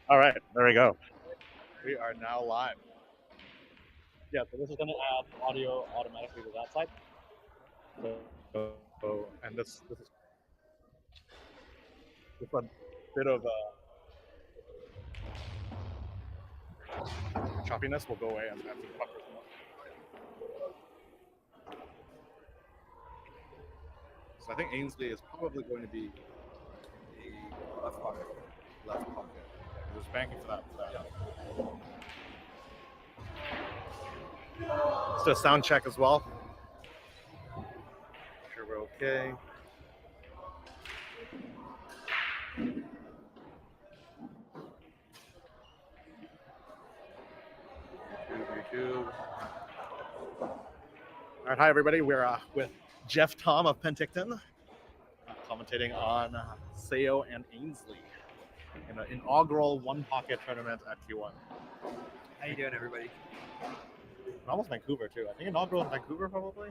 All right, there we go. We are now live. Yeah, so this is going to add audio automatically to that side. So and this is just a bit of choppiness will go away as the puckers. So I think Ainsley is probably going to be a left pocket. Left pocket. He was banking for that. Let's do a sound check as well. Make sure we're okay. YouTube. All right, hi everybody. We're with Jeff Tom of Penticton, commentating on SEIYUL and Ainsley in an inaugural one-pocket tournament at Q1. How you doing, everybody? And almost Vancouver too. I think inaugural in Vancouver probably.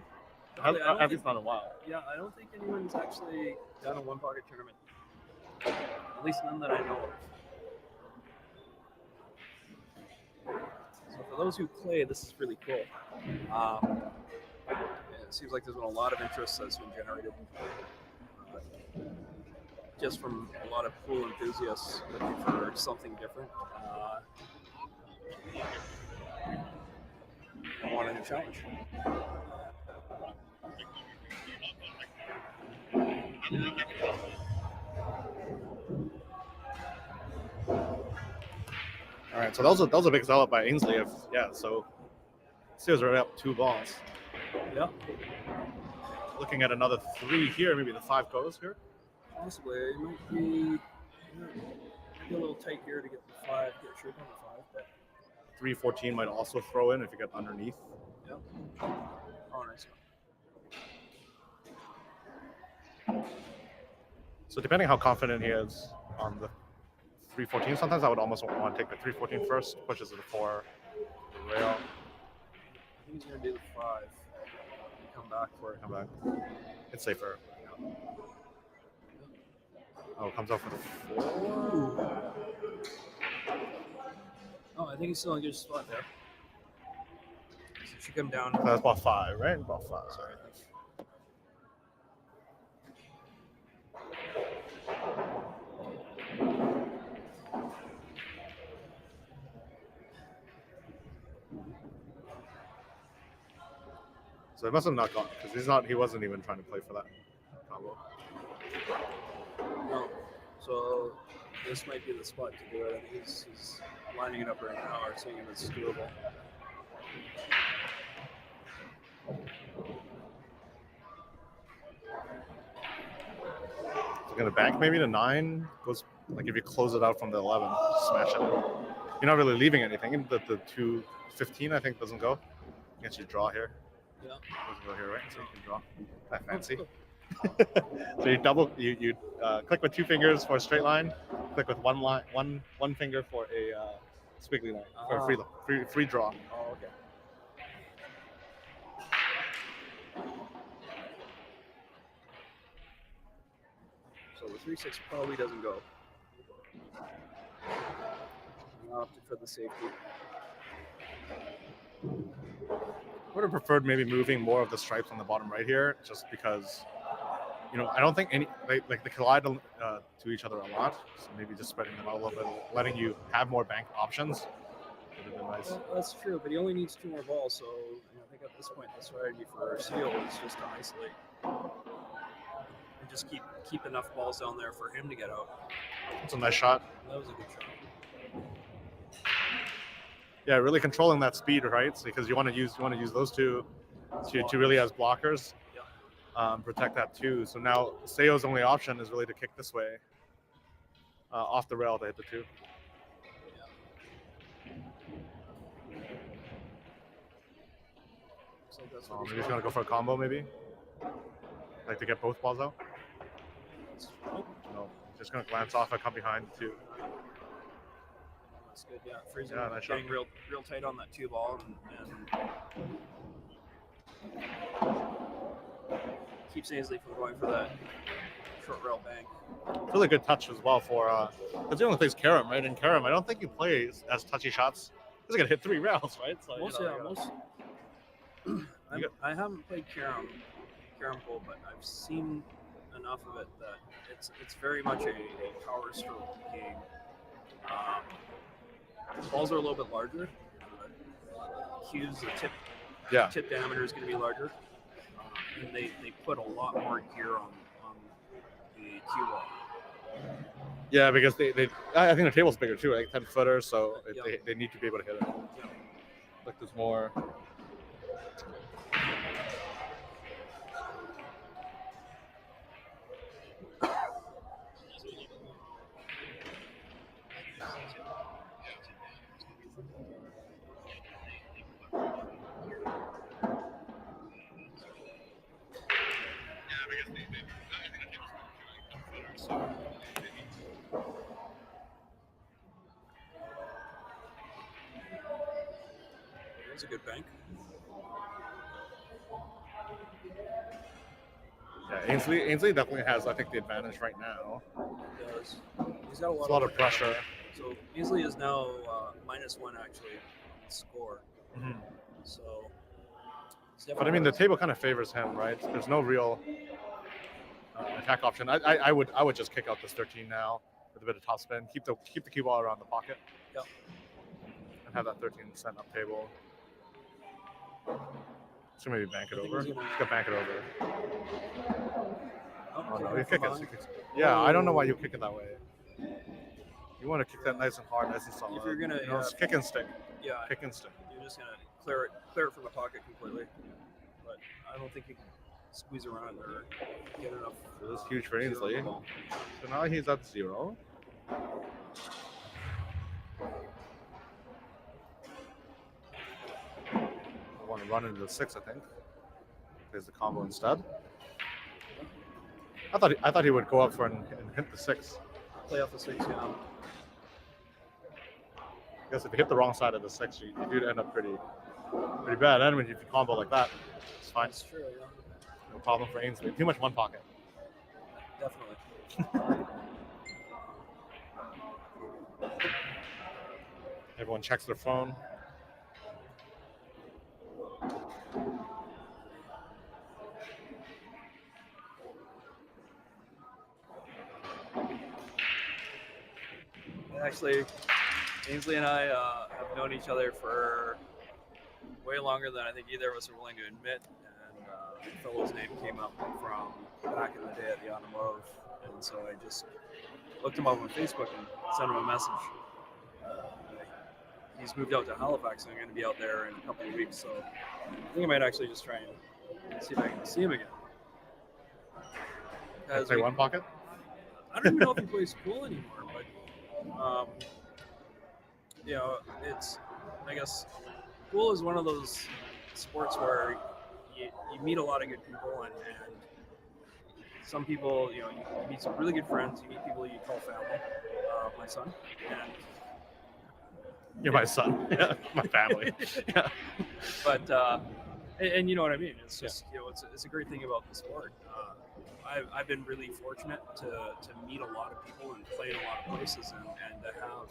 Probably at least not in a while. Yeah, I don't think anyone's actually done a one-pocket tournament. At least none that I know of. So for those who play, this is really cool. It seems like there's been a lot of interest that's been generated just from a lot of pool enthusiasts looking for something different. Want a new challenge. All right, so that was a big sell up by Ainsley. So Steelers are up 2 balls. Yeah. Looking at another 3 here, maybe the 5 goes here. Possibly, it might be a little tight here to get the 5, get trick on the 5, but 3-14 might also throw in if you get underneath. Yep. Oh, nice one. So depending how confident he is on the 3-14, sometimes I would almost want to take the 3-14 first, pushes it to 4, the rail. I think he's going to do the 5. Come back for it. Come back. It's safer. Oh, comes out for the 4. Oh, I think he's still in a good spot there. So should come down. That's about 5, right? About 5, sorry. So it must have not gone because he wasn't even trying to play for that combo. No. So this might be the spot to do it. He's lining it up right now, or seeing if it's doable. So gonna bank maybe to 9, goes like if you close it out from the 11, smash it. You're not really leaving anything. The 2-15 I think doesn't go. Gets you draw here. Yeah. Doesn't go here, right? So you can draw. That fancy. So you you click with 2 fingers for a straight line. Click with one finger for a squiggly line for a free draw. Oh, okay. So the 3-6 probably doesn't go. I opted for the safety. I would have preferred maybe moving more of the stripes on the bottom right here, just because, I don't think they collide to each other a lot. So maybe just spreading them out a little bit, letting you have more bank options. Would have been nice. Well, that's true, but he only needs 2 more balls, so I think at this point the strategy for SEIYUL is just to isolate and just keep enough balls down there for him to get out. That's a nice shot. That was a good shot. Yeah, really controlling that speed, right? So, because you want to use those two to really as blockers, protect that too. So now SEIYUL's only option is really to kick this way, off the rail to hit the 2. So maybe he's gonna go for a combo, maybe, like to get both balls out. No, just gonna glance off and come behind the 2. That's good, yeah. Freezing, nice getting shot. real tight on that 2 ball and keeps Ainsley from going for short rail bank. Really good touch as well for because he only plays carom, right? And carom, I don't think he plays as touchy shots. He's gonna hit 3 rails, right? So I haven't played carom pool, but I've seen enough of it that it's very much a power stroke game. The balls are a little bit larger. Cues, the tip diameter is going to be larger, and they put a lot more gear on the cue ball. Yeah, because I think the table's bigger too, like 10 footer, so they need to be able to hit it. Yeah. Like there's more. It's a good bank. Yeah, Ainsley definitely has, I think, the advantage right now. He does. He's got a lot of pressure. So Ainsley is now -1 actually in score. Mm-hmm. So. But I mean, the table kind of favors him, right? There's no real attack option. I would just kick out this 13 now with a bit of top spin. Keep the cue ball around the pocket. Yep. And have that 13 cent up table. So maybe bank it over. He's gonna bank it over. Oh no, you kick it. Yeah, I don't know why you kick it that way. You want to kick that nice and hard, nice and solid. If you're gonna kick and stick. Yeah. Kick and stick. You're just gonna clear it from the pocket completely. But I don't think you can squeeze around or get enough. So this is huge for Ainsley. So now he's at 0. I want to run into the 6, I think. Plays the combo instead. I thought he would go up for and hit the 6. Play off the 6, yeah. I guess if you hit the wrong side of the 6, you'd end up pretty bad. And when you combo like that, it's fine. That's true, yeah. No problem for Ainsley. Too much one pocket. Definitely. Everyone checks their phone. Actually, Ainsley and I have known each other for way longer than I think either of us are willing to admit. And the fellow's name came up from back in the day at the automotive, and so I just looked him up on Facebook and sent him a message. He's moved out to Halifax, and I'm going to be out there in a couple of weeks, so I think I might actually just try and see if I can see him again. Play one pocket? I don't even know if he plays pool anymore, but you know, I guess pool is one of those sports where you meet a lot of good people, and some people, you meet some really good friends, you meet people you call family. My son, and you're my son. Yeah, my family. Yeah. But and you know what I mean. It's just it's a great thing about the sport. I've been really fortunate to meet a lot of people and play in a lot of places, and to have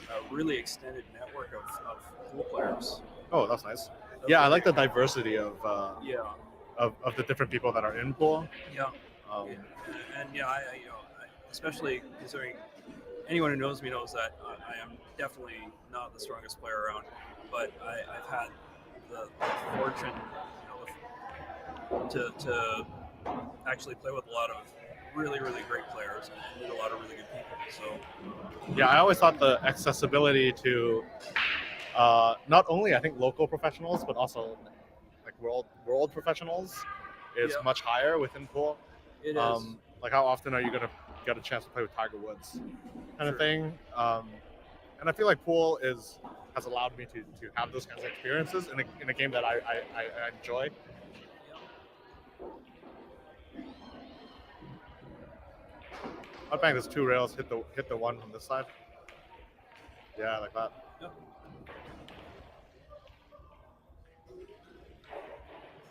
a really extended network of pool players. Oh, that's nice. Yeah, I like the diversity of the different people that are in pool. Yeah. And I especially considering anyone who knows me knows that I am definitely not the strongest player around, but I've had the fortune, to actually play with a lot of really, really great players and meet a lot of really good people. So yeah, I always thought the accessibility to not only I think local professionals but also like world professionals is much higher within pool. It is. Like how often are you gonna get a chance to play with Tiger Woods, kind of thing? And I feel like pool has allowed me to have those kinds of experiences in a game that I enjoy. I bang this 2 rails, hit the 1 from this side. Yeah, like that. Yep.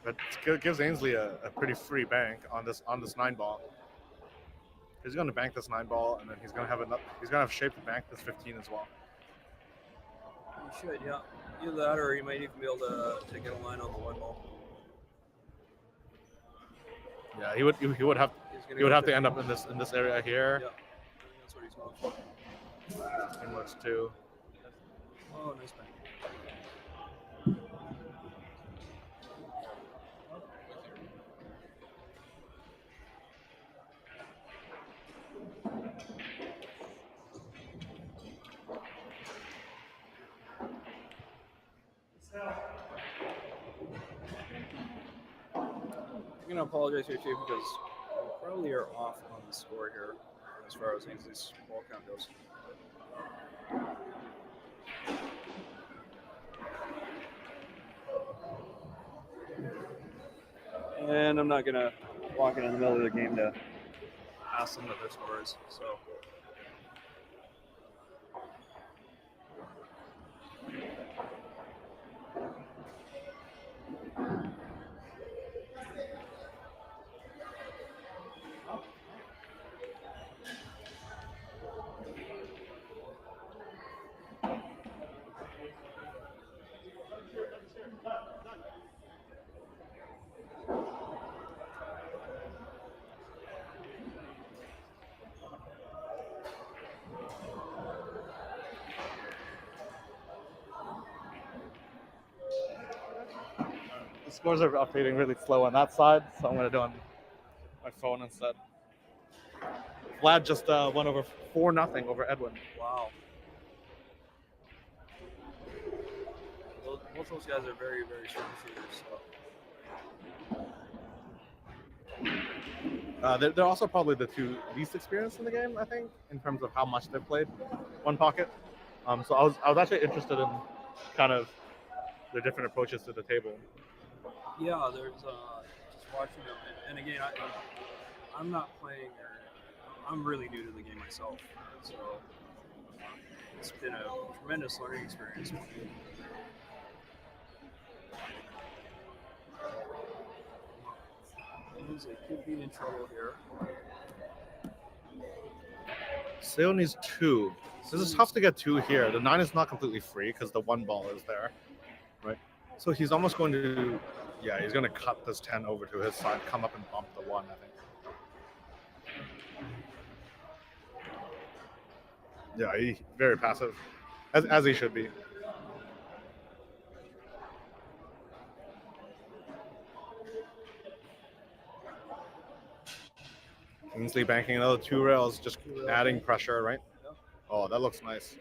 But it gives Ainsley a pretty free bank on this 9 ball. He's going to bank this 9 ball, and then he's going to have enough. He's going to have shape to bank this 15 as well. He should, yeah. Either that, or he might even be able to get a line on the 1 ball. Yeah, he would have to end up in this area here. Yeah, I think that's what he's going for. Inwards too. Oh, nice bank. I'm going to apologize here too because we probably are off on the score here as far as Ainsley's ball count goes. And I'm not going to walk in the middle of the game to ask them what their score is. So. The scores are updating really slow on that side, so I'm going to do it on my phone instead. Vlad just won over 4-0 over Edwin. Wow. Both those guys are very, very strong shooters. So. They're also probably the two least experienced in the game, I think, in terms of how much they've played one pocket. So I was actually interested in kind of their different approaches to the table. Yeah, there's just watching them, and again, I'm not playing, or I'm really new to the game myself, so it's been a tremendous learning experience. Ainsley could be in trouble here. SEIYUL needs 2. This is tough to get 2 here. The 9 is not completely free because the 1 ball is there, right? So he's almost going to, yeah, he's going to cut this 10 over to his side, come up and bump the 1, I think. Yeah, he very passive, as he should be. Ainsley banking another 2 rails, just adding pressure, right? Yeah. Oh, that looks nice.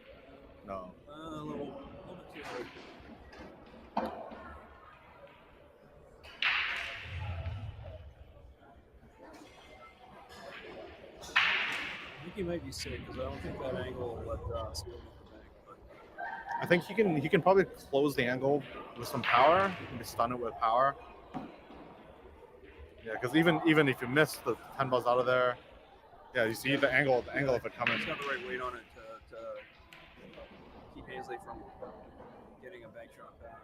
No. A little bit too hard. I think he might be sick because I don't think that angle will let SEIYUL make the bank. But I think he can probably close the angle with some power, maybe stun it with power. Yeah, because even if you miss the 10 balls out of there, yeah, you see the angle of it coming. he's got the right weight on it to keep Ainsley from getting a bank shot back.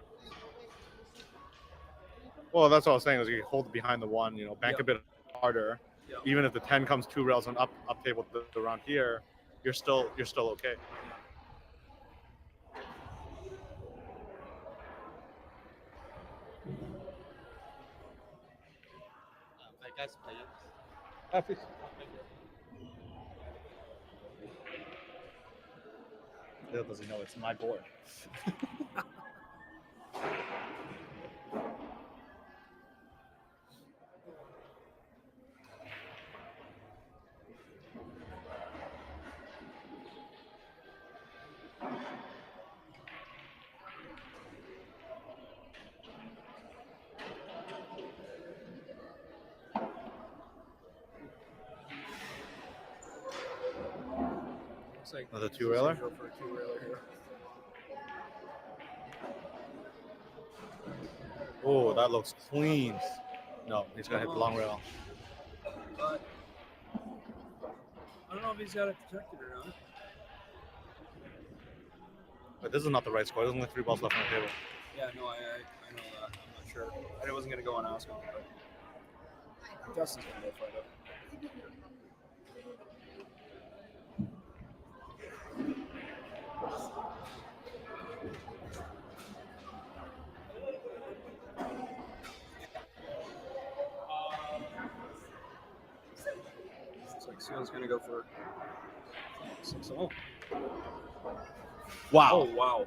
Well, that's what I was saying. Is you hold it behind the 1, bank a bit harder. Yeah. Even if the 10 comes 2 rails and up table around here, you're still okay. Guys, Happy. Little does he know it's my board. Like Another 2-railer? For a 2-railer here. Oh, that looks clean. No, he's gonna hit the long rail. But I don't know if he's got it protected or not. But this is not the right score. There's only 3 balls left on the table. Yeah, no, I know that. I'm not sure. I wasn't gonna go on asking, but Justin's gonna go fight up. was going to go for 6-0. Wow. Oh, wow.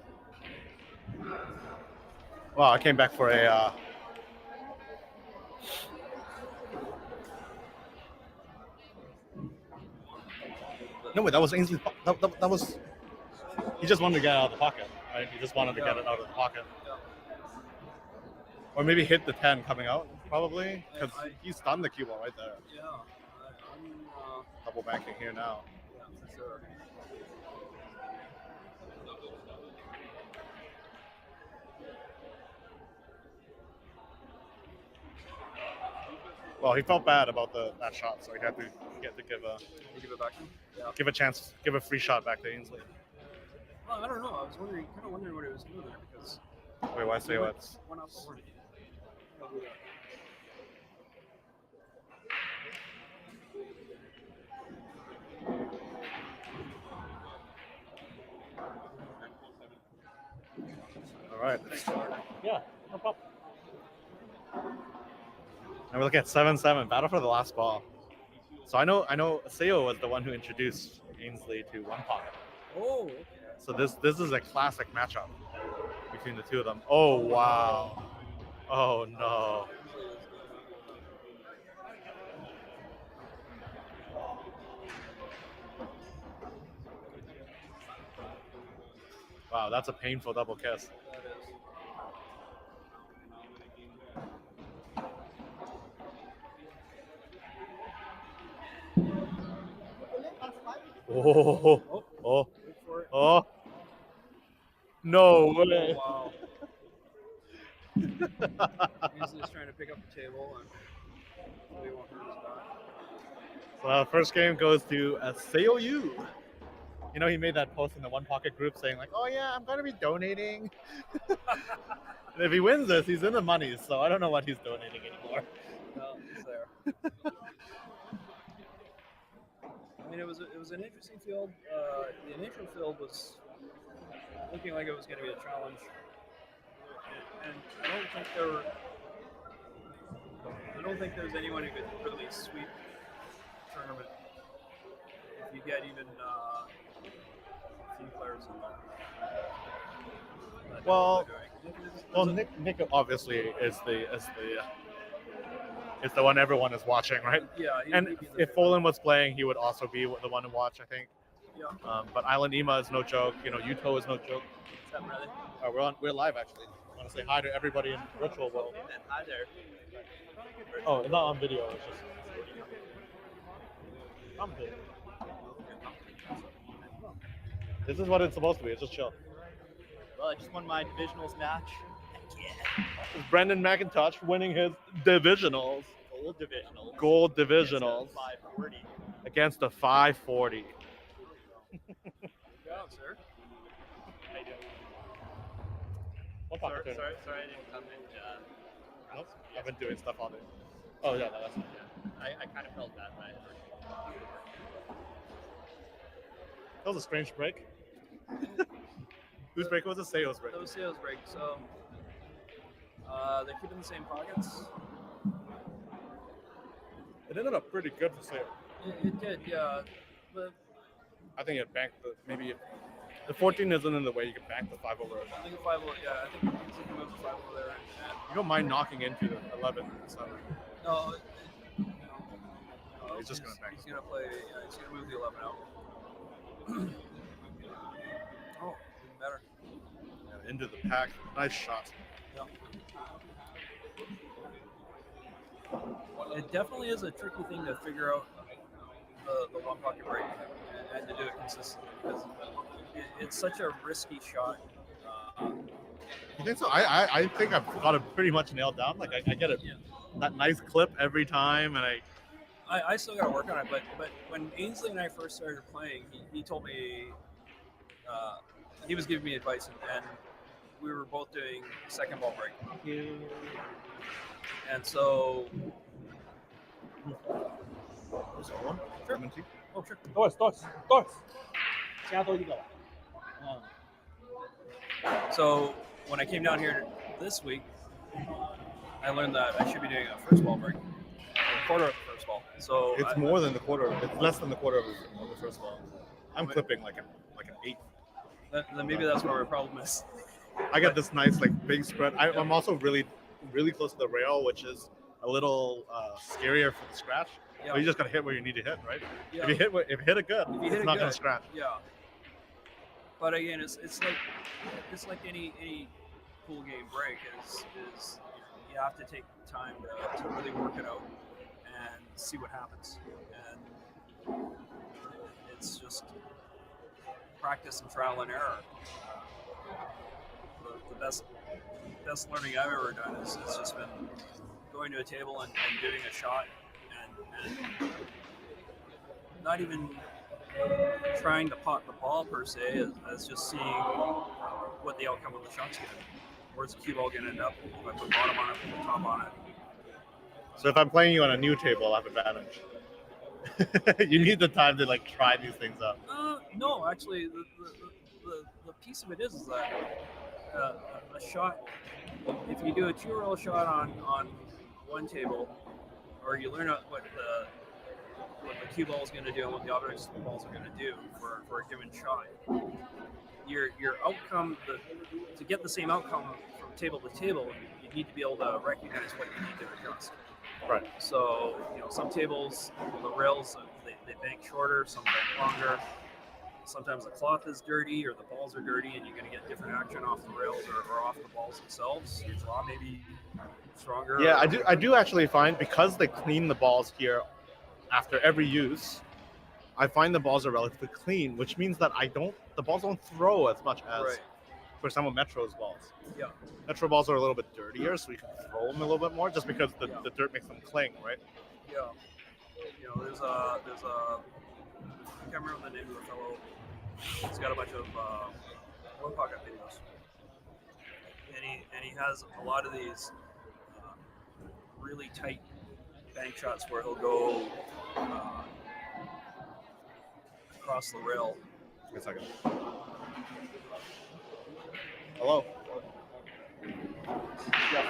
Wow, I came back for a... No, wait, that was Ainsley. That was... He just wanted to get it out of the pocket. Right? He just wanted to get it out of the pocket. Yeah. Or maybe hit the 10 coming out, probably. Because he stunned the cue ball right there. Yeah. I'm Double banking here now. yeah, for sure. Well, he felt bad about that shot, so he had to give You give it back to him? Yeah. give a free shot back to Ainsley. Well, I don't know. I was kind of wondering what he was doing there because. Wait, why say what's? One off the horn. I'll do that. All right. Thanks, Jordan. Yeah, no problem. And we're looking at 7-7, battle for the last ball. So I know SEIYUL was the one who introduced Ainsley to one pocket. Oh, okay. So this is a classic matchup between the two of them. Oh wow. Oh no. Wow, that's a painful double kiss. That is. Oh. No way. Oh, wow. Ainsley's trying to pick up the table and he won't hurt his back. So first game goes to SEIYUL. You know, he made that post in the One Pocket group saying like, "Oh yeah, I'm gonna be donating." And if he wins this, he's in the money. So I don't know what he's donating anymore. No, he's there. I mean, it was an interesting field. The initial field was looking like it was going to be a challenge, and I don't think there was anyone who could really sweep the tournament if you get even a few players in there. Well, Nick obviously is the one everyone is watching, right? Yeah. And if Folan was playing, he would also be the one to watch, I think. Yeah. But Island Ema is no joke. You know, Yuto is no joke. What's up, brother? We're live actually. I want to say hi to everybody in virtual world. Hi there. Oh, it's not on video. It's just. This is what it's supposed to be. It's just chill. Well, I just won my divisionals match. It's Brendan McIntosh winning his divisionals. Gold divisionals. Gold divisionals. 540. Against a 540. Yeah, sir. How you doing? One Sorry, pocket I didn't come in. Nope. I've been doing stuff all day. Oh yeah, no, that's. I kind of felt that when I heard. That was a strange break. Whose break was it? SEIYUL's break. That was sales break. So they're keeping the same pockets. It ended up pretty good for SEIYUL. It did, yeah. But I think it banked the 14 isn't in the way you can bank the 5 over. I think a 5 yeah, I think you can move the 5 over there. You don't mind knocking into the 11 and 7. No, He's just gonna bank. He's gonna play. He's gonna move the 11 out. Oh, even better. Yeah, into the pack. Nice shot. Yeah. It definitely is a tricky thing to figure out the one pocket break and to do it consistently because it's such a risky shot. You think so? I think I've got it pretty much nailed down. Like I get it, that nice clip every time, and I still got to work on it. But when Ainsley and I first started playing, he told me he was giving me advice, and we were both doing second ball break. And so. There's one. Sure. Lemon tea. Oh, sure. Doors. 加多一个了。So when I came down here this week, I learned that I should be doing a first ball break, a quarter first ball. So It's more than the quarter. It's less than the quarter of the first ball. I'm clipping like an eighth. Then maybe that's where our problem is. I get this nice like big spread. I'm also really close to the rail, which is a little scarier for the scratch. Yeah. But you just gotta hit where you need to hit, right? Yeah. If you hit it good, If you hit it's it not good, gonna scratch. Yeah. But again, it's like any pool game break is you have to take time to really work it out and see what happens. And it's just practice and trial and error. The best learning I've ever done is just been going to a table and doing a shot and not even trying to pot the ball per se, as just seeing what the outcome of the shot's going to be. Where's the cue ball going to end up? If I put bottom on it, put top on it. So if I'm playing you on a new table, I'll have advantage. You need the time to like try these things out. No, actually, the piece of it is that a shot. If you do a 2-roll shot on one table, or you learn what the cue ball is going to do and what the objects balls are going to do for a given shot, your outcome, to get the same outcome from table to table, you need to be able to recognize what you need to adjust. Right. So, some tables, the rails, they bank shorter, some bank longer. Sometimes the cloth is dirty or the balls are dirty, and you're going to get different action off the rails or off the balls themselves. Your draw may be stronger. Yeah, I do actually find, because they clean the balls here after every use, I find the balls are relatively clean, which means that the balls don't throw as much as Right. for some of Metro's balls. Yeah. Metro balls are a little bit dirtier, so you can throw them a little bit more, just because the dirt makes them cling, right? Yeah. There's a I can't remember the name of the fellow. He's got a bunch of one pocket videos, and he has a lot of these really tight bank shots where he'll go across the rail. Wait a second. Hello. Yeah.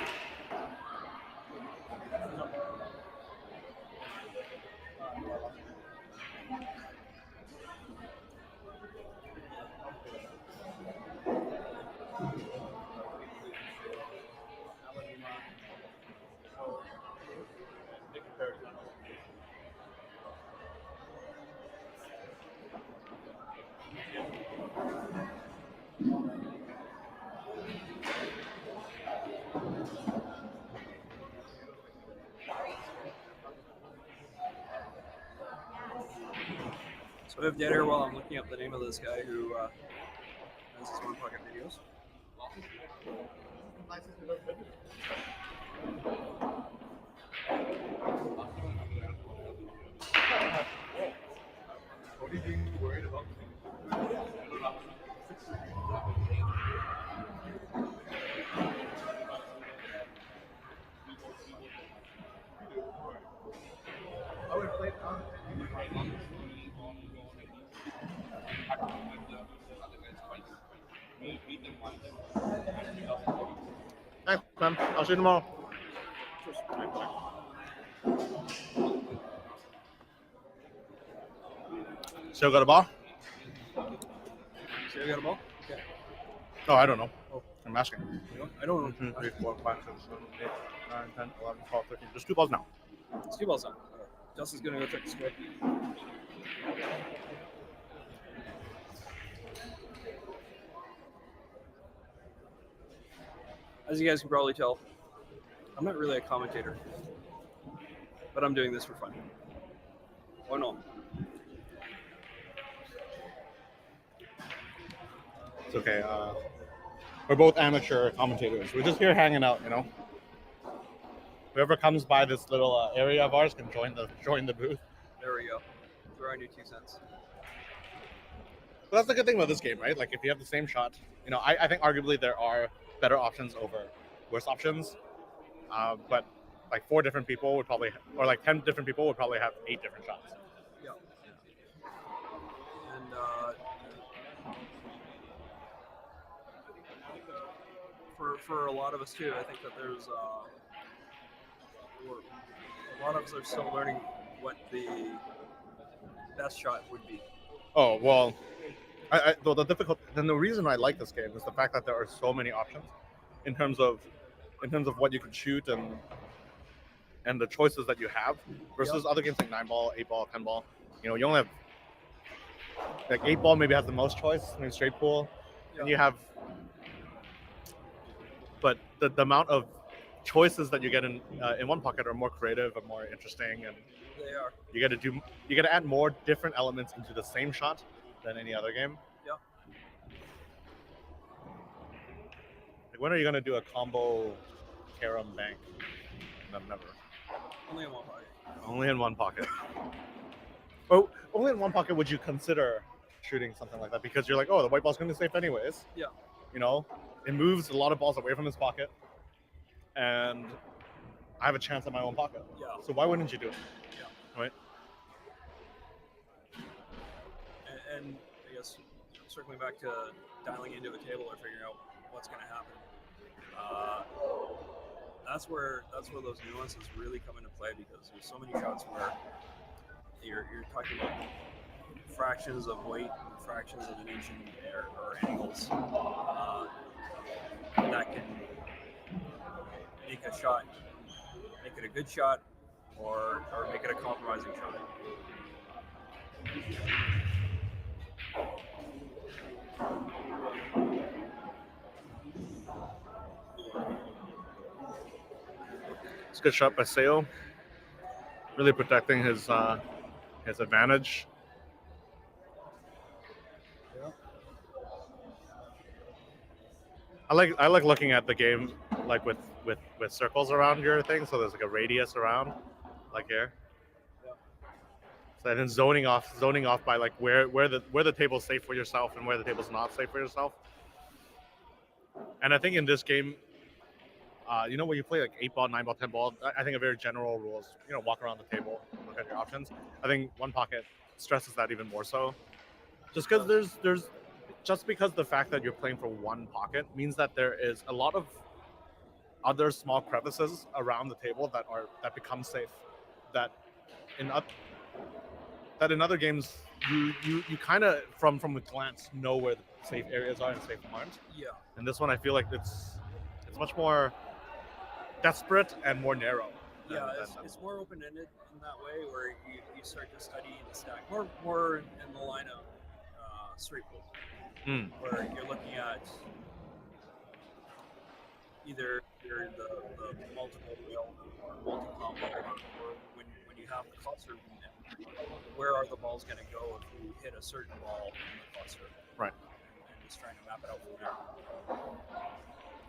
So we have dead air while I'm looking up the name of this guy who has his one pocket videos. What are you being worried about? I would play Thanks, man. I'll see you tomorrow. Still got a ball? So you got a ball? Yeah. Oh, I don't know. Oh. I'm asking. I don't know. 1, 2, 3, 4, 5, 6, 7, 8, 9, 10, 11, 12, 13. There's 2 balls now. It's 2 balls on. Justin's gonna go check the score. As you guys can probably tell, I'm not really a commentator, but I'm doing this for fun. Oh no. It's okay. We're both amateur commentators. We're just here hanging out, you know. Whoever comes by this little area of ours can join the booth. There we go. Throw in your 2 cents. But that's the good thing about this game, right? Like, if you have the same shot, I think arguably there are better options over worse options. But like 4 different people would probably, or like 10 different people would probably have 8 different shots. Yeah. And for a lot of us too, I think that there's a lot of us are still learning what the best shot would be. Oh well, the difficult. Then the reason I like this game is the fact that there are so many options in terms of what you can shoot and the choices that you have versus other games like 9-ball, 8-ball, 10-ball. You know, you only have like 8-ball maybe has the most choice, maybe straight pool, and you have, but the amount of choices that you get in one pocket are more creative and more interesting, and They are. you got to add more different elements into the same shot than any other game. Yeah. Like when are you gonna do a combo carom bank? No, never. Only in one pocket. Only in one pocket. Oh, only in one pocket would you consider shooting something like that because you're like, oh, the white ball's gonna be safe anyways. Yeah. You know, it moves a lot of balls away from his pocket, and I have a chance at my own pocket. Yeah. So why wouldn't you do it? Yeah. Right. And I guess circling back to dialing into a table or figuring out what's going to happen. That's where those nuances really come into play because there's so many shots where you're talking about fractions of weight, fractions of an inch in the air or angles that can make a shot, make it a good shot, or make it a compromising shot. It's a good shot by SEIYUL. Really protecting his advantage. Yeah. I like looking at the game like with circles around your thing, so there's like a radius around, like here. Yeah. So then zoning off by like where the table's safe for yourself and where the table's not safe for yourself. And I think in this game, you know, when you play like 8-ball, 9-ball, 10-ball, I think a very general rule is, you know, walk around the table, look at your options. I think one pocket stresses that even more so. Just because because the fact that you're playing for one pocket means that there is a lot of other small crevices around the table that become safe. That in other games you kind of from a glance know where the safe areas are and safe aren't. Yeah. And this one I feel like it's much more desperate and more narrow. Yeah, it's more open-ended in that way, where you start to study the stack more in the line of straight pool, where you're looking at either the multiple wheel or multi-combo, or when you have the cluster, where are the balls going to go if you hit a certain ball in the cluster? Right. And just trying to map it out from there.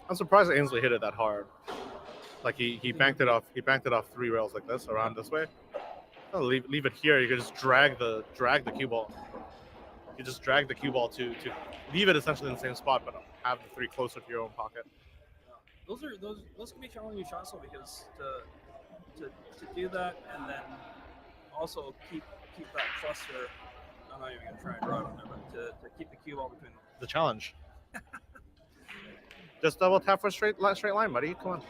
I'm surprised that AINSLEY hit it that hard. Like he banked it off 3 rails like this around this way. I'll leave it here. You can just drag the cue ball. You just drag the cue ball to leave it essentially in the same spot, but have the 3 closer to your own pocket. Yeah. Those can be challenging shots though, because to do that and then also keep that cluster. I'm not even gonna try and draw it on there, but to keep the cue ball between them. The challenge. Just double tap for straight line, buddy. Come on.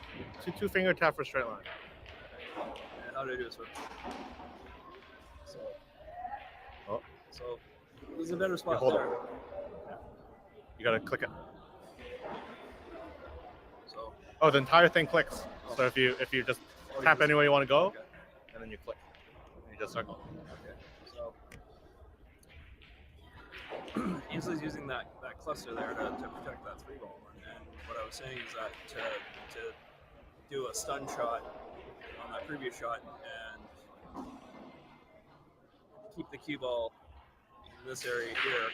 Two finger tap for straight line. And how do I do this one? So this is a better spot hold there. it. You gotta click it. So the entire thing clicks. So if you just tap anywhere you want to go, okay. and then you click, and you just circle. Okay. So AINSLEY's using that cluster there to protect that 3 ball. And what I was saying is that to do a stun shot on that previous shot and keep the cue ball in this area here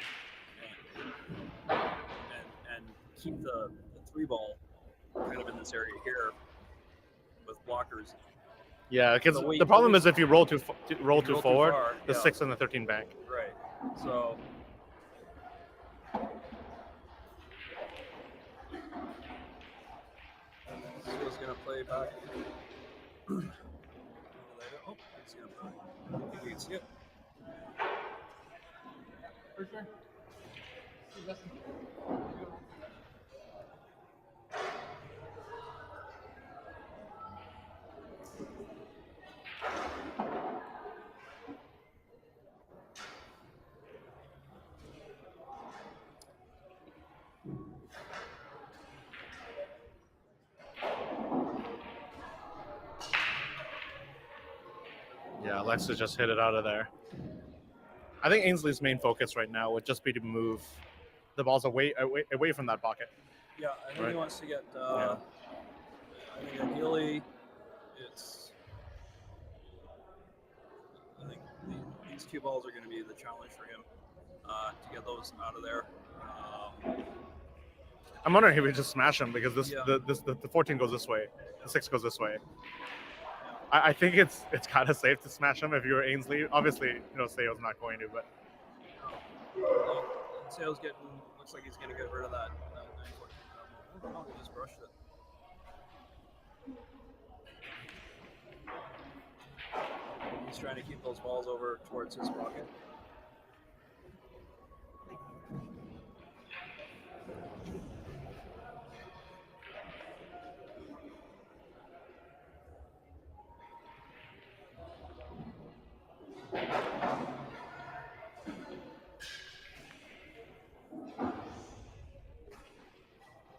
and keep the 3 ball kind of in this area here with blockers. Yeah, because the problem is if you roll too forward, the 6 and the 13 bank. Right. So. He's gonna play back. Oh, he's gonna play. Maybe you can skip. For sure. Yeah, Alexa just hit it out of there. I think Ainsley's main focus right now would just be to move the balls away from that pocket. Yeah, I think Right. he wants to get. Yeah. I think ideally, it's. I think these two balls are going to be the challenge for him to get those out of there. I'm wondering if we just smash them because Yeah. the 14 goes this way, the 6 goes this way. I think it's kind of safe to smash them if you're Ainsley. Obviously, Seiyu's not going to, but Sale's looks like he's going to get rid of that 914. Oh, he just brushed it. He's trying to keep those balls over towards his pocket.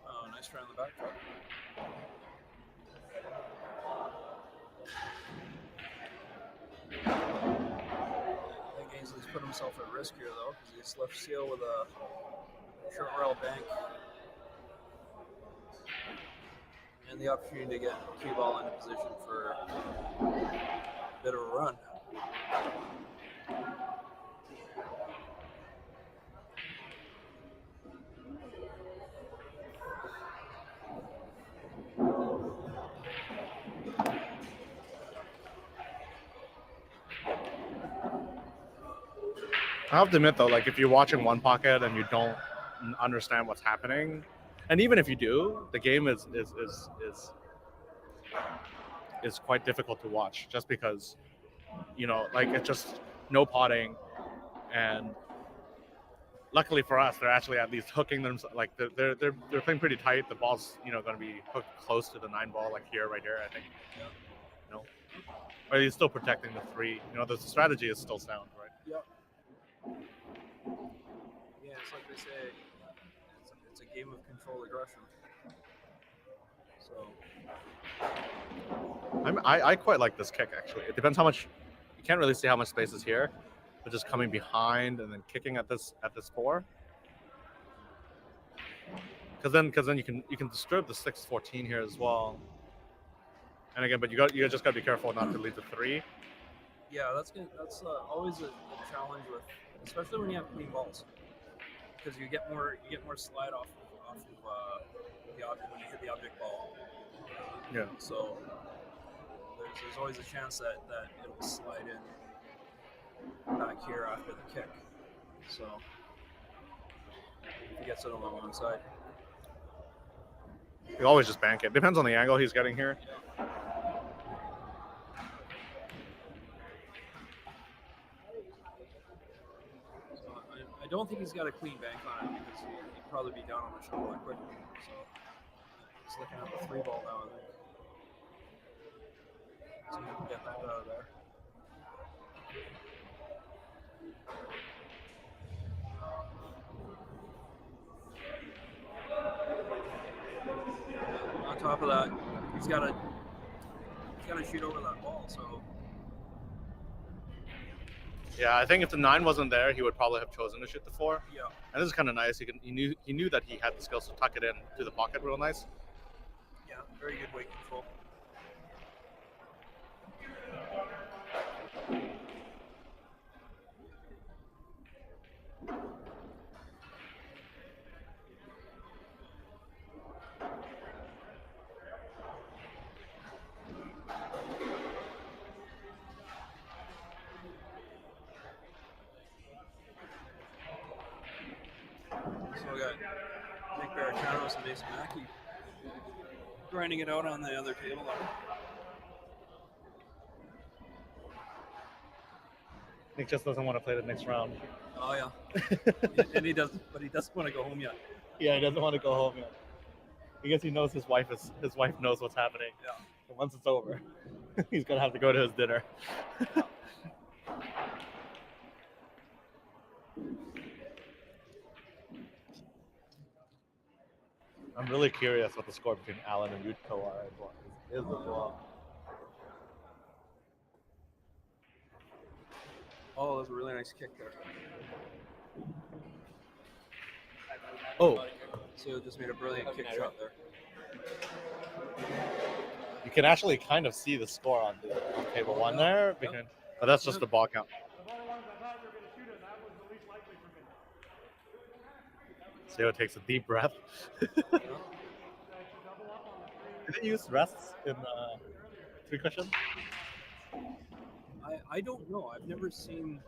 Oh, nice try on the back foot. I think Ainsley's put himself at risk here, though, because he's left Seal with a short rail bank and the opportunity to get cue ball into position for a bit of a run. I have to admit though, like if you're watching one pocket and you don't understand what's happening, and even if you do, the game is quite difficult to watch just because, like it's just no potting, and luckily for us, they're actually at least hooking them. Like they're playing pretty tight. The ball's going to be hooked close to the 9 ball, like right here, I think. Yeah. But he's still protecting the 3. The strategy is still sound, right? Yep. Yeah, it's like they say, it's a game of controlled aggression. So. I quite like this kick actually. It depends how much. You can't really see how much space is here, but just coming behind and then kicking at this 4. Because then you can disturb the 6-14 here as well. And again, but you just got to be careful not to leave the 3. Yeah, that's always a challenge with, especially when you have clean balls, because you get more slide off of the object when you hit the object ball. Yeah. So there's always a chance that it'll slide in back here after the kick. So if he gets it on the wrong side, you always just bank it. Depends on the angle he's getting here. yeah. I don't think he's got a clean bank on it because he'd probably be down on the shot that quickly. So he's looking at the 3 ball now, I think. So he can get that out of there. On top of that, he's got to shoot over that ball. So. Yeah, I think if the 9 wasn't there, he would probably have chosen to shoot the 4. Yeah. And this is kind of nice. He knew that he had the skills to tuck it in to the pocket real nice. Yeah, very good weight control. So we got Nick Barachanos and Mason Mackey grinding it out on the other table there. Nick just doesn't want to play the next round. Oh yeah, and he doesn't want to go home yet. Yeah, he doesn't want to go home yet. I guess he knows his wife knows what's happening. Yeah. And once it's over, he's gonna have to go to his dinner. I'm really curious what the score between Alan and Yutko is as well. Oh, that was a really nice kick there. Oh, So just made a brilliant kick shot there. you can actually kind of see the score on the table one there, but that's just the ball count. Seo takes a deep breath. Did they use rests in three cushion? I don't know. I've never seen.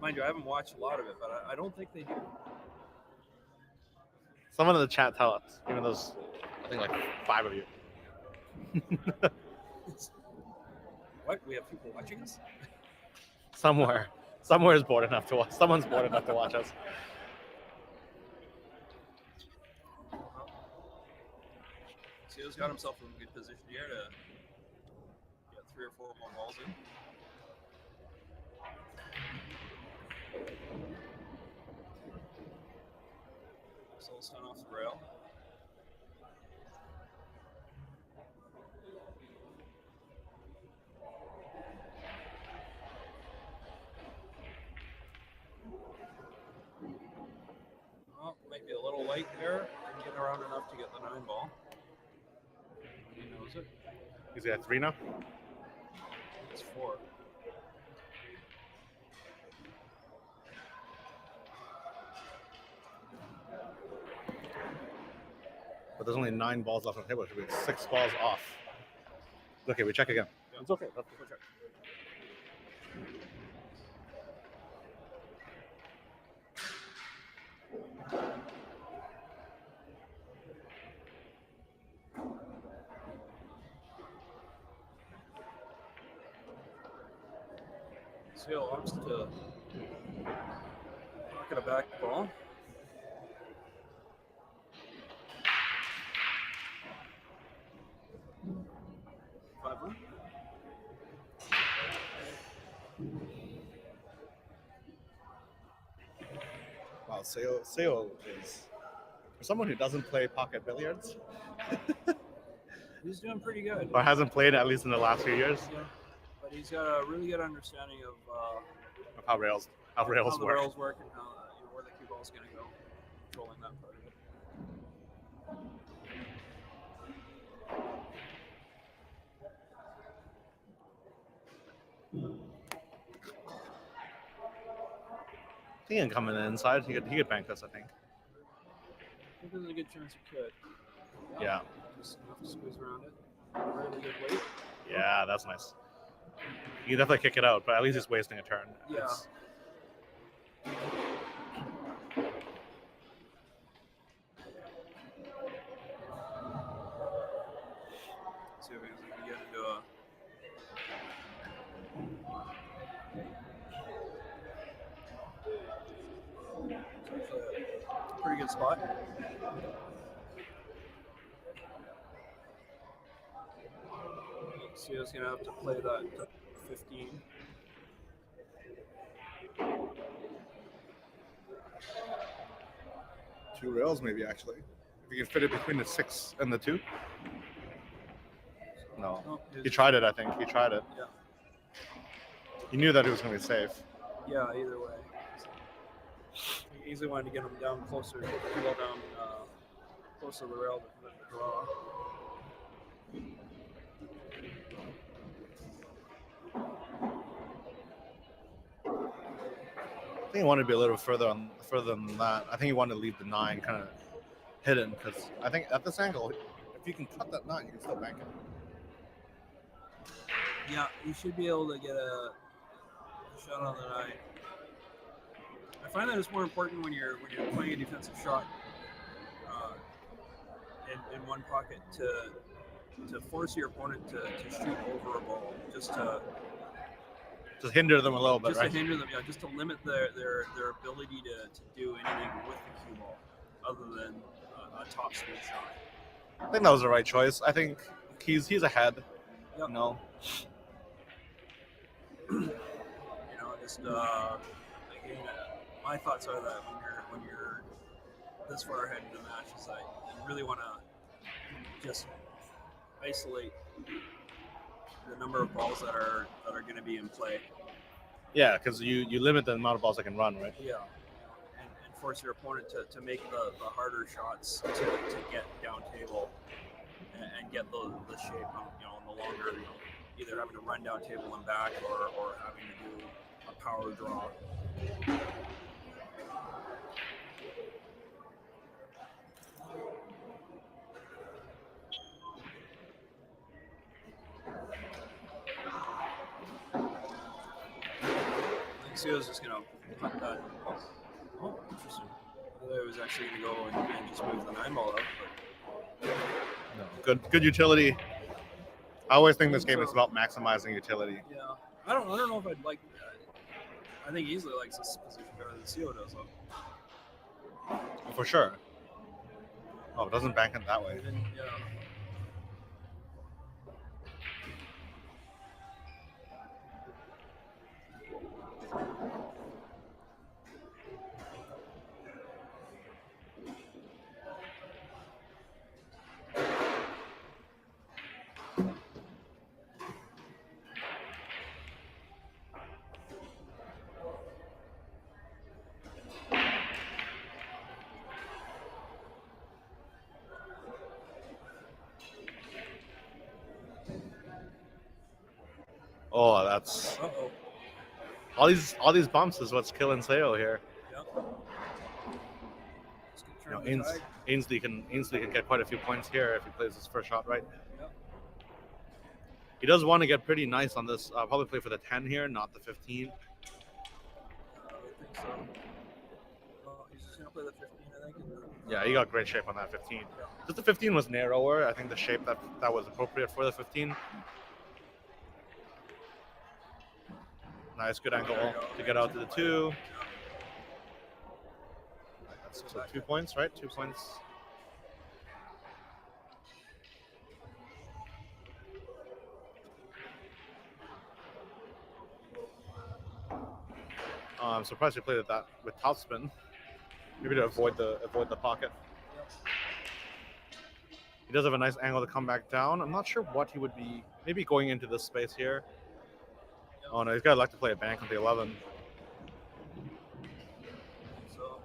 Mind you, I haven't watched a lot of it, but I don't think they do. Someone in the chat tell us, even those, I think like 5 of you. What? We have people watching us? Somewhere is bored enough to watch. Someone's bored enough to watch us. Seo's got himself in a good position here to get 3 or 4 more balls in. Soul stun off the rail. Oh, might be a little light there. Didn't get around enough to get the 9 ball. He knows it. Is he at 3 now? It's 4. But there's only 9 balls left on the table. It should be 6 balls off. Okay, we check again. Yeah. It's okay. Go check. Seo opts to pocket a back ball. Wow, Seo is, for someone who doesn't play pocket billiards, He's doing pretty good. or hasn't played at least in the last few years, Yeah, but he's got a really good understanding of of how rails how the work. rails work and how where the cue ball's going to go. Controlling that part of it. He can come in the inside. He could bank this, I think. I think there's a good chance he could. Yeah. Just enough to squeeze around it. Really good weight. Yeah, that's nice. You can definitely kick it out, but at least he's wasting a turn. Yeah. It's- See if we can get into a. Pretty good spot. Seo's going to have to play that 15. Two rails, maybe, actually. If you can fit it between the 6 and the 2. No. Oh, He tried it, I think. He tried it. Yeah. He knew that it was going to be safe. Yeah, either way. He easily wanted to get him down closer, get the cue ball down close to the rail to prevent the draw. I think he wanted to be a little further than that. I think he wanted to leave the 9 kind of hidden, because I think at this angle, if you can cut that 9, you can still bank it. Yeah, you should be able to get a shot on the 9. I find that it's more important when you're playing a defensive shot in one pocket to force your opponent to shoot over a ball, just hinder them a little bit, just right? to hinder them, yeah, just to limit their ability to do anything with the cue ball other than a top speed shot. I think that was the right choice. I think he's ahead. Yep. You know, Just again, my thoughts are that when you're this far ahead in the match, is that you really want to just isolate the number of balls that are going to be in play. Yeah, because you limit the amount of balls that can run, right? Yeah. And force your opponent to make the harder shots to get down table and get the shape on, in the longer, either having to run down table and back or having to do a power draw. I think Seiyu's just going to punt that. Oh, interesting. I thought it was actually going to go and just move the 9-ball out. No. Good utility. I always think this game is about maximizing utility. Yeah. I don't know if I'd like I think Ainsley likes this position better than Seiyu does, though. For sure. Oh, it doesn't bank it that way. And, yeah. Oh, that's Uh-oh. all these bumps is what's killing Seiyu here. Yeah. Ainsley can get quite a few points here if he plays his first shot right. Yeah. He does want to get pretty nice on this. Probably play for the 10 here, not the 15. I think so. Well, he's just gonna play the 15, I think. Yeah, he got great shape on that 15. Yeah. Just the 15 was narrower. I think the shape that was appropriate for the 15. Nice, good angle to get out to the 2. That's so 2 points, right? 2 points. I'm surprised he played that with topspin. Maybe to avoid the pocket. He does have a nice angle to come back down. I'm not sure what he would be. Maybe going into this space here. Oh no, he's got to like to play a bank on the 11. So,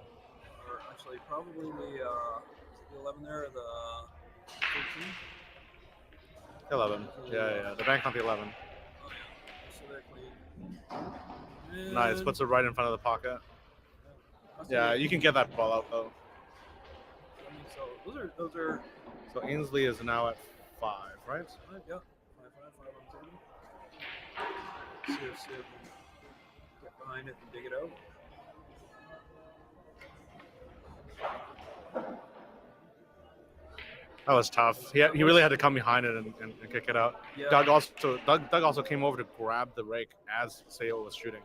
or actually, probably the 11 there, or the 13. 11. Yeah. The bank on the 11. Oh, yeah. So they're clean. Nice. Puts it right in front of the pocket. Yeah, you can get that ball out though. I mean, so those are. So Ainsley is now at 5, right? Yeah. 5 on the table. See if we can get behind it and dig it out. That was tough. He really had to come behind it and kick it out. Yeah. Doug also came over to grab the rake as Seiyu was shooting.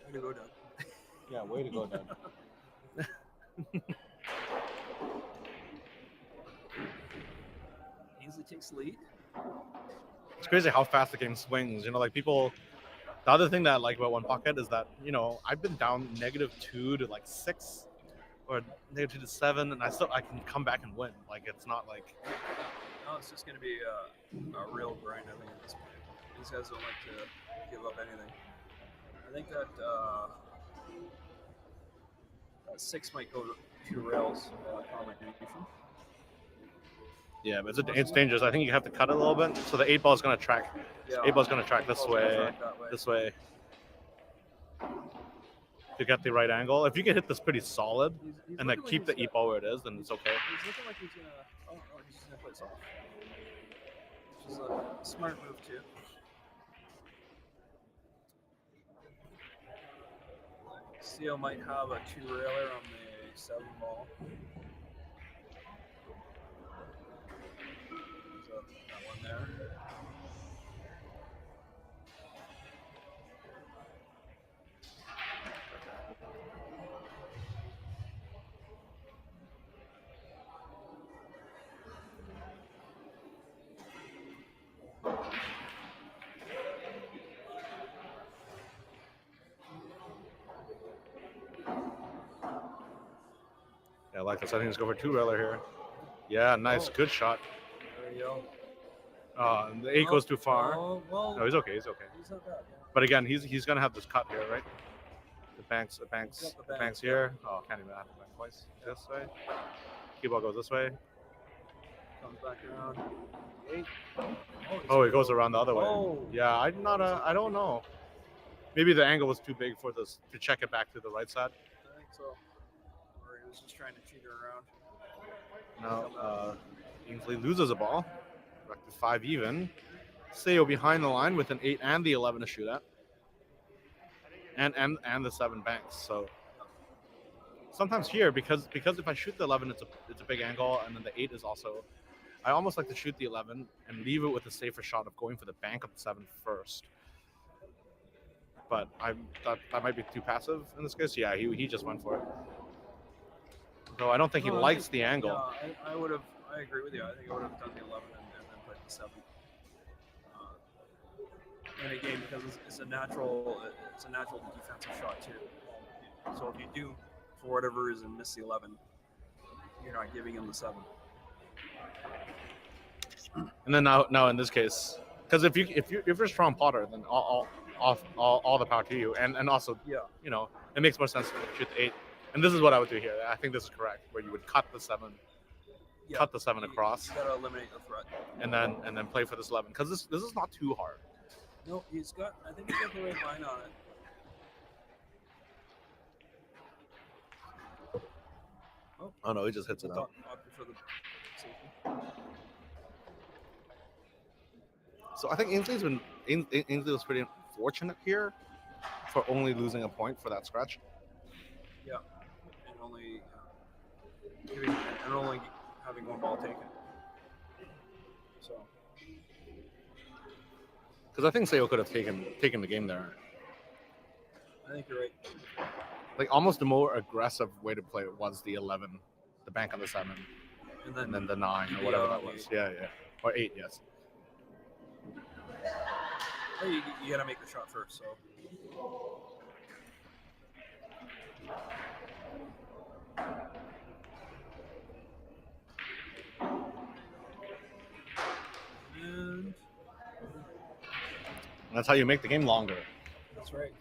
Way to go, Doug. Yeah, way to go, Doug. Ainsley takes the lead. It's crazy how fast the game swings. Like people. The other thing that I like about One Pocket is that I've been down -2 to 6, or -2 to 7, and I can come back and win. Like it's not like. No, it's just going to be a real grind. I think at this point, these guys don't like to give up anything. I think that 6 might go to rails combination. Yeah, but it's dangerous. I think you have to cut it a little bit. So the 8 ball is going to track. Yeah. 8 ball is going to track this way, to get the right angle. If you can hit this pretty solid He's and then keep the 8 ball where it is, then it's okay. He's looking like he's gonna. Oh no, he's just gonna play it soft. Which is a smart move too. Seiyu might have a 2-railer on the 7 ball. So that one there. Yeah, I like this. I think let's go for 2-railer here. Yeah, nice, good shot. There you go. And the 8 goes too far. Oh, well, No, he's okay. He's okay. he's not bad. Yeah. But again, he's gonna have this cut here, right? The banks He's got the the bank, banks yeah. here. Oh, can't even have the bank twice. This way. Cue ball goes this way. Comes back around. 8. Oh, it goes around the other way. Oh. Yeah, I don't know. Maybe the angle was too big for this to check it back to the right side. I think so. Or he was just trying to cheat her around. Now, Ainsley loses a ball. Back to 5 even. SEIYUL behind the line with an 8 and the 11 to shoot at. And the 7 banks. So sometimes here, because if I shoot the 11, it's a big angle, and then the 8 is also. I almost like to shoot the 11 and leave it with a safer shot of going for the bank of the 7 first. But that might be too passive in this case. Yeah, he just went for it. Though I don't think he likes the angle. Yeah, I agree with you. I think I would have done the 11 and then played the 7. And again, because it's a natural defensive shot too. So if you do, for whatever reason, miss the 11, you're not giving him the 7. And then now in this case, because if you're a strong potter, then all the power to you, and also you know, it makes more sense to shoot the 8. And this is what I would do here. I think this is correct, where you would cut the 7, cut the 7 across, You gotta eliminate the threat. and then play for this 11, because this is not too hard. No, I think he's got the right line on it. Oh no, he just hits it out. Opted for the safety. So I think Ainsley was pretty fortunate here for only losing a point for that scratch. Yeah, and only having one ball taken. So. Because I think SEIYUL could have taken the game there. I think you're right. Like almost the more aggressive way to play it was the 11, the bank on the 7, and then the 9 or whatever that was. 8. Yeah, or 8, yes. Hey, you gotta make the shot first. So. And That's how you make the game longer. that's right.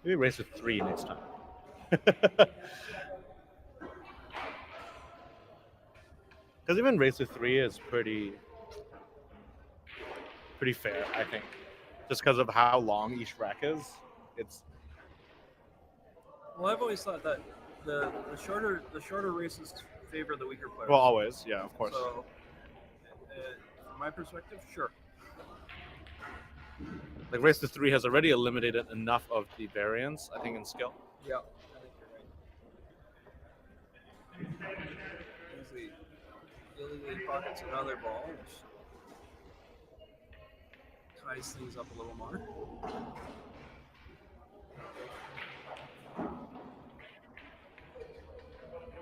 Maybe race with 3 next time. Because even race with 3 is pretty fair, I think. Just because of how long each rack is, it's. Well, I've always thought that the shorter races favor the weaker players. Well, always, yeah, of course. So, from my perspective, sure. Like race to 3 has already eliminated enough of the variance, I think, in skill. Yeah, I think you're right. Easily, illegally pockets another ball, which ties things up a little more.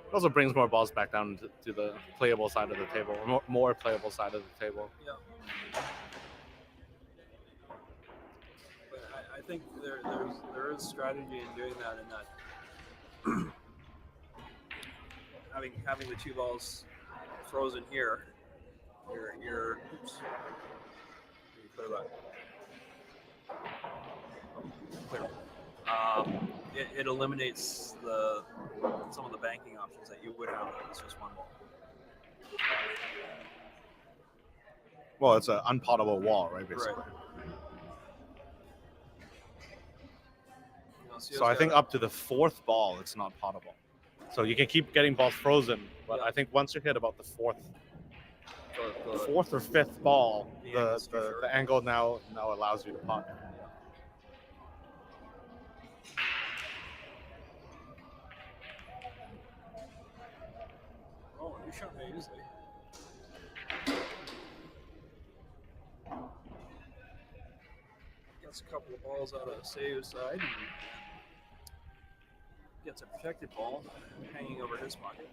It also brings more balls back down to the playable side of the table, or more playable side of the table. Yeah. But I think there is strategy in doing that, in that having the 2 balls frozen here, you're oops. You put it back. Clear. It eliminates some of the banking options that you would have if it's just 1 ball. Well, it's an unpottable wall, right, basically. Right. So I think up to the 4th ball, it's not pottable. So you can keep getting balls frozen, but I think once you hit about the 4th or 5th ball, the angle now allows you to pot. Oh, you shot me easily. Gets a couple of balls out of SEIYUL's side and gets a protected ball hanging over his pocket.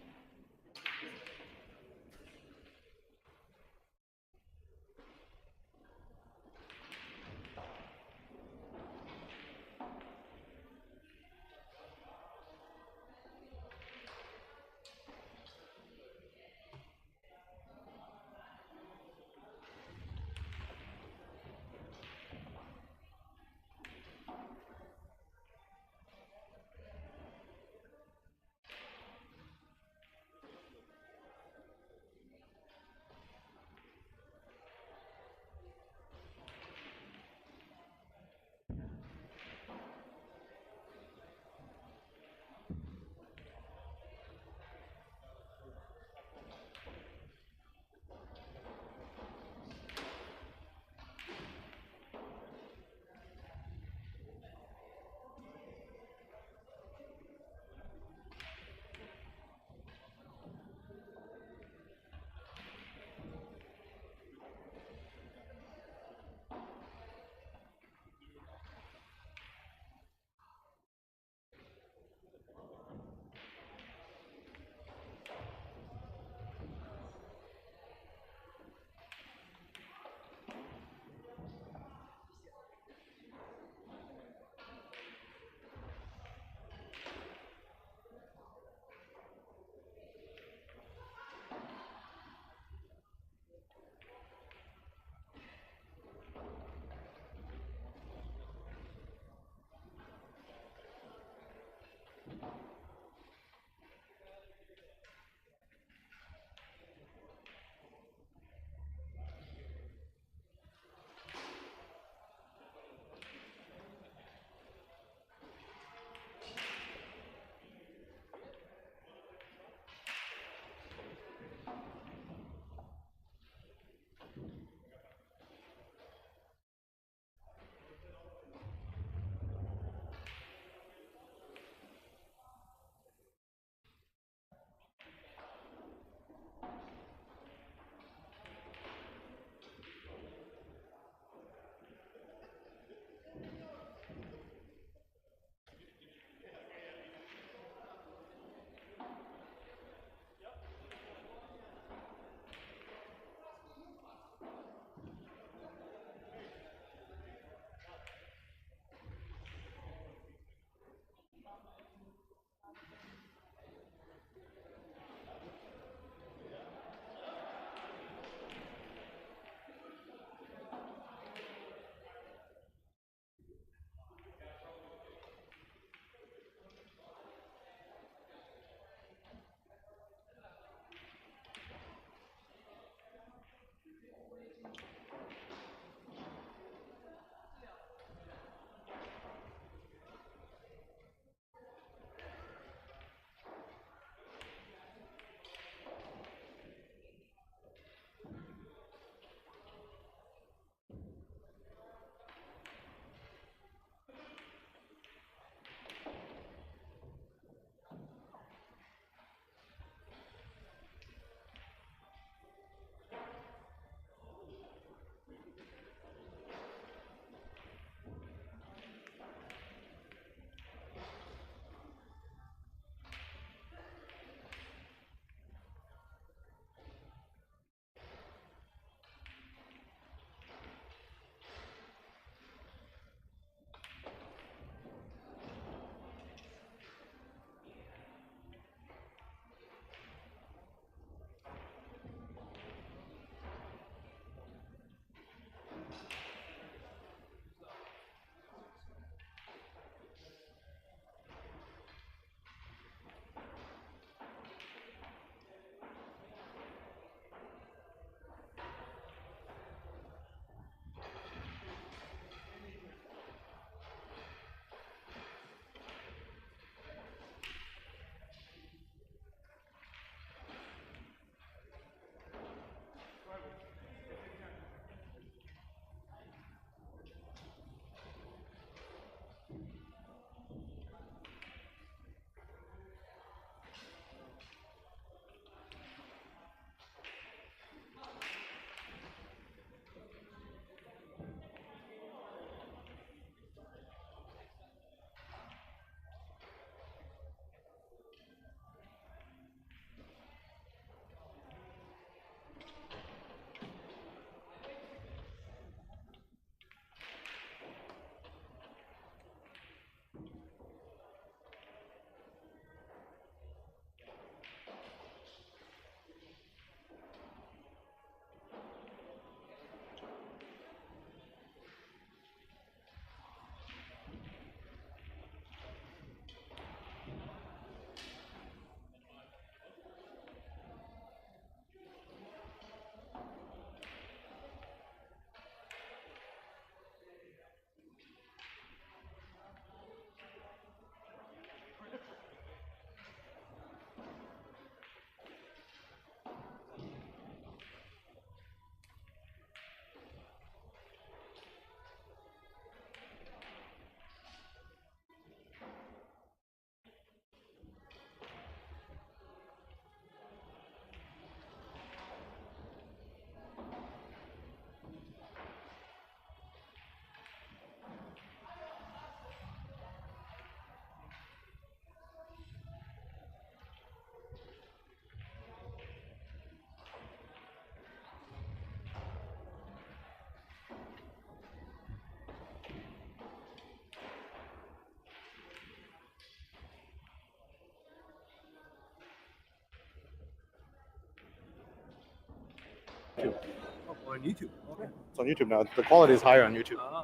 On YouTube. Okay. It's on YouTube now. The quality is higher on YouTube. Uh,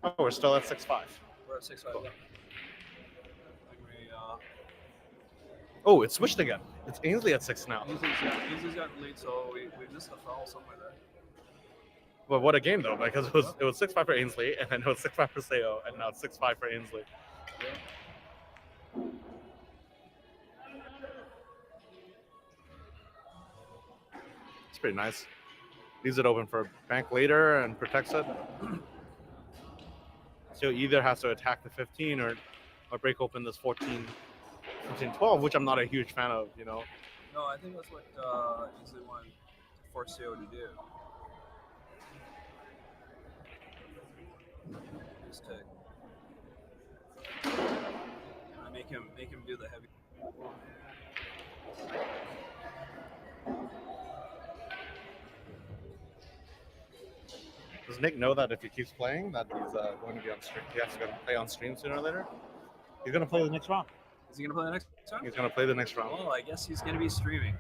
Oh, we're still at 6-5. we're at 6-5. Cool. Yeah. Oh, it switched again. It's Ainsley at 6 now. Ainsley's got the lead, so we missed a foul somewhere there. But what a game though, because it was 6-5 for Ainsley, and then it was 6-5 for SEIYUL, and now it's 6-5 for Ainsley. It's pretty nice. Leaves it open for bank later and protects it. So either has to attack the 15 or break open this 14-12, which I'm not a huge fan of, you know. No, I think that's what Ainsley wanted to force SEIYUL to do. Just to make him do the heavy. Does Nick know that if he keeps playing, that he's going to be on stream? He has to go play on stream sooner or later. He's going to play the next round. Is he gonna play the next time? He's going to play the next round. Well, I guess he's gonna be streaming.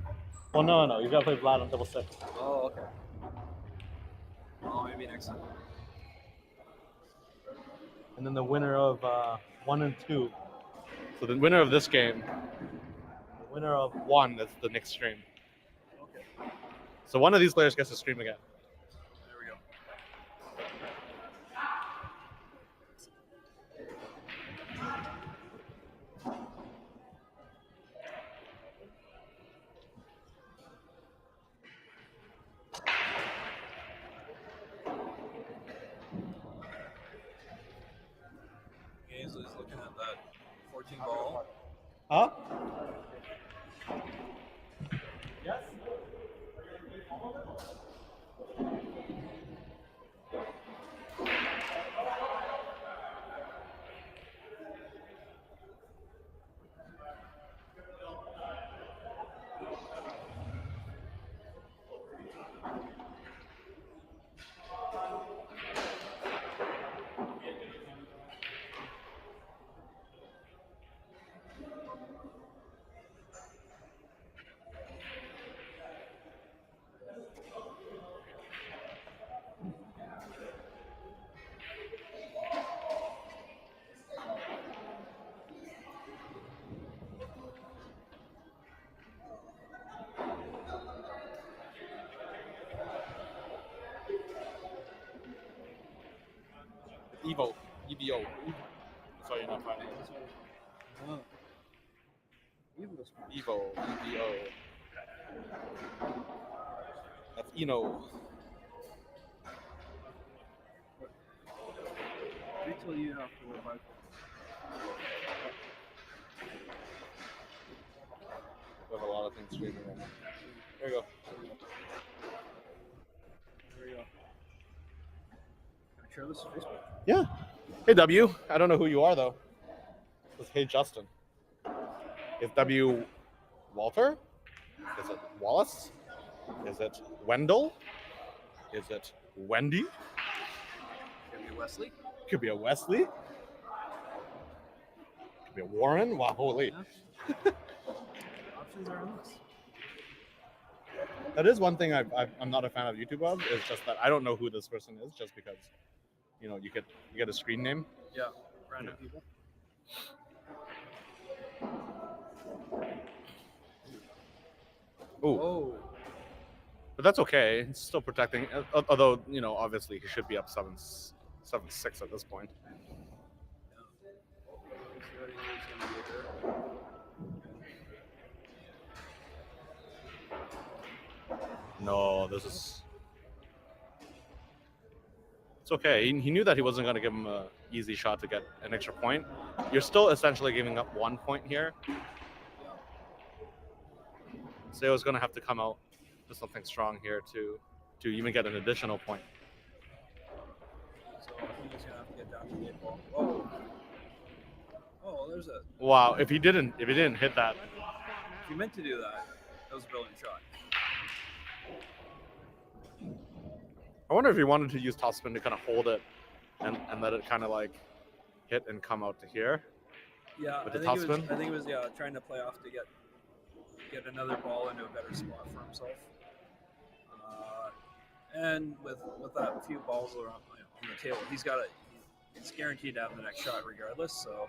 Well, no. He's got to play Vlad on double 6. Oh, okay. Well, maybe next time. And then the winner of 1 and 2. So the winner of this game, The winner of 1, that's the next stream. Okay. So one of these players gets to stream again. There we go. Ainsley's looking at that 14 ball. Huh? Yes. EVO. That's why you're not finding it. Oh. EVO. That's Eno. Wait till you have to revive. We have a lot of things streaming right now. There you go. There we go. Can I share this to Facebook? Yeah. Hey W. I don't know who you are though. It's Hey Justin. Is W Walter? Is it Wallace? Is it Wendell? Is it Wendy? Could be Wesley. Could be a Wesley. Could be a Warren. Wow, holy. Yeah. Options are endless. That is one thing I'm not a fan of YouTube of, is just that I don't know who this person is, just because, you know, you get a screen name. Yeah, random people. Ooh. Oh, But that's okay. It's still protecting. Although, you know, obviously he should be up 7-6 at this point. No, this is... It's okay. He knew that he wasn't going to give him an easy shot to get an extra point. You're still essentially giving up 1 point here. SEIYUL's going to have to come out with something strong here to even get an additional point. so I think he's gonna have to get down to the 8 ball. Oh, oh, there's a. Wow, if he didn't hit that, If you meant to do that, that was a brilliant shot. I wonder if he wanted to use topspin to kind of hold it and let it kind of like hit and come out to here. Yeah, With the I think topspin? he was trying to play off to get another ball into a better spot for himself. And with that few balls around on the table, he's guaranteed to have the next shot regardless. So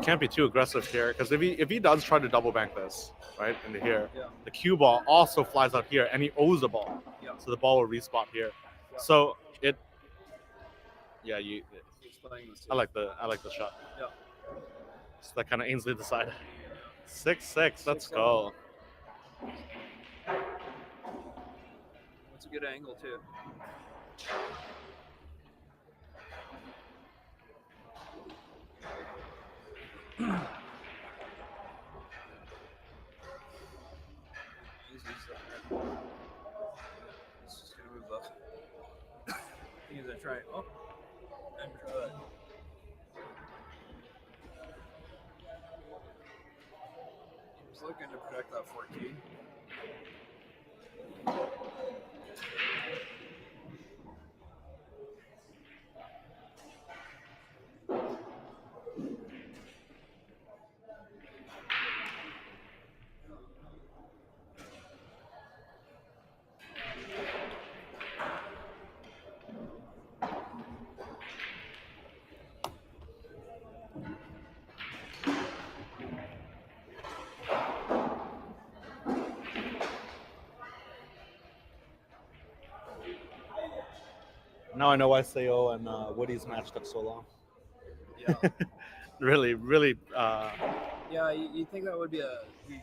Can't be too aggressive here, because if he does try to double bank this right into here, yeah, the cue ball also flies out here, and he owes the ball, yeah. so the ball will respot here. Yeah. So He's playing this. I like the shot. Yeah. So that kind of Ainsley decided. 6-6. Let's 6-7. go. That's a good angle too. He's just gonna move left. He's gonna try. Oh, and try that. He's looking to protect that 14. Now I know why SEIYUL and Woody's match took so long. Yeah. Really. Yeah, you think that would be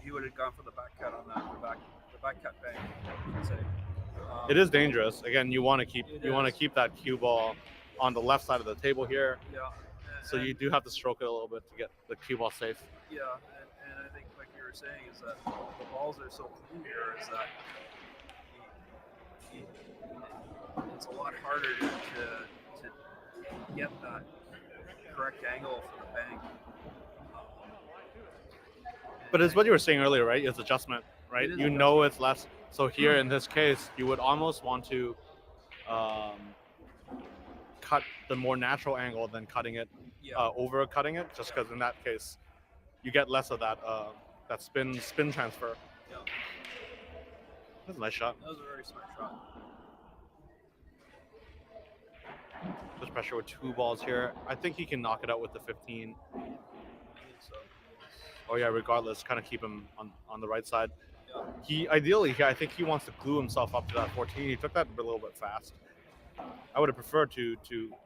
he would have gone for the back cut on that, the back cut bang, you could say. It is dangerous. Again, you want to keep It to is. keep that cue ball on the left side of the table here. Yeah. So you do have to stroke it a little bit to get the cue ball safe. Yeah, and I think like you were saying is that the balls are so clean here is that it's a lot harder to get that correct angle for the bang. But it's what you were saying earlier, right? It's adjustment, right? It is You know it's less. So here in this case, you would almost want to cut the more natural angle than cutting it over cutting it, just because in that case you get less of that that spin transfer. Yeah. That's a nice shot. That was a very smart shot. There's pressure with 2 balls here. I think he can knock it out with the 15. I think so. Oh yeah, regardless, kind of keep him on the right side. Yeah. He ideally, I think he wants to glue himself up to that 14. He took that a little bit fast. I would have preferred to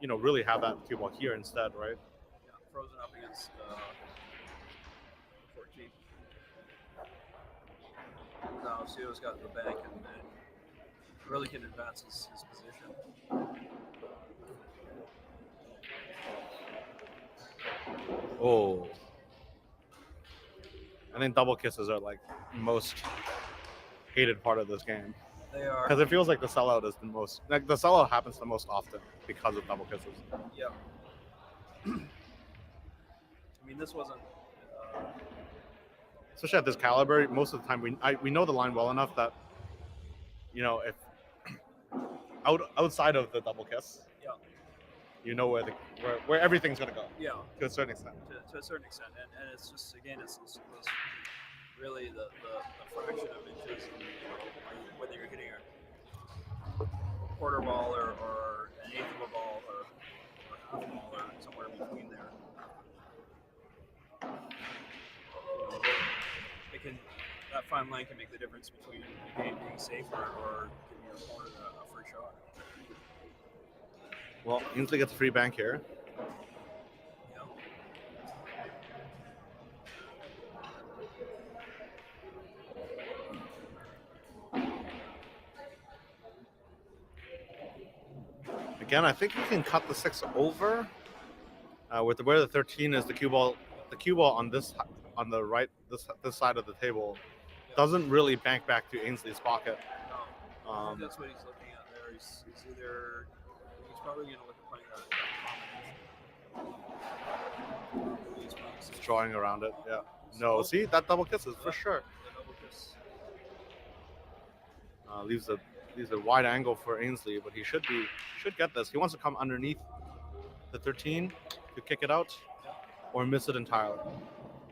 really have that cue ball here instead, right? Yeah, frozen up against 14. Now Seo's got the bank and really can advance his position. Oh. I think double kisses are like most hated part of this game. They are. Because it feels like the sellout is the most, like the sellout happens the most often because of double kisses. Yeah. I mean, this wasn't. Especially at this caliber, most of the time we know the line well enough that, if outside of the double kiss, Yeah. you know where everything's gonna go Yeah. to a certain extent. To a certain extent, and it's just again, it's really the fraction of inches, whether you're hitting a quarter ball or an eighth of a ball or half a ball or somewhere in between there. That fine line can make the difference between the game being safer or giving your opponent a free shot. Well, Ainsley gets a free bank here. Yeah. Again, I think he can cut the 6 over. With where the 13 is, the cue ball on the right, this side of the table, doesn't really bank back to Ainsley's pocket. No. I think that's what he's looking at there. He's probably going to look at playing that. He's drawing around it. Yeah. No, see that double kisses for sure. The double kiss. Leaves a wide angle for Ainsley, but he should get this. He wants to come underneath the 13 to kick it out, or miss it entirely.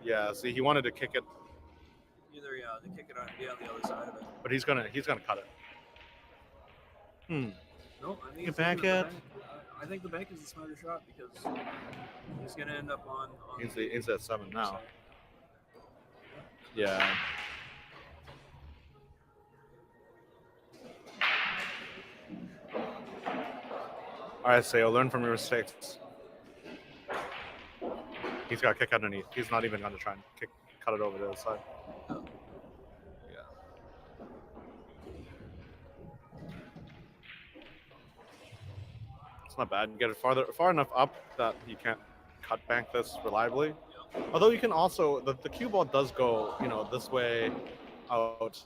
Yeah, see, he wanted to kick it, Either to kick it on, be on the other side of it. but he's gonna cut it. No, I think You he's bank leaving it? the bank. I think the bank is the smarter shot because he's going to end up on Ainsley at 7 now. side. Yeah. All right, Seo, learn from your mistakes. He's got to kick underneath. He's not even going to try and cut it over to the side. Yeah. It's not bad. You get it far enough up that you can't cut bank this reliably. Although you can also, the cue ball does go, this way, out,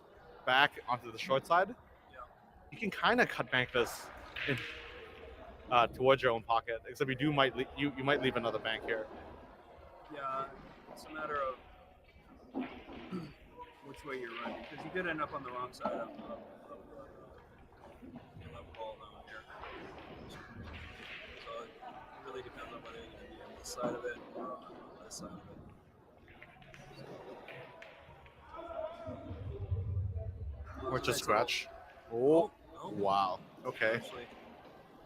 back onto the short side. You can kind of cut bank this in, towards your own pocket, except you might leave another bank here. Yeah, it's a matter of which way you're running because you could end up on the wrong side of the ball down here. So it really depends on whether you're going to be on this side of it or on this side of it. Or just scratch. Oh, no. Wow. Okay. Actually,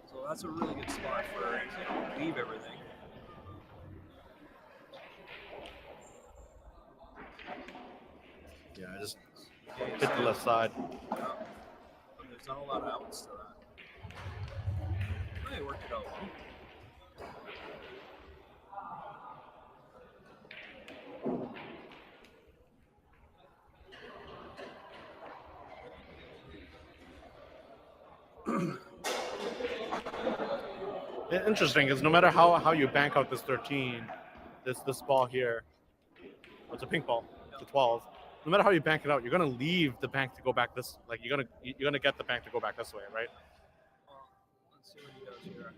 so that's a really good spot for to leave everything. Yeah, just hit the left side. Yeah. But there's not a lot of outs to that. They worked it out well. Interesting is no matter how you bank out this 13, this ball here, it's a pink ball, it's a 12. No matter how you bank it out, you're gonna leave the bank to go back this. Like you're gonna get the bank to go back this way, right? Well, let's see what he does here.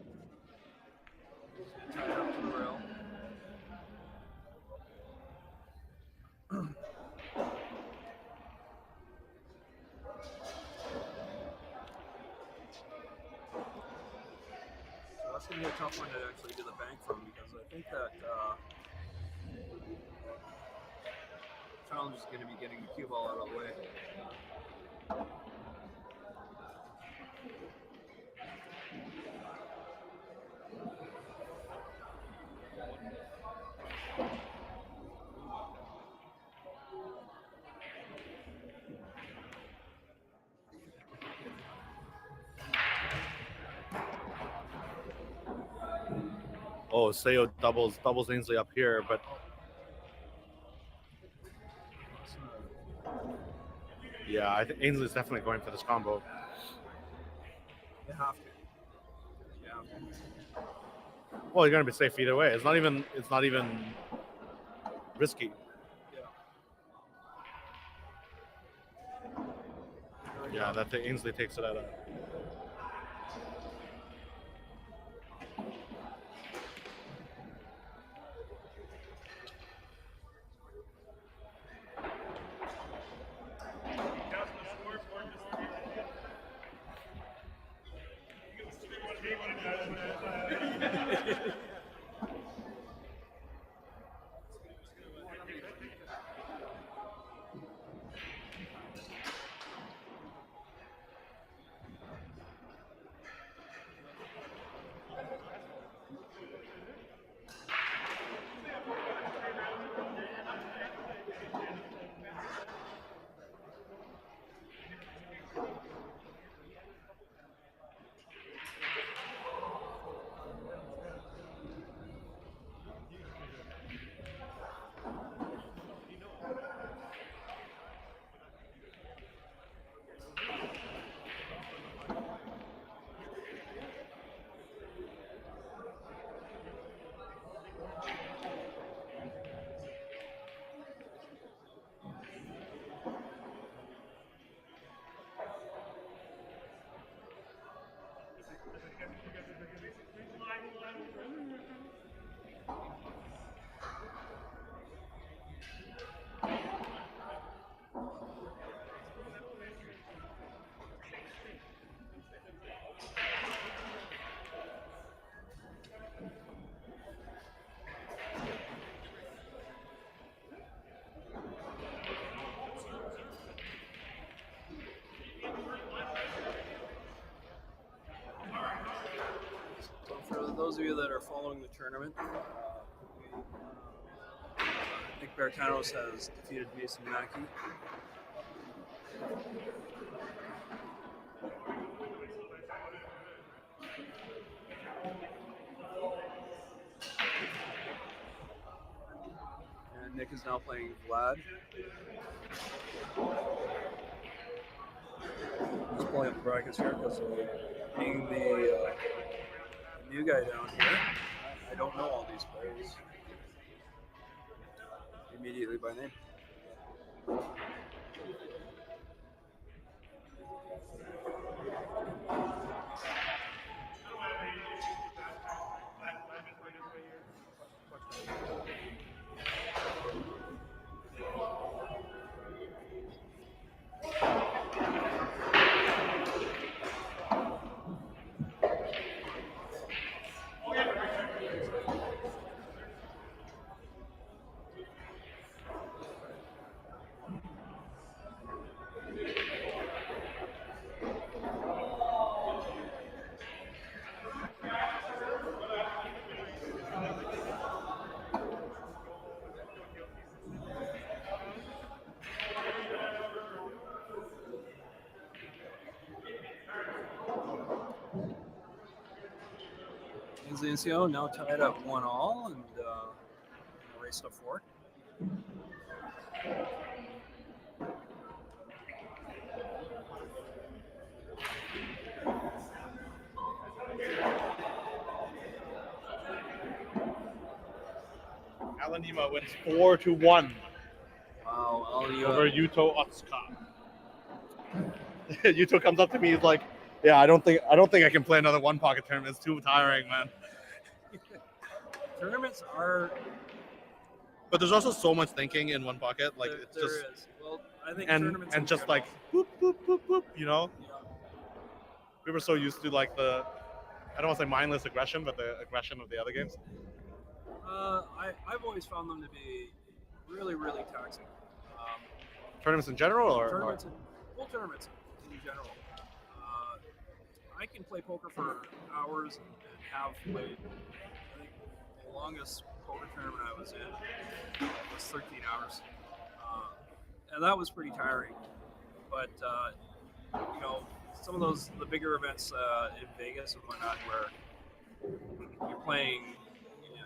He's gonna tie it up to the rail. That's going to be a tough one to actually get the bank from because I think that challenge is going to be getting the cue ball out of the way. Oh, Seo doubles Ainsley up here, but yeah, I think Ainsley's definitely going for this combo. You have to. Yeah. Well, you're gonna be safe either way. It's not even risky. Yeah, that Ainsley takes it out of. those of you that are following the tournament, Nick Bertanos has defeated Mason Mackey. And Nick is now playing Vlad. Just pulling up the brackets here because being the new guy down here, I don't know all these players immediately by name. AINSLEY and SEIYUL now tied up 1-1 and race to 4. Alanima wins 4-1 Wow, over Yuto Otsuka. Yuto comes up to me, he's like, "Yeah, I don't think I can play another one pocket tournament. It's too tiring, man." Tournaments are. But there's also so much thinking in one pocket, like it's there just is. Well, I think and tournaments and in just general, like boop boop boop boop, you know. yeah. We were so used to like the, I don't want to say mindless aggression, but the aggression of the other games. I've always found them to be really, really taxing. Tournaments in general, or Tournaments, tournaments in general. I can play poker for hours and have played. I think the longest poker tournament I was in was 13 hours, and that was pretty tiring. But you know, some of the bigger events in Vegas and whatnot, where you're playing.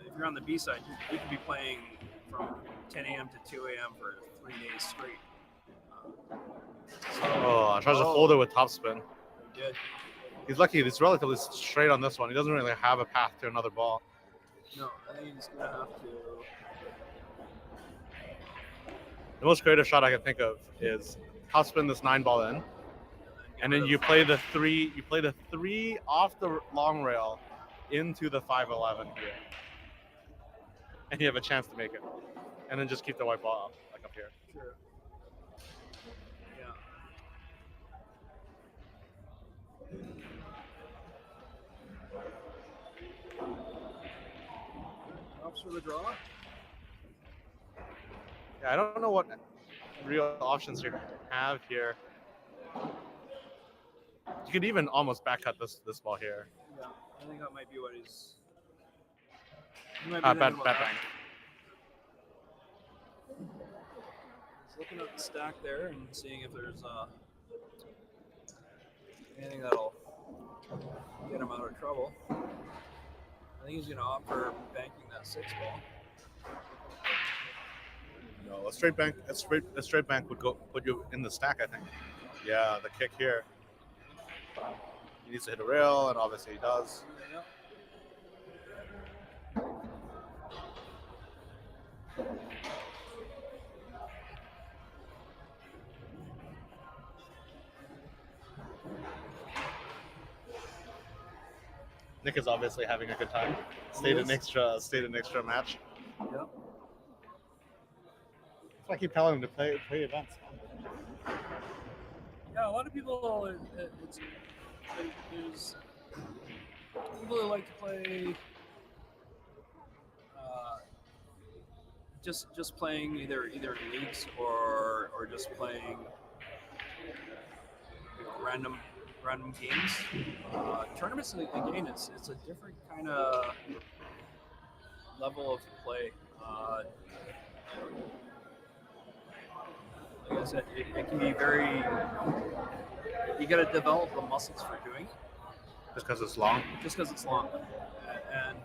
If you're on the B side, you could be playing from 10 a.m. to 2 a.m. for 3 days straight. I tries to hold it with topspin. He did. He's lucky. He's relatively straight on this one. He doesn't really have a path to another ball. No, I think he's gonna have to. The most creative shot I can think of is topspin this 9-ball in, and then you play the 3. You play the 3 off the long rail into the 5-11 here, and you have a chance to make it, and then just keep the white ball up here. Sure. Yeah. Ups for the draw. Yeah, I don't know what real options you have here. You could even almost back cut this ball here. Yeah, I think that might be what he's. He might be Bet thinking about that. bank. He's looking at the stack there and seeing if there's anything that'll get him out of trouble. I think he's going to opt for banking that 6 ball. No, a straight bank would go put you in the stack, I think. Yeah, the kick here. He needs to hit a rail, and obviously he does. Yeah. Nick is obviously having a good time. Stayed an extra match. Yep. That's why I keep telling him to play events. Yeah, a lot of people. There's people that like to play. Just playing either leagues or just playing random run games. Tournaments, again, it's a different kind of level of play. Like I said, it can be very. You got to develop the muscles for doing it. Just because it's long. Just because it's long, and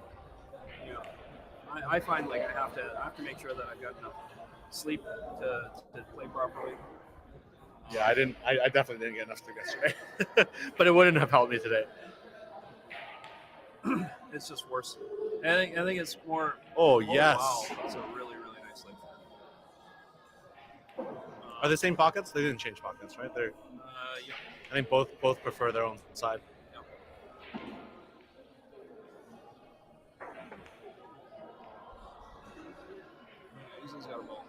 you know, I find like I have to make sure that I've got enough sleep to play properly. Yeah, I definitely didn't get enough sleep yesterday, but it wouldn't have helped me today. It's just worse. I think it's more. Oh yes. Wow, that's a really nice link. Are they same pockets? They didn't change pockets, right? They're. Yeah. I think both prefer their own side. Yeah. He's got a ball.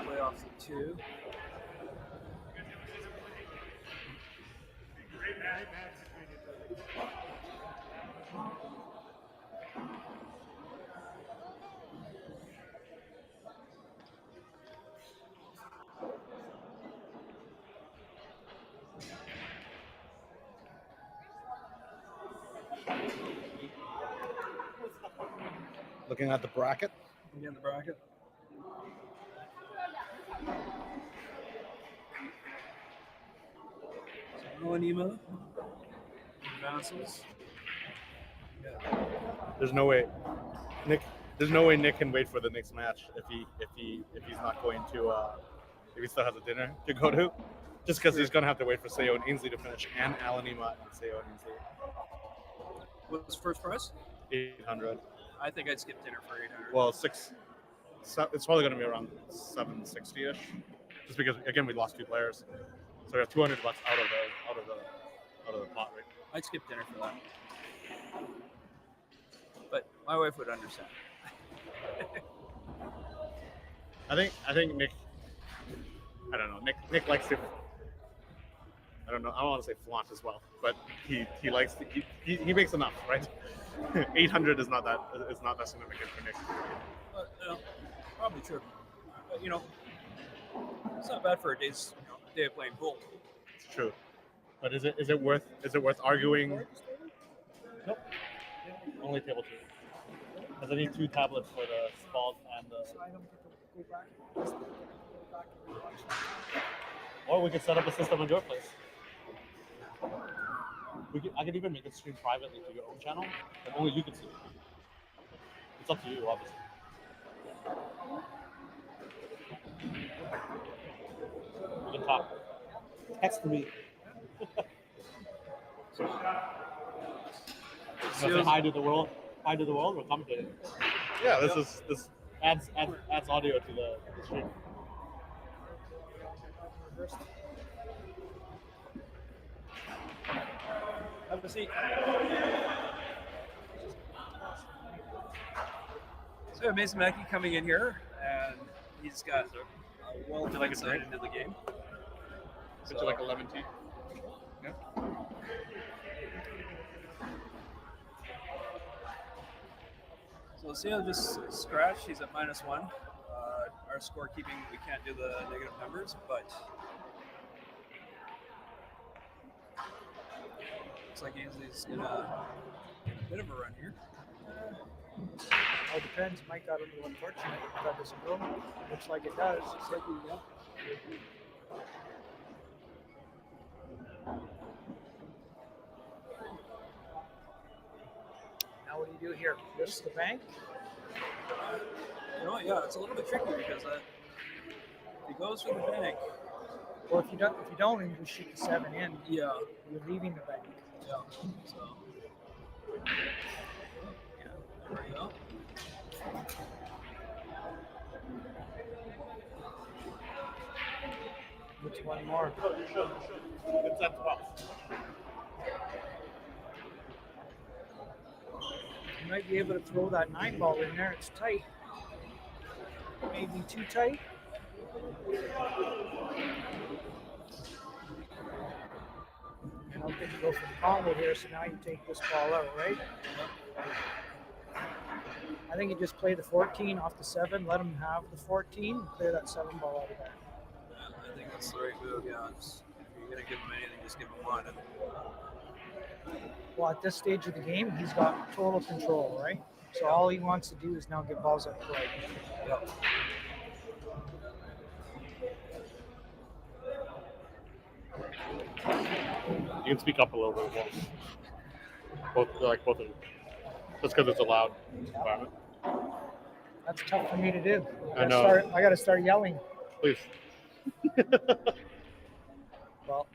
Play off the 2. Looking at the bracket. Again, the bracket. Anima advances. Yeah. There's no way, Nick. There's no way Nick can wait for the next match if he's not going to if he still has a dinner to go to, just because he's gonna have to wait for SEIYUL and AINSLEY to finish and Alanima and SEIYUL and AINSLEY. What's first price? 800. I think I'd skip dinner for 800. Well, it's probably gonna be around 760ish, just because again we lost 2 players, so we have $200 out of the pot, right? I'd skip dinner for that. But my wife would understand. I think Nick. I don't know. Nick likes to. I don't know. I don't want to say flaunt as well, but he likes to. He makes enough, right? 800 is not that significant for Nick. Probably true. But, it's not bad for a day of playing pool. It's true. But is it worth arguing? Nope. Only table 2. Because I need 2 tablets for the Spalt and the. Or we could set up a system at your place. I could even make it stream privately to your own channel, and only you can see it. It's up to you, obviously. We can talk. Text me. Say hi to the world. Hi to the world. We're commentating. Yeah, this adds audio to the stream. Have a seat. So we have Mason Mackey coming in here, and he's got a wealth of insight into the game. Would you like a lemon tea? Yeah. So SEIYUL just scratched. He's at -1. Our scorekeeping, we can't do the negative numbers, but looks like AINSLEY's gonna get a bit of a run here. All depends. Mike got a little unfortunate. That doesn't go. Looks like it does. It's like Now what do you do here? Risk the bank? Yeah, it's a little bit tricky because if he goes for the bank. Well, if you don't, and you shoot the 7 in. Yeah. You're leaving the bank. Yeah. So. Yeah. There we go. Which one more? It's at 12. You might be able to throw that 9 ball in there. It's tight. Maybe too tight. Then you go for the combo here, so now you take this ball out, right? I think you just play the 14 off the 7, let him have the 14, and clear that 7 ball out of there. I think that's the right move. Yeah, just, if you're gonna give him anything, just give him one. And Well, at this stage of the game, he's got total control, right? So all he wants to do is now get balls up play. yep. You can speak up a little bit more. Both of you. Just because it's a loud environment. That's tough for me to do. I know. I got to start yelling. Please. Well,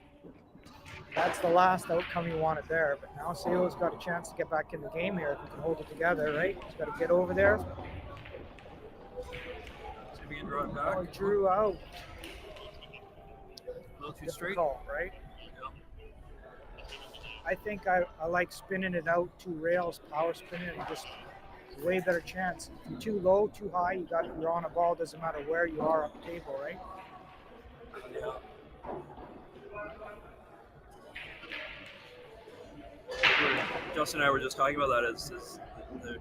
that's the last outcome you wanted there. But now SEIYUL's got a chance to get back in the game here if he can hold it together, right? He's got to get over there. See if we can draw it back. Oh, he drew out. A little too straight. Difficult, right? Yep. I think I like spinning it out 2 rails, power spinning it, and just way better chance. If you're too low, too high, you're on a ball. Doesn't matter where you are up the table, right? Yeah. Justin and I were just talking about that. Is there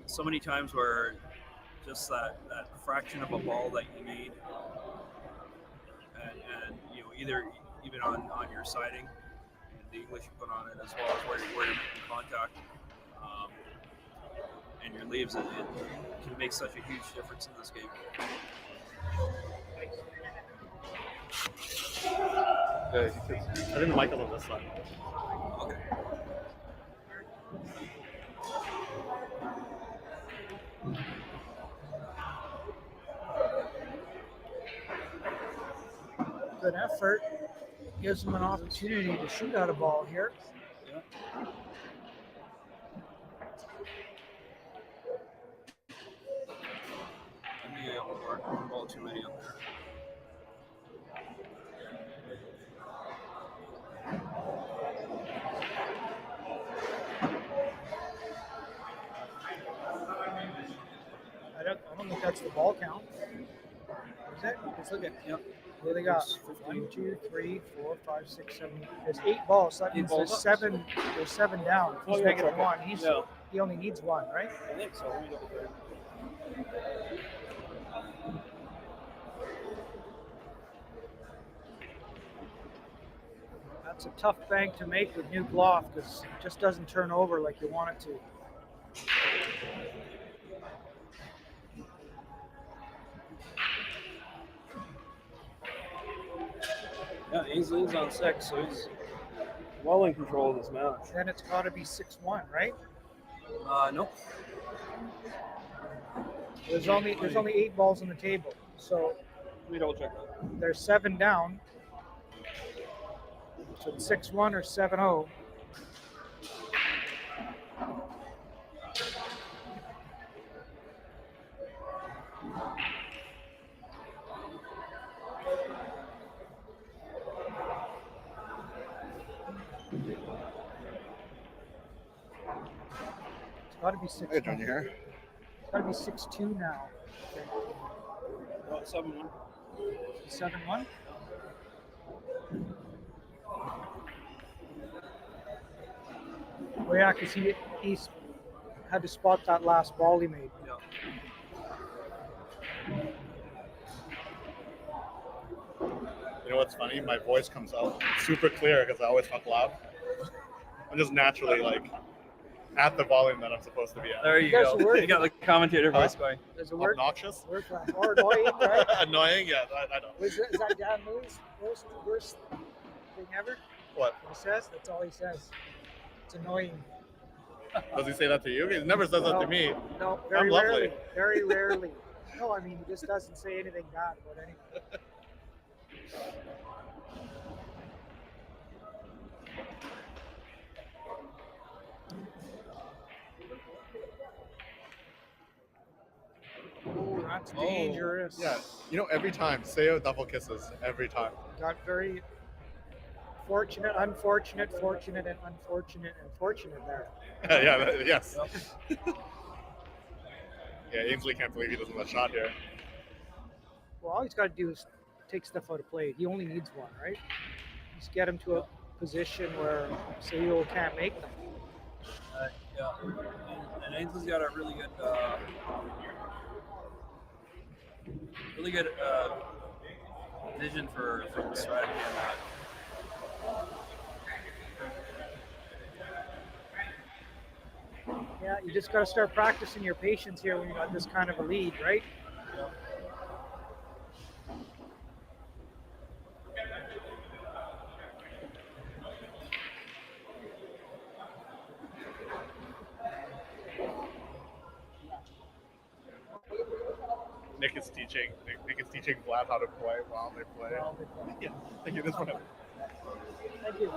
so many times where just that fraction of a ball that you need, and you know, either even on your siding and the English you put on it, as well as where you're making contact, and your leaves, it can make such a huge difference in this game. I think the mic is on this side. Okay. Good effort. Gives him an opportunity to shoot out a ball here. Yeah. Maybe one ball too many up there. I don't think that's the ball count. Is it? Let's look at it. Yep. What do they got? 1, 2, 3, 4, 5, 6, 7. There's 8 balls. So that means there's 7. There's 7 down. If he's negative 1. He only needs 1, right? I think so. That's a tough bank to make with new cloth because it just doesn't turn over like you want it to. Yeah, Ainsley's on 6, so he's well in control of this match. Then it's got to be 6-1, right? Nope. There's only 8 balls on the table, so Let me double check that. there's 7 down. So it's 6-1 or 7-0. It's got to be 6. Hey, John, you here? It's got to be 6-2 now. Oh, 7-1. 7-1. Well, yeah, because he's had to spot that last ball he made. Yeah. You know what's funny? My voice comes out super clear because I always talk loud. I'm just naturally like at the volume that I'm supposed to be at. There you That's go. the word. You got the commentator voice going. There's a word. Obnoxious? Word for that. Or annoying, right? Annoying? Yeah, I know. Is that Dan Lewis' worst thing ever? What? He says? That's all he says. It's annoying. Does he say that to you? He never says that to me. No, very I'm lovely. rarely. Very rarely. No, I mean, he just doesn't say anything bad about anything. Oh, that's dangerous. Yeah. You know, every time. SEIYUL double kisses. Every time. Got very fortunate, unfortunate, fortunate, and unfortunate, and fortunate there. Yes. Yeah, Ainsley can't believe he doesn't have a shot here. Well, all he's got to do is take stuff out of play. He only needs one, right? Just get him to position where SEIYUL can't make them. Yeah, and Ainsley's got a really good vision for strategy and that. Yeah, you just got to start practicing your patience here when you got this kind of a lead, right? Yeah. Nick is teaching Vlad how to play while they play. Yeah, thank you. This one. Thank you.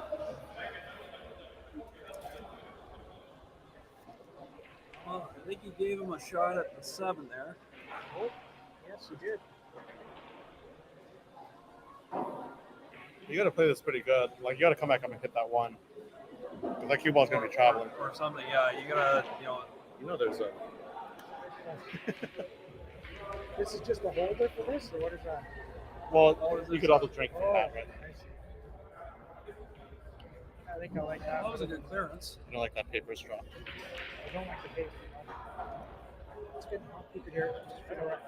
Well, I think you gave him a shot at the 7 there. Oh, yes, you did. You got to play this pretty good. Like, you got to come back up and hit that one. Because that cue ball's going to be traveling. Or something, yeah. You gotta, There's a. This is just a holder for this, or what is that? Well, you could also drink from that, right? I see. I think I like that. That was a good clearance. You don't like that paper straw. I don't like the paper. It's good. I'll keep it here. Just for the record.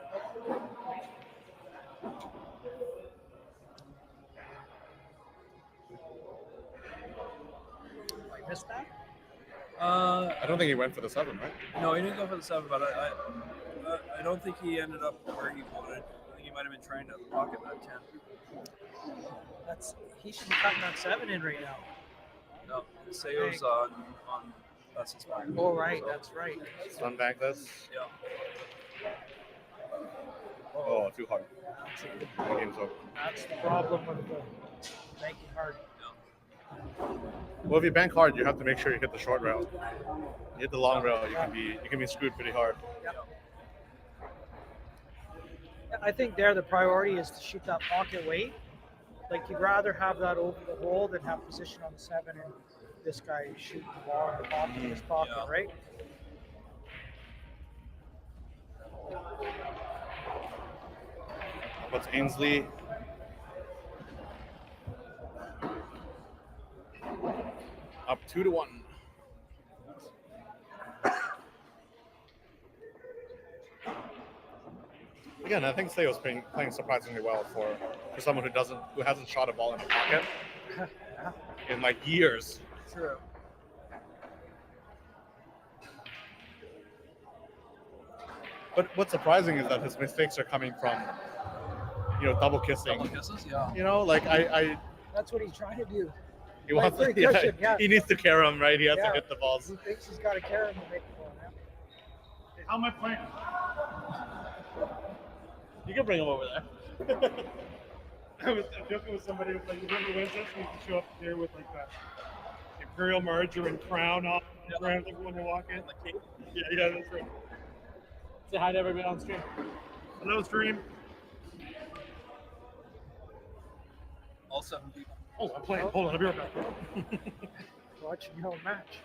I missed that? I don't think he went for the 7, right? No, he didn't go for the 7, but I don't think he ended up where he wanted. I think he might have been trying to pocket that 10. He should be cutting that 7 in right now. No, Seiyu's on that's his mark. Oh, right, that's right. Stun back this. Yeah. Oh, too hard. The game's over. That's the problem with the banking hard. Well, if you bank hard, you have to make sure you hit the short rail. You hit the long rail, you can be screwed pretty hard. Yep. I think there the priority is to shoot that pocket weight. Like you'd rather have that over the hole than have position on the 7 and this guy shoot the ball in the pocket in his pocket, Yeah. right? What's Ainsley? Up 2-1. Again, I think SEIYUL's playing surprisingly well for someone who hasn't shot a ball in the pocket in like years. True. But what's surprising is that his mistakes are coming from, double kissing. Double kisses, yeah. Like I That's what he's trying to do. he wants Like to, free cushion, yeah. he needs to carry him, right? He has Yeah. to hit the balls. He thinks he's got to carry him to make the ball. Yeah. How am I playing? You can bring him over there. I was joking with somebody, like, whoever wins this needs to show up here with, like, that Imperial margarine crown on around everyone will walk in. Yeah, that's right. Say hi to everybody on stream. Hello, stream. All 7 people. Oh, I'm playing. Hold on, I'll be right back. Watching your own match.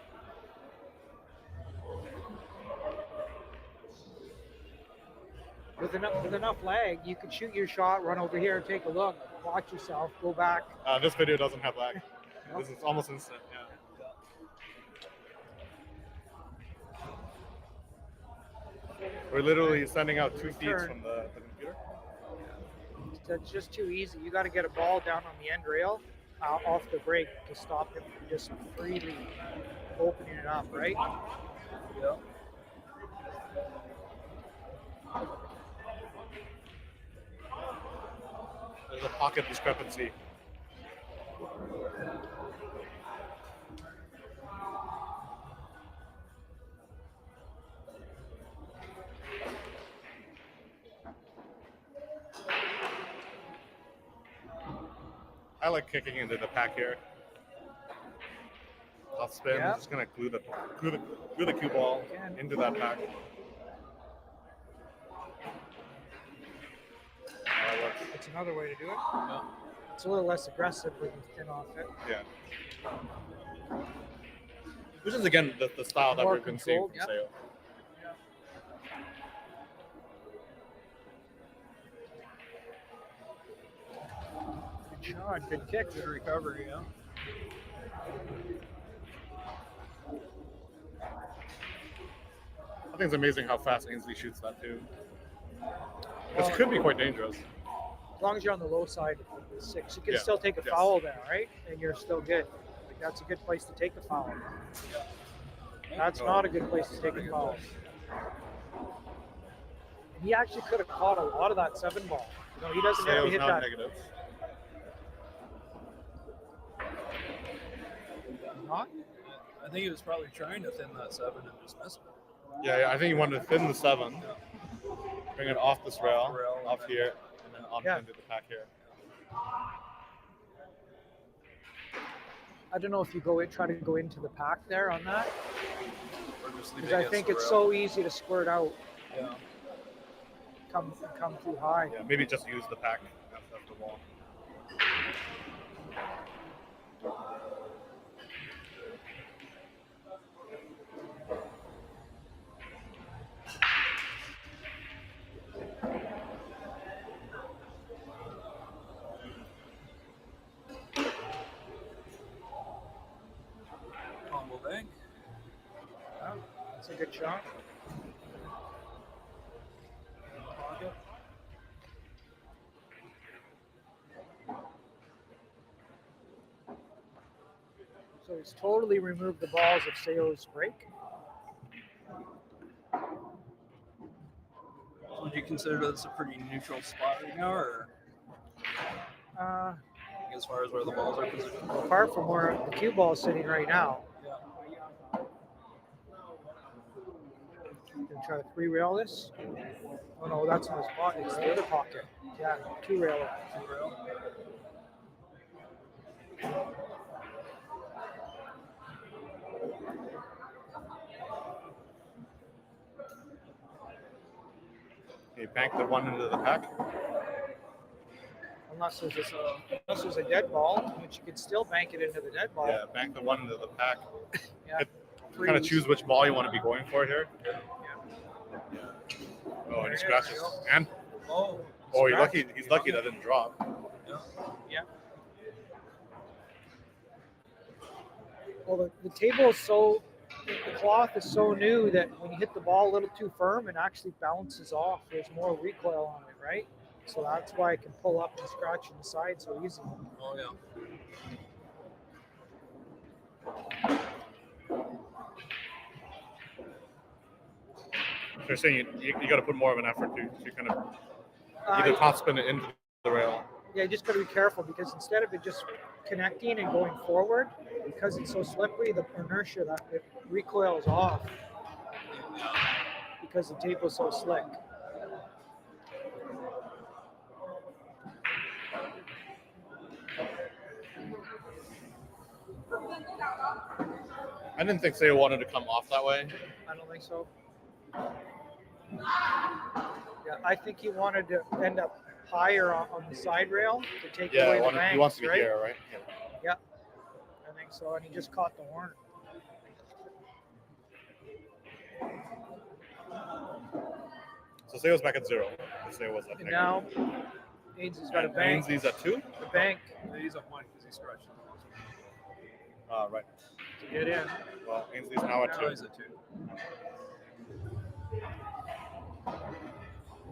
With enough lag, you could shoot your shot, run over here, take a look, watch yourself, go back. This video doesn't have lag. This is almost instant. Yeah. We're literally sending out 2 feeds from the computer. It's just too easy. You got to get a ball down on the end rail, off the break to stop him from just freely opening it up, right? Yeah. There's a pocket discrepancy. I like kicking into the pack here. Off spin, Yeah. just gonna glue the cue ball into that pack. That works. It's another way to do it. Yeah. It's a little less aggressive when you thin off it. Yeah. Which is again the style that More we've been seeing from controlled, SEIYUL. Good shot, good kick. Good recovery, yeah. think it's amazing how fast Ainsley shoots that too. This Well, could be quite dangerous. as long as you're on the low side of 6, you can Yeah. still take a Yes. foul there, right? And you're still good. Like, that's a good place to take a foul. That's Oh. not a good place to take a foul. And he actually could have caught a lot of that 7 ball. You know, he doesn't have to Sale's hit now that. negative. Not? I think he was probably trying to thin that 7 and just miss it. Yeah, I think he wanted to thin the 7, bring it off this rail, Off the rail, off and here, and then on Yeah. into the pack here. I don't know if you try to go into the pack there on that, Or just leave because it I against think the it's rail. so easy to squirt out, Yeah. come too high. Yeah, maybe just use the pack after the wall. Combo bank. Yeah, that's a good shot. Pocket. So he's totally removed the balls of Seo's break. Would you consider this a pretty neutral spot right now, or as far as where the balls are positioned? Apart from where the cue ball is sitting right now. Yeah. Gonna try to 3 rail this. Oh no, that's not a spot. It's the other pocket. Yeah, 2 rail it. Two rail. He banked the 1 into the pack. Unless there's a dead ball, which you could still bank it into the dead ball. Yeah, bank the 1 into the pack. Yeah. Kind of choose which ball you want to be going for here. Oh, and he scratches. And Oh. he's lucky. He's lucky that didn't drop. Yeah. Well, the table is the cloth is so new that when you hit the ball a little too firm, it actually bounces off. There's more recoil on it, right? So that's why I can pull up and scratch on the side so easy. Oh yeah. They're saying you got to put more of an effort to kind of either top spin it into the rail. Yeah, you just got to be careful because instead of it just connecting and going forward, because it's so slippery, the inertia that it recoils off because the tape was so slick. I didn't think Seiyu wanted to come off that way. I don't think so. Yeah, I think he wanted to end up higher on the side rail to take away the banks, he wants to be right? here, right? Yeah, I think so. And he just caught the horn. So Seiyu's back at 0. Seiyu was at And negative. now Ainsley's got a And bank. Ainsley's at 2. The bank He's at 1 because he scratched. Right. to get in. Well, Ainsley's now at Now 2. he's at 2.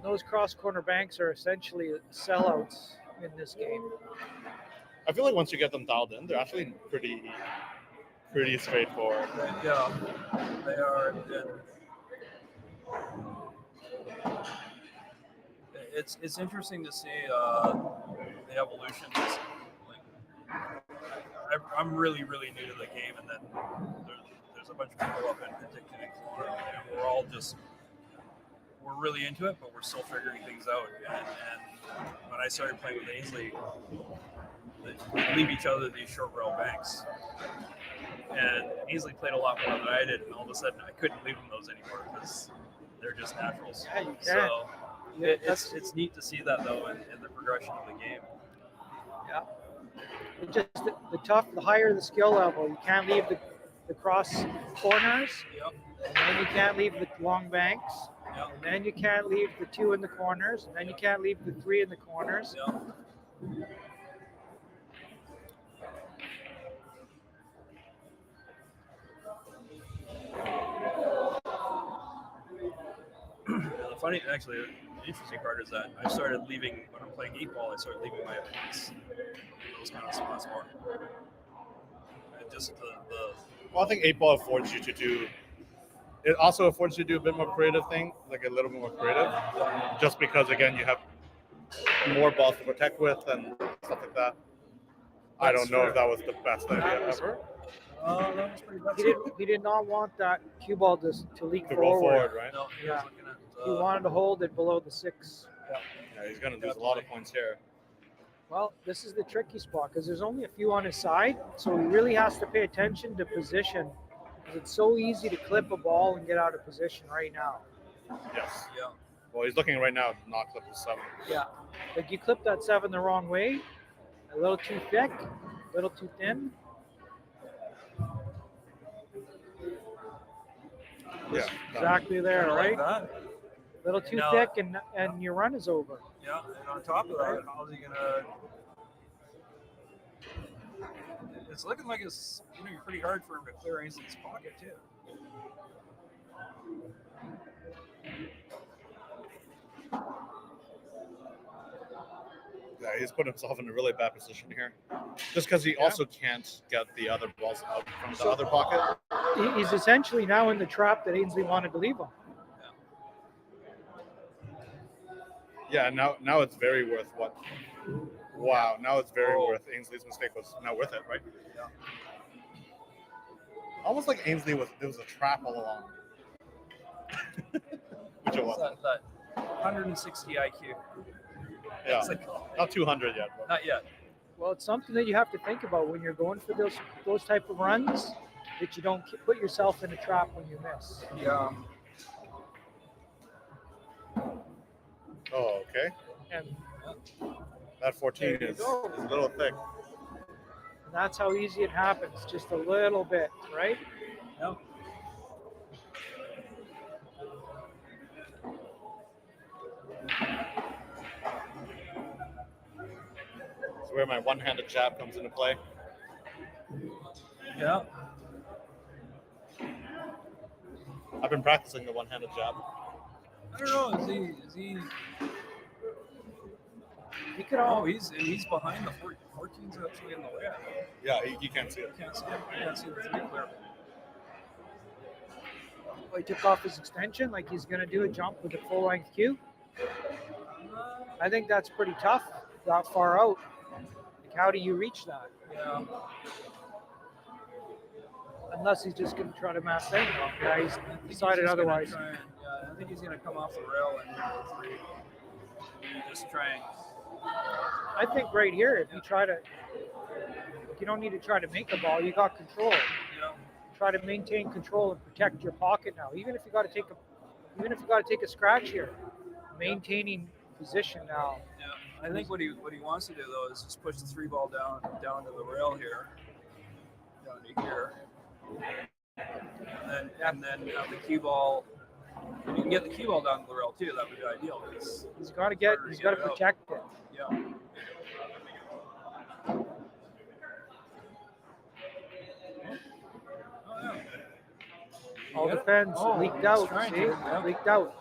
Those cross corner banks are essentially sellouts in this game. I feel like once you get them dialed in, they're actually pretty straightforward. Yeah, they are. And it's interesting to see the evolution. I'm really new to the game, and then there's a bunch of people up in particular, and we're all we're really into it, but we're still figuring things out. And when I started playing with Ainsley, we leave each other these short rail banks. And Ainsley played a lot more than I did, and all of a sudden I couldn't leave him those anymore because they're just naturals. Yeah, you can't. So Yeah, it's neat to see that though in the progression of the game. Yeah. It's just the higher the skill level, you can't leave the cross corners, Yep. and then you can't leave the long banks, Yep. and then you can't leave the 2 in the corners, and then you can't leave the 3 in the corners. Yep. funny, actually, the interesting part is that I started leaving when I'm playing 8-ball. I started leaving my opponents in those kind of spots more. And just the Well, I think 8-ball affords you to do. It also affords you to do a bit more creative thing, like a little bit more creative, just because again you have more balls to protect with and stuff like that. I don't know if that was the best idea ever. that was pretty bad. He did not want that cue ball to leak To roll forward. forward, right? No, he Yeah. was looking at. He wanted to hold it below the 6. Yeah, he's gonna lose a lot of points here. Well, this is the tricky spot because there's only a few on his side, so he really has to pay attention to position because it's so easy to clip a ball and get out of position right now. Yes. Yeah. Well, he's looking right now to not clip the 7. Yeah, like you clip that 7 the wrong way, a little too thick, a little too thin. Yeah. Exactly there, Kinda right? like that. A little too No. thick, and your run is over. Yeah, and on top of that, how's he gonna? It's looking like it's getting pretty hard for him to clear Ainsley's pocket too. Yeah, he's put himself in a really bad position here. Just because he also can't get the other balls out from the other pocket. He's essentially now in the trap that Ainsley wanted to leave him. Yeah, now it's very worth what? Wow, now it's very worth. Ainsley's mistake was now worth it, right? Yeah. Almost like Ainsley there was a trap all along. Which it wasn't. That 160 IQ. Yeah, It's like, not 200 yet. But. not yet. Well, it's something that you have to think about when you're going for those type of runs, that you don't put yourself in a trap when you miss. Yeah. Oh, okay. And That 14 There you is go. a little thick. that's how easy it happens, just a little bit, right? Yep. It's where my one-handed jab comes into play. Yeah. I've been practicing the one-handed jab. I don't know. Is he? You could Oh, all he's behind the 14's actually in the way. Yeah, you can't see it. Can't see it. Can't see the 3 clear. he took off his extension like he's going to do a jump with a full-length cue. I think that's pretty tough that far out. Like, how do you reach that? Yeah. Unless he's just going to try to mass in. Yeah, he's I think decided he's just gonna otherwise. try and- yeah, I think he's going to come off the rail and go 3. Just try and. I think right here, if you try to, you don't need to try to make a ball. You got control. Yeah. Try to maintain control and protect your pocket now. Even if you got to take a scratch here, maintaining position now. Yeah. I think what he wants to do though is just push the 3 ball down to the rail here, down to here, and then have the cue ball. If you can get the cue ball down to the rail too, that would be ideal. He's got to protect it. Yeah. Oh, yeah. All You got it? depends. Oh, Leaked he's out. trying See, to, yeah. leaked out.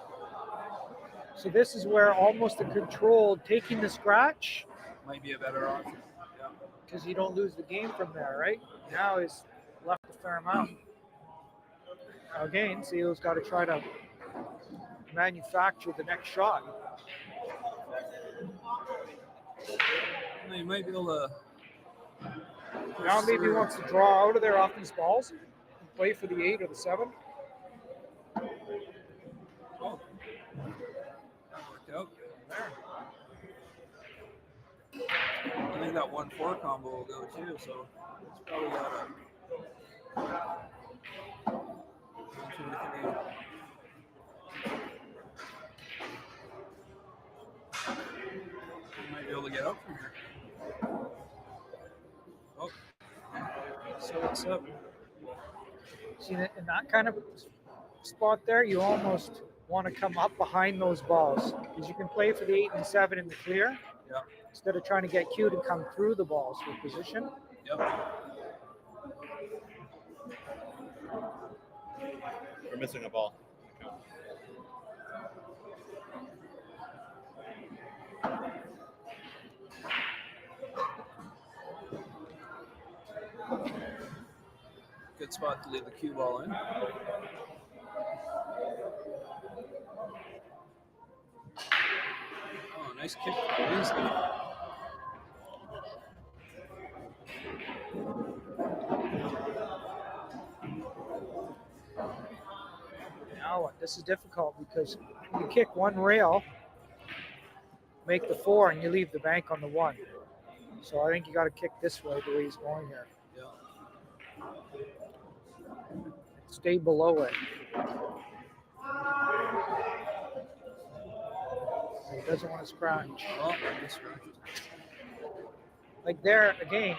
So this is where almost the control, taking the scratch, Might be a better option. Yeah. because you don't lose the game from there, right? Now he's left a fair amount. Again, SEIYUL's got to try to manufacture the next shot. Well, you might be able to. Now maybe he wants to draw out of there off these balls and play for the 8 or the 7. Oh. That worked out there. I think that 1-4 combo will go too, so it's probably got a. You might be able to get up from here. Oh. So what's up? See, in that kind of spot there, you almost want to come up behind those balls because you can play for the 8 and 7 in the clear. Yeah. Instead of trying to get cued and come through the balls for position. Yep. We're missing a ball. good spot to leave the cue ball in. Oh, nice kick from Ainsley. Now this is difficult because you kick one rail, make the 4, and you leave the bank on the 1. So I think you got to kick this way the way he's going here. Yeah. Stay below it. He doesn't want to scratch. Oh, nice scratch. Like there again,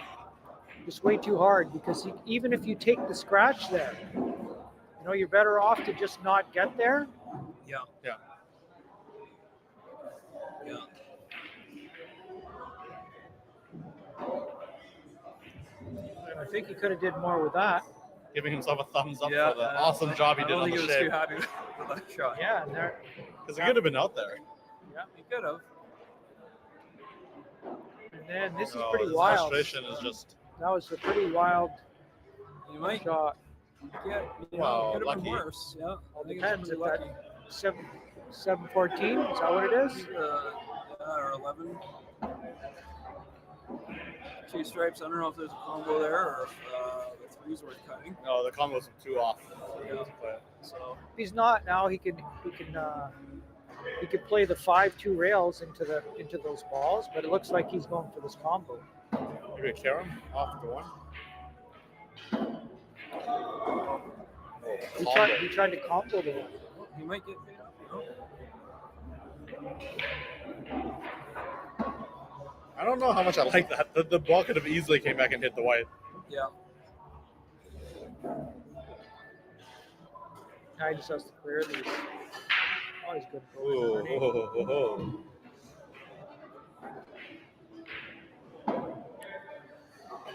just way too hard because even if you take the scratch there, you know, you're better off to just not get there. Yeah. Yeah. Yeah. And I think he could have did more with that. Giving himself a thumbs up Yeah, for the awesome job he did on I the don't think he was too shape. happy with that shot. Yeah, and there. Because he could have been out there. Yeah, he could have. And then this is Oh, pretty his wild. frustration is just. That was a pretty wild You might shot. get, Wow, could have been lucky. worse. Yeah, All I think depends it's if pretty that lucky. 714. Is that what it is? Or 11. 2 stripes. I don't know if there's a combo there or if the 3's worth cutting. No, the combos are too off. So If he's not now, he could play the 5-2 rails into those balls, but it looks like he's going for this combo. Maybe a Karam off the 1. He tried to combo the one. he might get paid up. I don't know how much I like that. The ball could have easily came back and hit the white. Yeah. Now he just has to clear these. Oh, he's good. Ooh, oh.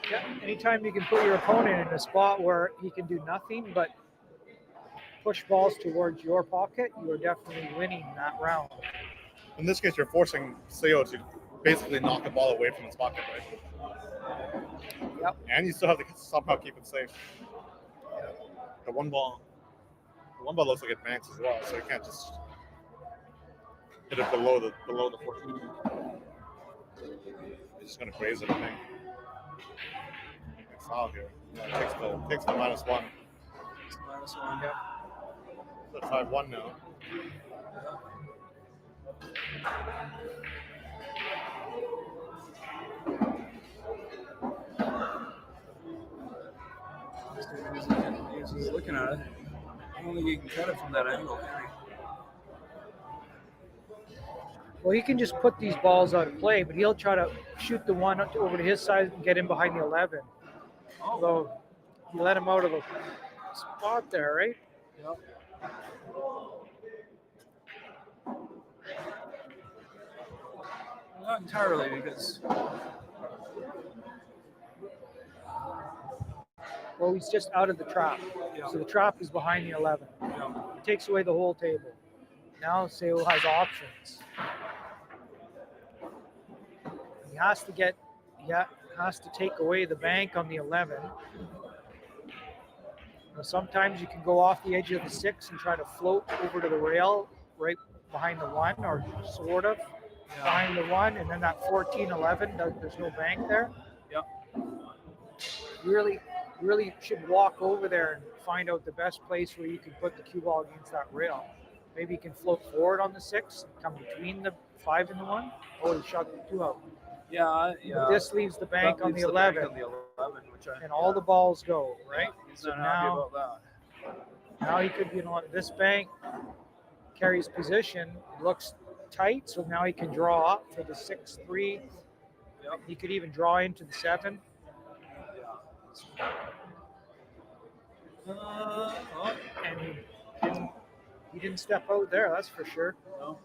Yeah, anytime you can put your opponent in a spot where he can do nothing but push balls towards your pocket, you are definitely winning that round. In this case, you're forcing SEIYUL to basically knock the ball away from his pocket, right? Yep. And you still have to somehow keep it safe. The one ball looks like it banks as well, so you can't just hit it below the 14. It's just gonna graze it, I think. It's foul here. Yeah, it takes the -1. It's -1. Yep. So it's 5-1 now. He's looking at it. I don't think he can cut it from that angle, can he? Well, he can just put these balls out of play, but he'll try to shoot the one over to his side and get in behind the 11. Although you let him out of a spot there, right? Yep. Not entirely, because Well, he's just out of the trap. Yeah. So the trap is behind the 11. It takes away the whole table. Now SEIYUL has options. He has to take away the bank on the 11. Now, sometimes you can go off the edge of the 6 and try to float over to the rail right behind the 1, or sort of behind the 1, and then that 14-11, there's no bank there. Yep. You really should walk over there and find out the best place where you can put the cue ball against that rail. Maybe you can float forward on the 6, come between the 5 and the 1. Oh, he shot the 2 out. Yeah. But this leaves the bank That on the leaves 11, bank on the 11, which and all the balls go, right? He's So not happy now, about that. now he could be on this bank, carries position, looks tight, so now he can draw up for the 6-3. Yep. He could even draw into the 7. And he didn't step out there, that's for sure. No.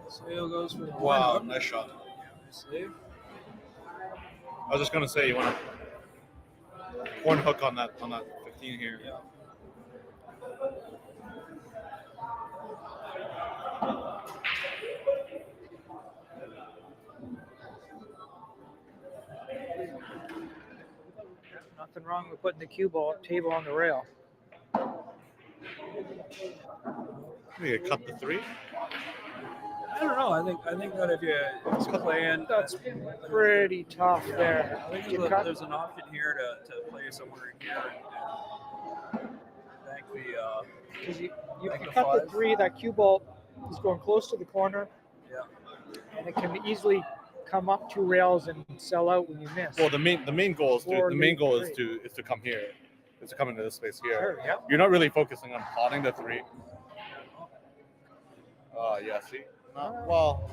SEIYUL goes for the Wow, one. nice shot. Save. I was just gonna say you want to one hook on that 15 here. Yeah. Nothing wrong with putting the cue ball table on the rail. You cut the 3. I don't know. I think that if you play in, That's pretty tough there. I think You there's, cut- there's an option here to play somewhere in here and bank the. Because you Like the cut the five. 3, that cue ball is going close to the corner, Yeah. and it can easily come up 2 rails and sell out when you miss. Well, the main goal is Or leave to come here, is to come into this space here. Sure, yep. You're not really focusing on plotting the 3. Yeah. See. Well,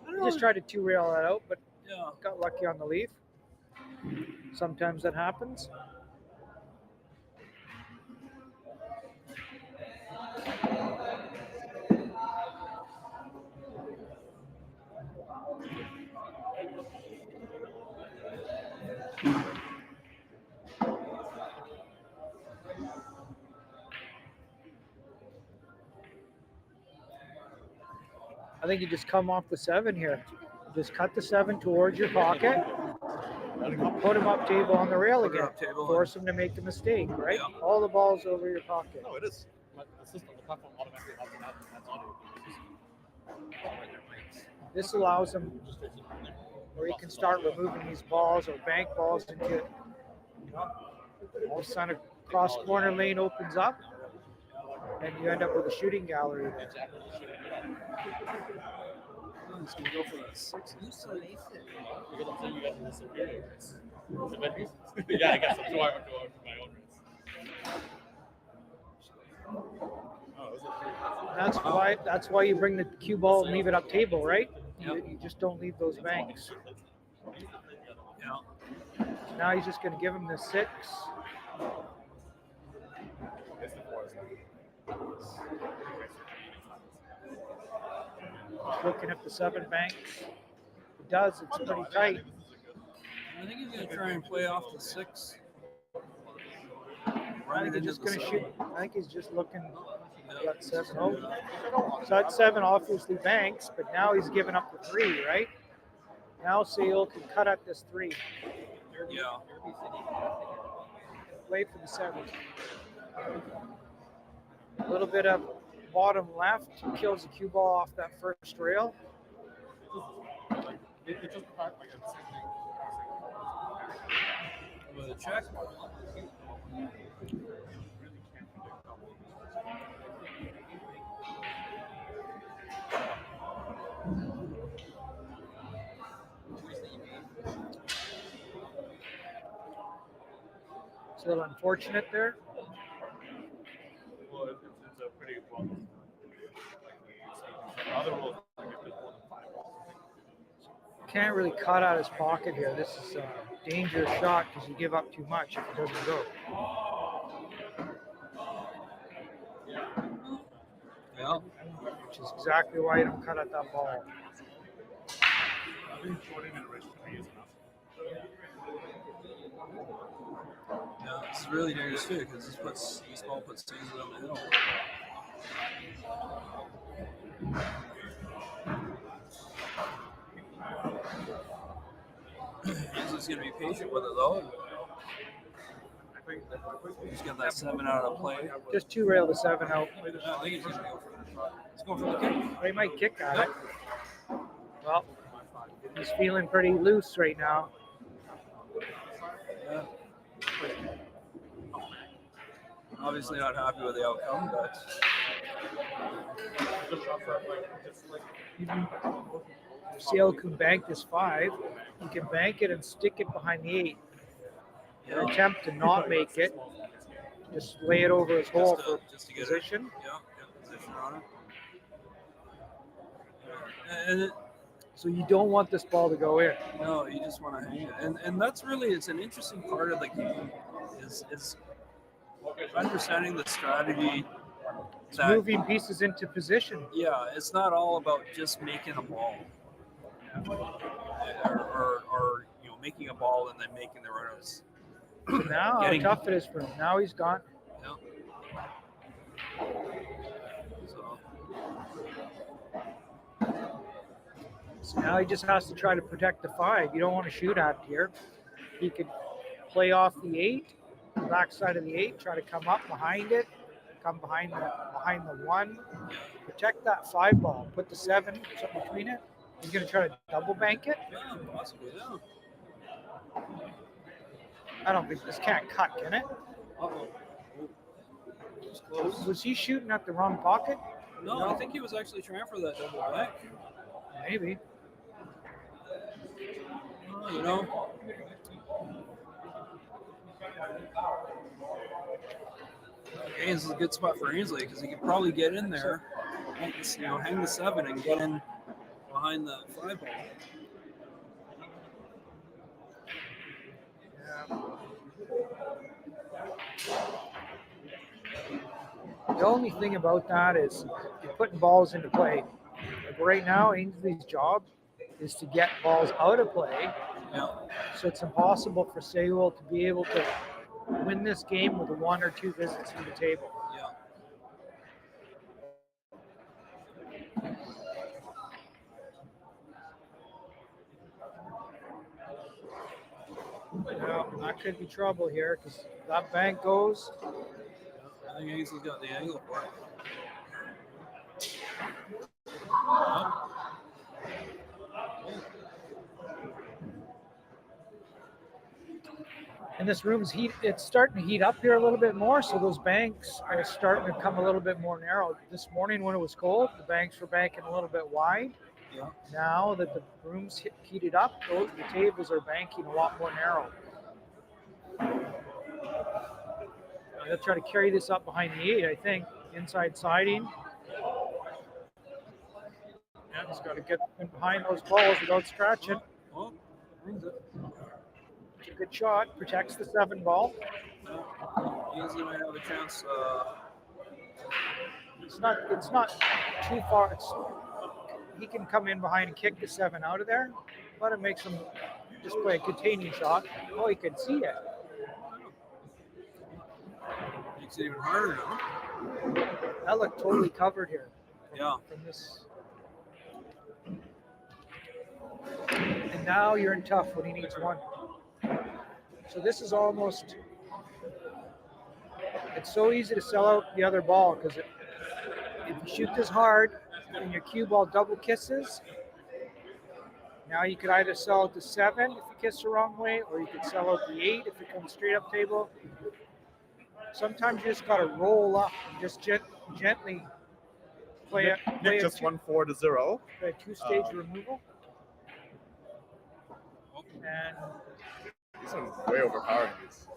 You just tried to 2 rail that out, but Yeah. got lucky on the leaf. Sometimes that happens. I think you just come off the 7 here. Just cut the 7 towards your pocket. Put him up table on the rail Put it again. up table. Force him to make the mistake, right? Yeah. All the balls over your pocket. no, it is. The system, the platform automatically has that. That's audio. This allows him, or he can start removing these balls or bank balls into, you know, all of a sudden a cross corner lane opens up, and you end up with a shooting gallery there. He's gonna go for that 6. Because I'm saying you guys are the superior race. Yeah, I guess to my own race. That's why you bring the cue ball and leave it up table, right? Yep. You just don't leave those banks. Yeah. Now he's just going to give him the 6. Looking at the 7 banks. It does. It's pretty tight. I think he's gonna try and play off the 6. I Run think it he's into just the going to 7. shoot. I think he's just looking at that 7. Oh, so that 7 obviously banks, but now he's giving up the 3, right? Now SEIYUL can cut at this 3. Yeah. Play for the 7. A little bit of bottom left kills the cue ball off that first rail. It just like it's the same thing. With a check. It's a little unfortunate there. Well, it's a pretty well. Other rules, like if there's more than 5 balls. Can't really cut out his pocket here. This is a dangerous shot because you give up too much if it doesn't go. Yeah. Which is exactly why you don't cut out that ball. I think shorting and rich 3 is enough. Yeah, it's really dangerous too because this ball puts things on the hill. He's just gonna be patient with it though. Just get that 7 out of play. Just 2 rail the 7 out. I think he's gonna go for the shot. He's going for the kick. They might kick at it. Well, he's feeling pretty loose right now. Yeah. Obviously not happy with the outcome, but SEIYUL can bank this 5. He can bank it and stick it behind the 8. Or attempt to not make it. Just lay it over his hole for just to get position. Yeah, position on it. And it, So you don't want this ball to go in. no, you just want to hang it, and that's really it's an interesting part of the game is understanding the strategy. It's That, moving pieces into position. yeah, it's not all about just making a ball, or making a ball and then making the runners. So now how Getting- tough it is for him. Now he's gone. Yeah. So So now he just has to try to protect the 5. You don't want to shoot at it here. He could play off the 8, the backside of the 8, try to come up behind it, come behind the 1, protect that 5 ball, put the 7 between it. He's going to try to double bank it. yeah, possibly, yeah. I don't think this can't cut, can it? Uh-oh. It's close. Was he shooting at the wrong pocket? No, I think he was actually trying for that double back. Maybe. You know. This is a good spot for Ainsley because he could probably get in there, hang the 7 and get in behind the 5 ball. The only thing about that is you're putting balls into play. Like right now, Ainsley's job is to get balls out of play. Yeah. So it's impossible for SEIYUL to be able to win this game with 1 or 2 visits to the table. Yeah. Now, that could be trouble here because that bank goes. I think Ainsley's got the angle for it. And this room's it's starting to heat up here a little bit more, so those banks are starting to come a little bit more narrow. This morning when it was cold, the banks were banking a little bit wide. Yeah. Now that the room's heated up, the tables are banking a lot more narrow. They'll try to carry this up behind the 8, I think. Inside siding. Yeah, just got to get in behind those balls without scratching. Oh, brings it. It's a good shot. Protects the 7 ball. Ainsley might have a chance. It's not too far. He can come in behind and kick the 7 out of there, but it makes him just play a containing shot. Oh, he can see it. Makes it even harder now. That looked totally covered here. Yeah. From this. And now you're in tough when he needs 1. So this is almost. It's so easy to sell out the other ball because if you shoot this hard and your cue ball double kisses, now you could either sell out the 7 if you kiss the wrong way, or you could sell out the 8 if it comes straight up table. Sometimes you just got to roll up and just gently play it. Nick just won 4-0. A 2-stage removal. And This one's way overpowering these.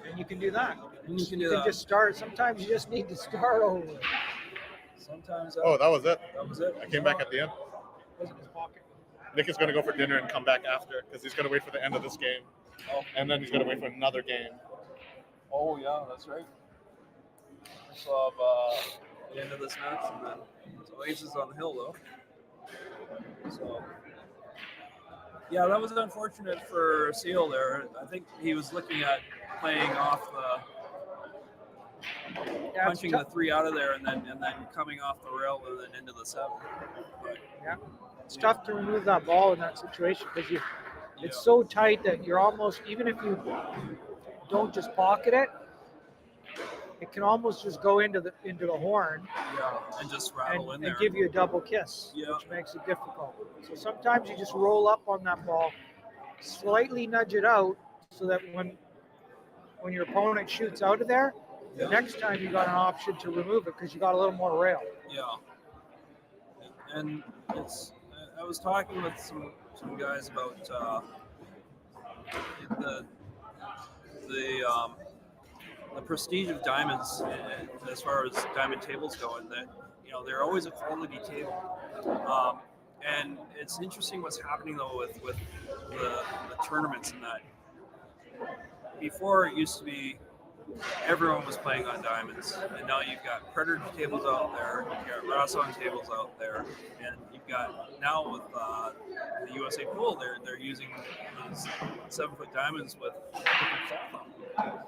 and you can do that. And you can do You can that. just start. Sometimes you just need to start over. Sometimes. Oh, that was it. That was it. I came back at the end. Was in his pocket. Nick is going to go for dinner and come back after because he's going to wait for the end of this game. Oh. And then he's going to wait for another game. Oh yeah, that's right. We still have the end of this match, and then so Ace is on the hill though. So yeah, that was unfortunate for Seal there. I think he was looking at playing off Yeah, it's punching tough. the 3 out of there, and then coming off the rail and then into the 7. But, Yeah, it's tough to remove that ball in that situation because it's yeah. so tight that you're almost, even if you don't just pocket it, it can almost just go into the horn Yeah, and just rattle in and there. give you a double kiss, Yeah. which makes it difficult. So sometimes you just roll up on that ball, slightly nudge it out so that when your opponent shoots out of there, the next time you got an option to remove it because you got a little more rail. Yeah, and it's. I was talking with some guys about the prestige of diamonds as far as diamond tables go, and that they're always a quality table. And it's interesting what's happening though with the tournaments and that. Before it used to be everyone was playing on diamonds, and now you've got Predator tables out there, you've got Rassong tables out there, and you've got now with the USA Pool, they're using these 7-foot diamonds with different fall thumb.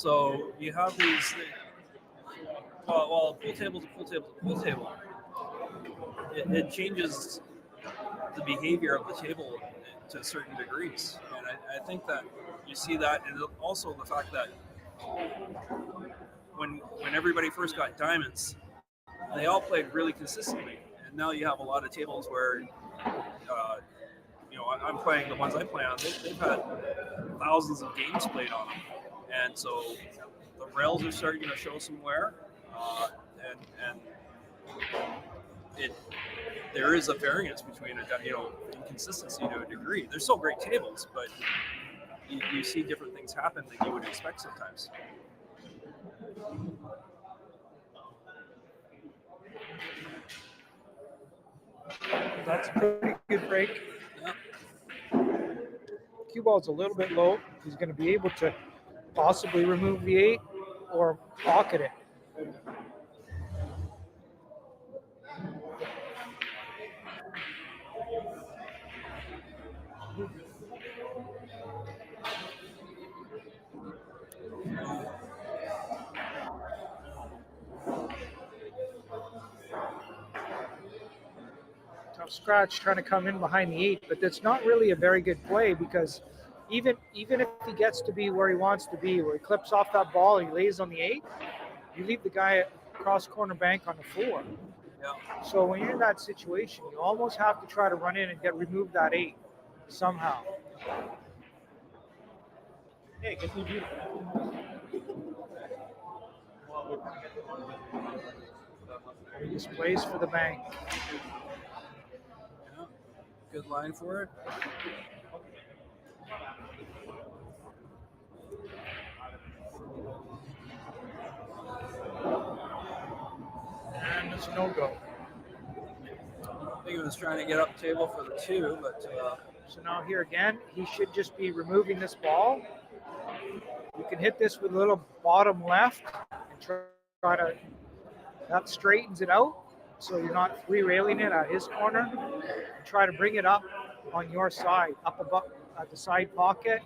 So you have these. Well, a pool table's a pool table's a pool table. It changes the behavior of the table to certain degrees, and I think that you see that, and also the fact that when everybody first got diamonds, they all played really consistently, and now you have a lot of tables where, I'm playing the ones I play on. They've had thousands of games played on them, and so the rails are starting to show some wear, and there is a variance between inconsistency to a degree. They're still great tables, but you see different things happen that you would expect sometimes. That's a pretty good break. Yeah. Cue ball's a little bit low. He's going to be able to possibly remove the 8 or pocket it. Tough scratch trying to come in behind the 8, but that's not really a very good play because even if he gets to be where he wants to be, where he clips off that ball and he lays on the 8, you leave the guy at cross corner bank on the 4. Yeah. So when you're in that situation, you almost have to try to run in and remove that 8 somehow. Hey, guess who beautiful? He just plays for the bank. Yeah. Good line for it. And it's no go. I think he was trying to get up table for the 2, but So now here again, he should just be removing this ball. You can hit this with a little bottom left and try to, that straightens it out so you're not free-railing it at his corner. And try to bring it up on your side, up above at the side pocket.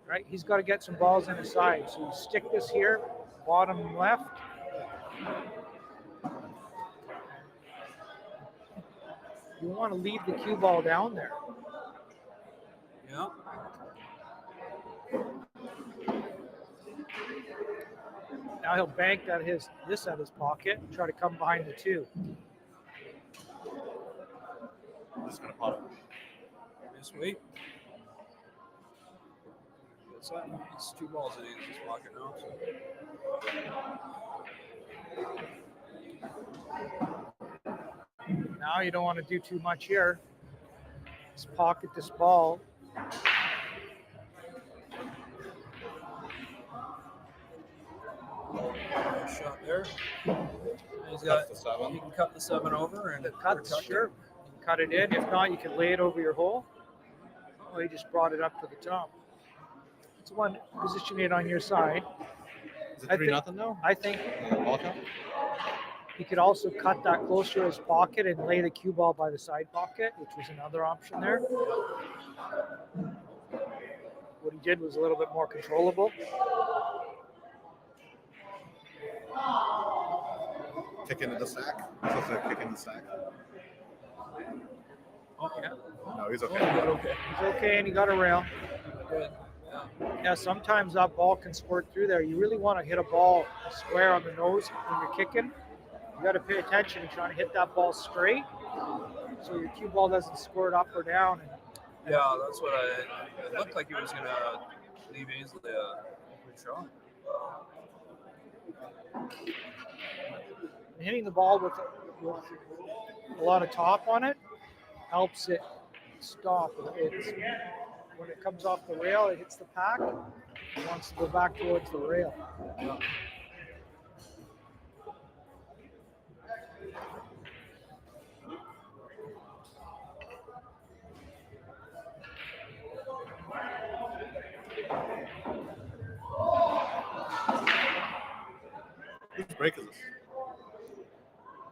Right, he's got to get some balls in his side. So you stick this here, bottom left. You want to leave the cue ball down there. yeah. Now he'll bank this at his pocket and try to come behind the 2. I'm just gonna pop Just wait. What's that? It's 2 balls in his pocket now. Now you don't want to do too much here. Just pocket this ball. Nice shot there. He's got the 7. You can cut the 7 over and Cut, protect it. sure. You can cut it in. If not, you can lay it over your hole. Oh, you just brought it up to the top. It's one, position it on your side. Is it I 3 think- nothing now? I think Ball count? he could also cut that closer to his pocket and lay the cue ball by the side pocket, which was another option there. What he did was a little bit more controllable. Kick into the sack. Supposed to kick in the sack. Oh, yeah. No, he's Oh, okay. good, okay. He's okay, and he got a rail. Good. Yeah. Yeah, sometimes that ball can squirt through there. You really want to hit a ball square on the nose when you're kicking. You got to pay attention and trying to hit that ball straight so your cue ball doesn't squirt up or down. Yeah, that's what it looked like he was going to leave Ainsley a good shot. And hitting the ball with a lot of top on it helps it stop. When it comes off the rail, it hits the pack. It wants to go back towards the rail. Yeah. Whose break is this?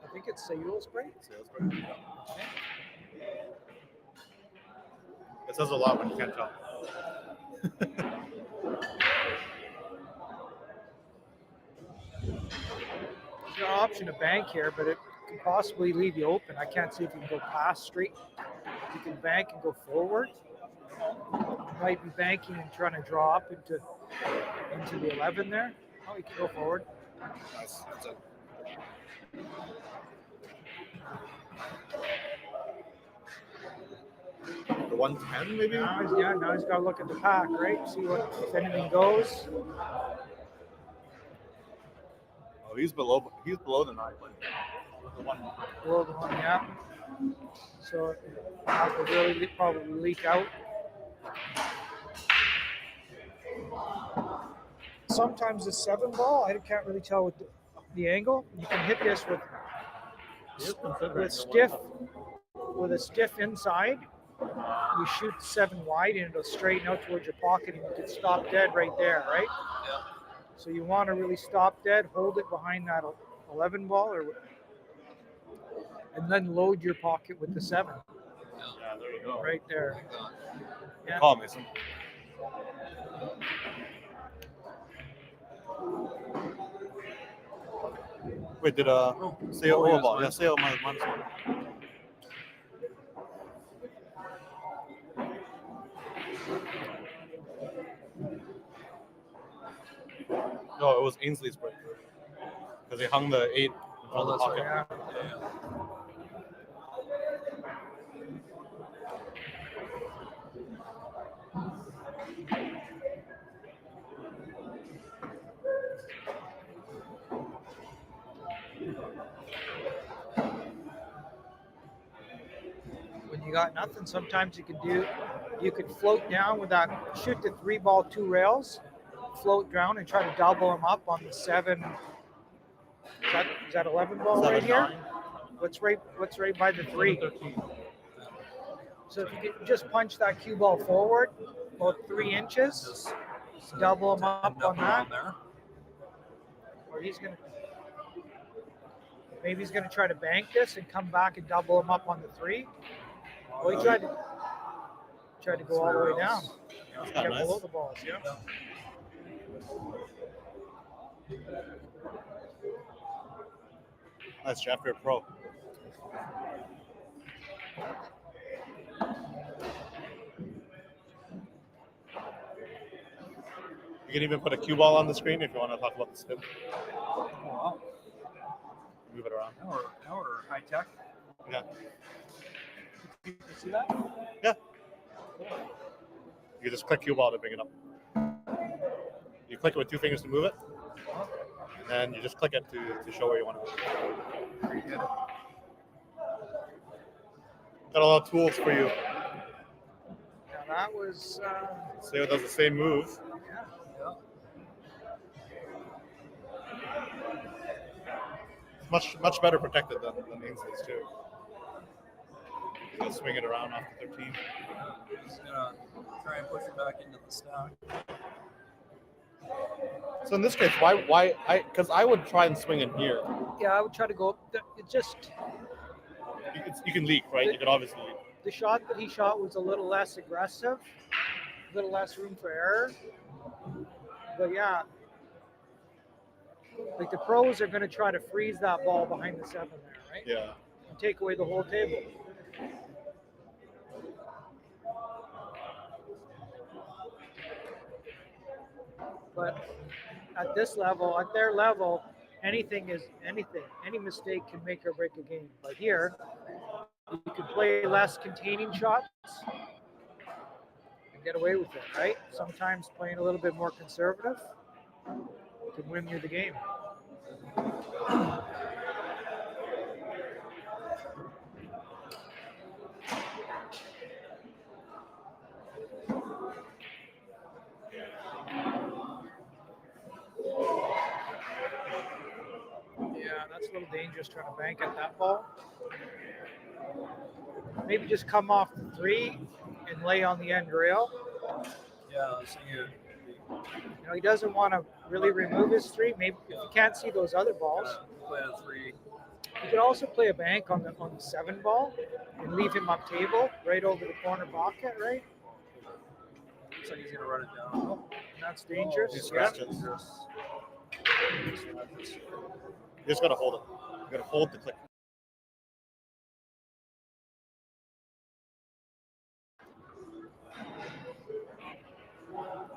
I think it's SEIYUL's break. Sales break. It says a lot when you can't tell. option to bank here, but it could possibly leave you open. I can't see if you can go past straight. You can bank and go forward. You might be banking and trying to draw up into the 11 there. Oh, you can go forward. That's it. The 110 maybe? Now he's got to look at the pack, right? See if anything goes. Oh, he's below the 9. The one. Below the one, yeah. So that would really probably leak out. Sometimes the 7 ball, I can't really tell with the angle. You can hit this with a stiff inside. You shoot the 7 wide and it'll straighten out towards your pocket and you can stop dead right there, right? Yeah. So you want to really stop dead, hold it behind that 11 ball, and then load your pocket with the 7. Yeah, there you go. Right there. Yeah. Call Mason. Wait, did SEIYUL ball? Yeah, SEIYUL -1. No, it was AINSLEY's break because he hung the 8 in front of the pocket. Yeah. When you got nothing, sometimes you could float down with that, shoot the 3 ball 2 rails, float down and try to double them up on the 7. Is that 11 ball right here? What's right by the 3? So if you could just punch that cue ball forward about 3 inches, double them up on that. Or maybe he's gonna try to bank this and come back and double him up on the 3. Well, he tried to go all the way down. Get below the balls. Yeah. Nice, Jeff, you're a pro. You can even put a cue ball on the screen if you want to talk about the spin. Oh, wow. Move it around. Now we're high tech. Yeah. You see that? Yeah. You just click cue ball to bring it up. You click it with 2 fingers to move it, and you just click it to show where you want it. Pretty good. Got a lot of tools for you. Now that was. SEIYUL does the same move. Yeah. Much better protected than AINSLEY's too. He'll swing it around off the 13. Just gonna try and push it back into the stack. So in this case, why? Because I would try and swing in here. Yeah, I would try to go. It just You can leak, right? You could obviously leak. the shot that he shot was a little less aggressive, a little less room for error. But yeah, like the pros are going to try to freeze that ball behind the 7 there, right? Yeah. And take away the whole table. But at this level, at their level, anything is anything. Any mistake can make or break a game. But here, you can play less containing shots and get away with it, right? Sometimes playing a little bit more conservative can win you the game. Yeah, that's a little dangerous trying to bank at that ball. Maybe just come off the 3 and lay on the end rail. Yeah, so you You know, he doesn't want to really remove his 3. Maybe if you can't see those other balls, play a 3. you could also play a bank on the 7 ball and leave him up table right over the corner pocket, right? Looks like he's gonna run it down. That's dangerous. These Yeah. questions. You just gotta hold it. You gotta hold the click.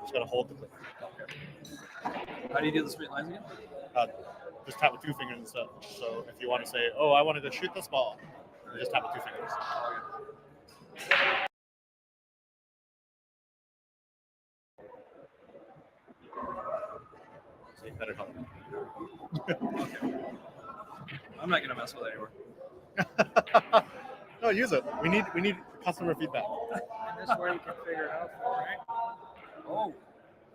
Just gotta hold the click. How do you do the straight lines again? Just tap with 2 fingers instead. So if you want to say, "Oh, I wanted to shoot this ball," you just tap with 2 fingers. So you better help. I'm not gonna mess with it anymore. No, use it. We need customer feedback. And this way you can figure it out, right? Oh,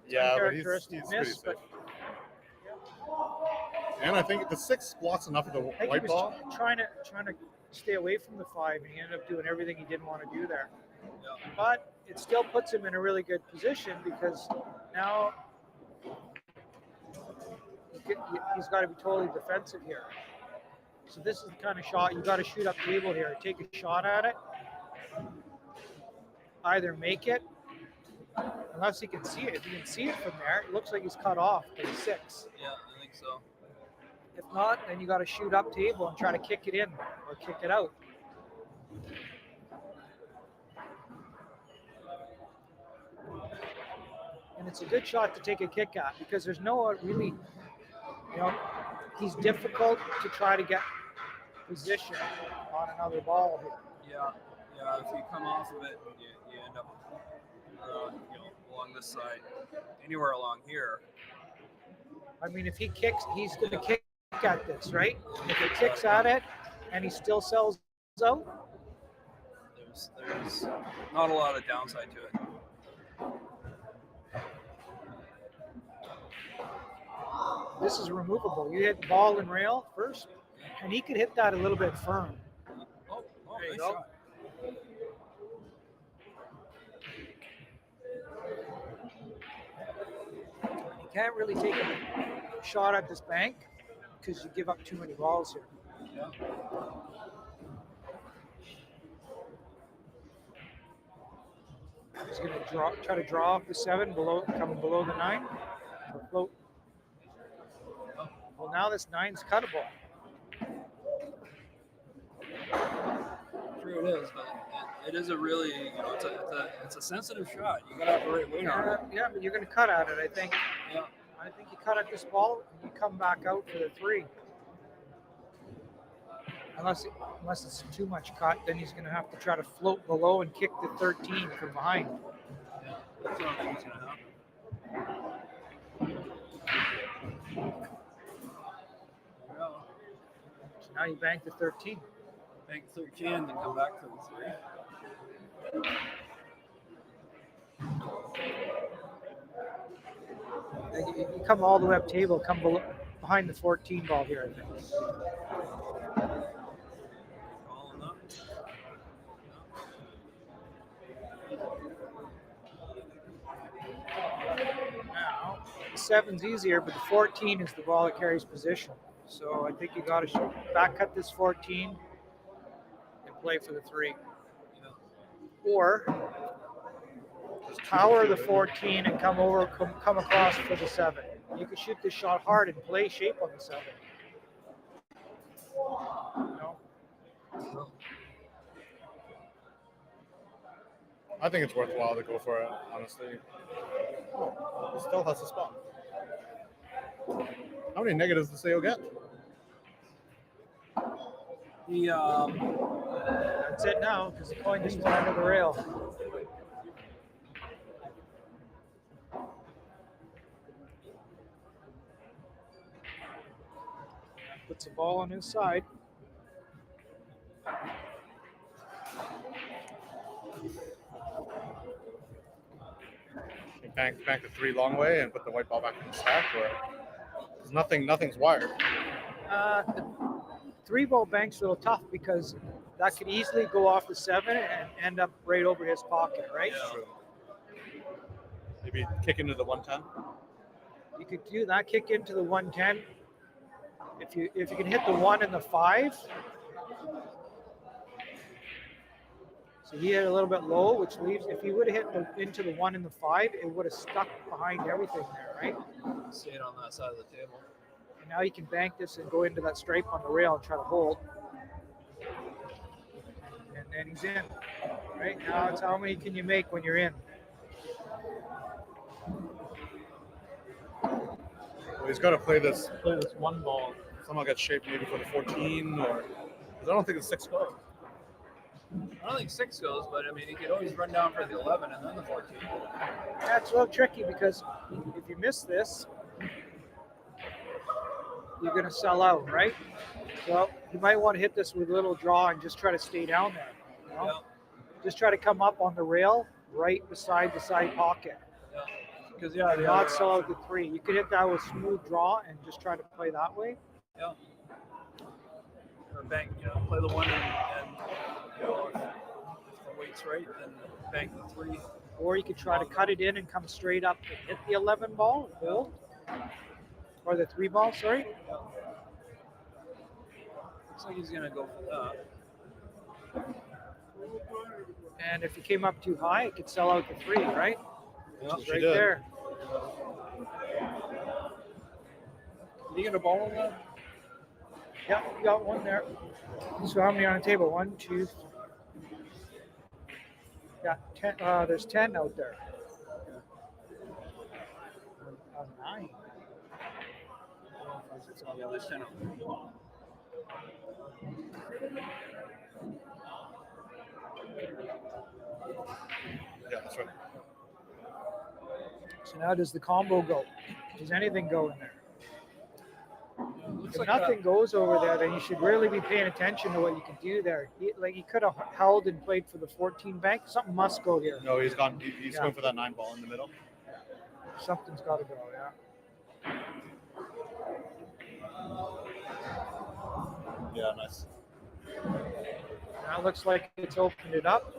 Yeah, but he's Uncharacteristic pretty miss, safe. but And I think the 6 blocks enough of the I think he white was ball. trying to stay away from the 5, and he ended up doing everything he didn't want to do there. yeah. But it still puts him in a really good position because now he's got to be totally defensive here. So this is the kind of shot you got to shoot up table here. Take a shot at it, either make it, unless he can see it. If you can see it from there, it looks like he's cut off by 6. Yeah, I think so. If not, then you got to shoot up table and try to kick it in or kick it out. And it's a good shot to take a kick at because there's no really, he's difficult to try to get position on another ball here. Yeah. If you come off of it, you end up, along this side, anywhere along here. I mean, if he kicks, he's going to kick at this, right? If he kicks at it and he still sells out, There's not a lot of downside to it. this is removable. You hit ball and rail first, and he could hit that a little bit firm. Oh, There you nice go. shot. You can't really take a shot at this bank because you give up too many balls here. Yeah. He's going to try to draw off the 7 coming below the 9. Or float. Well, now this 9's cuttable. True it is, but it is a really, it's a sensitive shot. You gotta have the right weight on it. Yeah, but you're going to cut at it, I think. Yeah. I think you cut at this ball and you come back out for the 3. Unless it's too much cut, then he's going to have to try to float below and kick the 13 from behind. Yeah. That's what I think is gonna happen. Yeah. So now you bank the 13. Bank 13 and then come back to the 3. You come all the way up table, come behind the 14 ball here, I think. Calling up. Now, the 7's easier, but the 14 is the ball that carries position. So I think you got to back cut this 14 and play for the 3. Or power the 14 and come across for the 7. You can shoot this shot hard and play shape on the 7. I think it's worthwhile to go for it, honestly. He still has a spot. How many negatives does SEIYUL get? That's it now because the coin just went under the rail. Puts the ball on his side. Bank the 3 long way and put the white ball back in the stack, or nothing's wired. The 3 ball bank's a little tough because that could easily go off the 7 and end up right over his pocket, right? Yeah. True. Maybe kick into the 110. You could do that, kick into the 110. If you can hit the 1 and the 5. So he hit a little bit low, which leaves, if he would have hit into the 1 and the 5, it would have stuck behind everything there, right? See it on that side of the table. And Now you can bank this and go into that stripe on the rail and try to hold. And then he's in. Right now, it's how many can you make when you're in? Well, he's got to play this one ball. Somehow get shaped maybe for the 14 or. 'Cause I don't think it's 6 goes. I don't think 6 goes, but I mean, he could always run down for the 11 and then the 14. That's a little tricky because if you miss this, you're going to sell out, right? So you might want to hit this with a little draw and just try to stay down there. You know? Yeah. Just try to come up on the rail right beside the side pocket. Because yeah, the Not other sell out option- the 3. You could hit that with smooth draw and just try to play that way. Yeah. Or bank, play the 1 and if the weight's right, then bank the 3. Or you could try to cut it in and come straight up and hit the 11 ball and hold. Or the 3 ball, sorry. Looks like he's gonna go for that. And if you came up too high, it could sell out the 3, right? Yeah. It's She right did. there. Did he get a ball in that? Yeah, you got one there. So how many on the table? 1, 2. Yeah, 10. There's 10 out there. 9. Yeah, there's 10 of them. Yeah, that's right. So now does the combo go? Does anything go in there? Looks If like nothing goes over there, then you should really be paying attention to what you can do there. He could have held and played for the 14 bank. Something must go here. No, he's gone. He's Yeah. going for that 9 ball in the middle. Something's got to go, yeah. Yeah, nice. Now it looks like it's opened it up.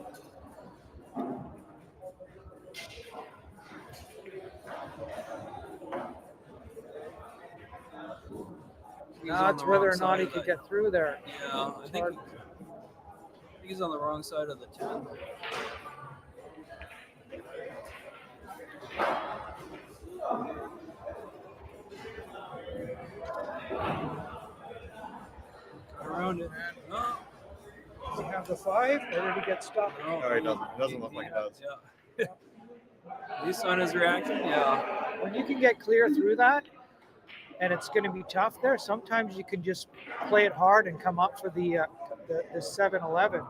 he's Now on it's the whether wrong or not he side could of get through there. Yeah, I It's think hard. he's on the wrong side of the 10. Around it. No, Does he have the 5 or did he get stuck? no, No, he doesn't. It doesn't look like it does. Yeah. At least on his reaction, yeah. When you can get clear through that, and it's going to be tough there, sometimes you can just play it hard and come up for the 7-11.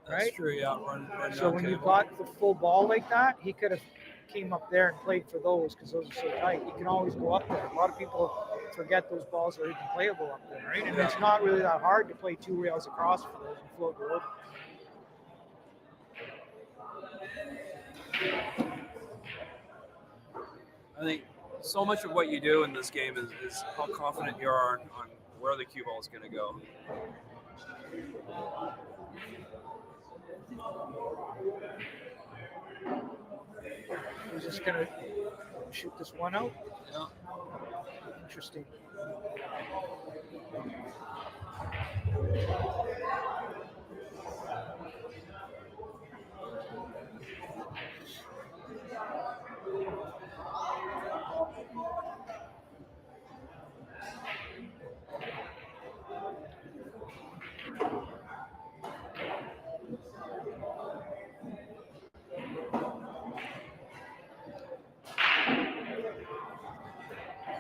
That's Right? true, yeah. Run So down when you table. got the full ball like that, he could have came up there and played for those because those are so tight. You can always go up there. A lot of people forget those balls are even playable up there, right? And it's not really that hard to play 2 rails across for those and float the over. I think so much of what you do in this game is how confident you are on where the cue ball is going to go. He's just going to shoot this one out. Yeah. Interesting.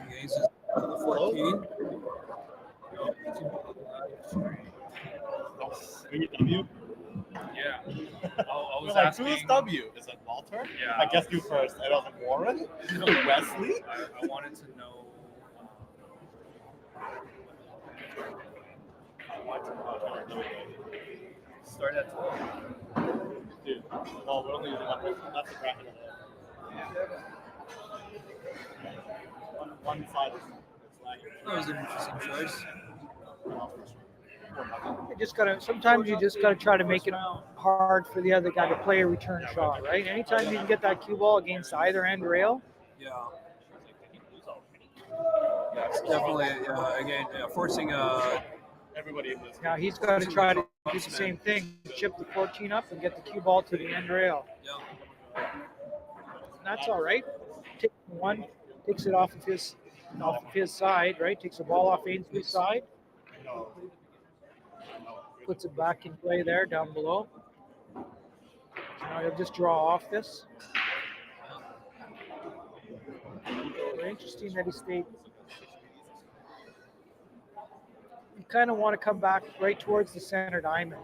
He aces to the 14. W? Yeah. I We're was like, asking. who's W? Is it Walter? Yeah. I guess you first. I was like, Warren? Wesley? I wanted to know. Start at 12. Dude, no, we're only using one person. That's the bracket of it. One side is lagging. That was an interesting choice. Sometimes you just gotta try to make it hard for the other guy to play a return shot, right? Anytime you can get that cue ball against either end rail, Yeah. Yeah, it's definitely, again, forcing Everybody in this. now he's got to try to do the same thing, chip the 14 up and get the cue ball to the end rail. yeah. And that's all right. Take one, takes it off of his off of his side, right? Takes the ball off Ainsley's side, puts it back in play there down below. So now he'll just draw off this. Very interesting that he stayed. You kind of want to come back right towards the center diamond.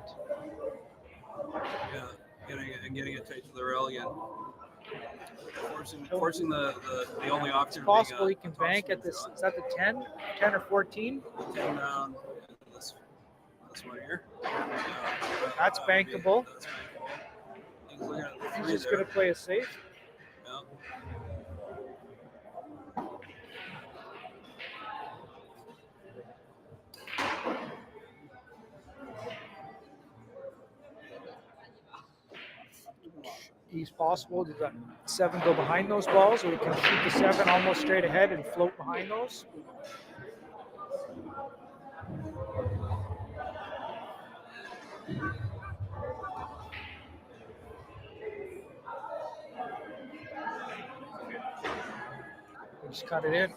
Yeah, getting it tight to the rail again. Forcing the only option. It's possible he can bank at this. Is that the 10 or 14? 10 down. This one here. That's bankable. That's bankable. He's looking at the He's three just there. going to play it safe. Yeah. He's possible to let 7 go behind those balls, or he can shoot the 7 almost straight ahead and float behind those. Just cut it in.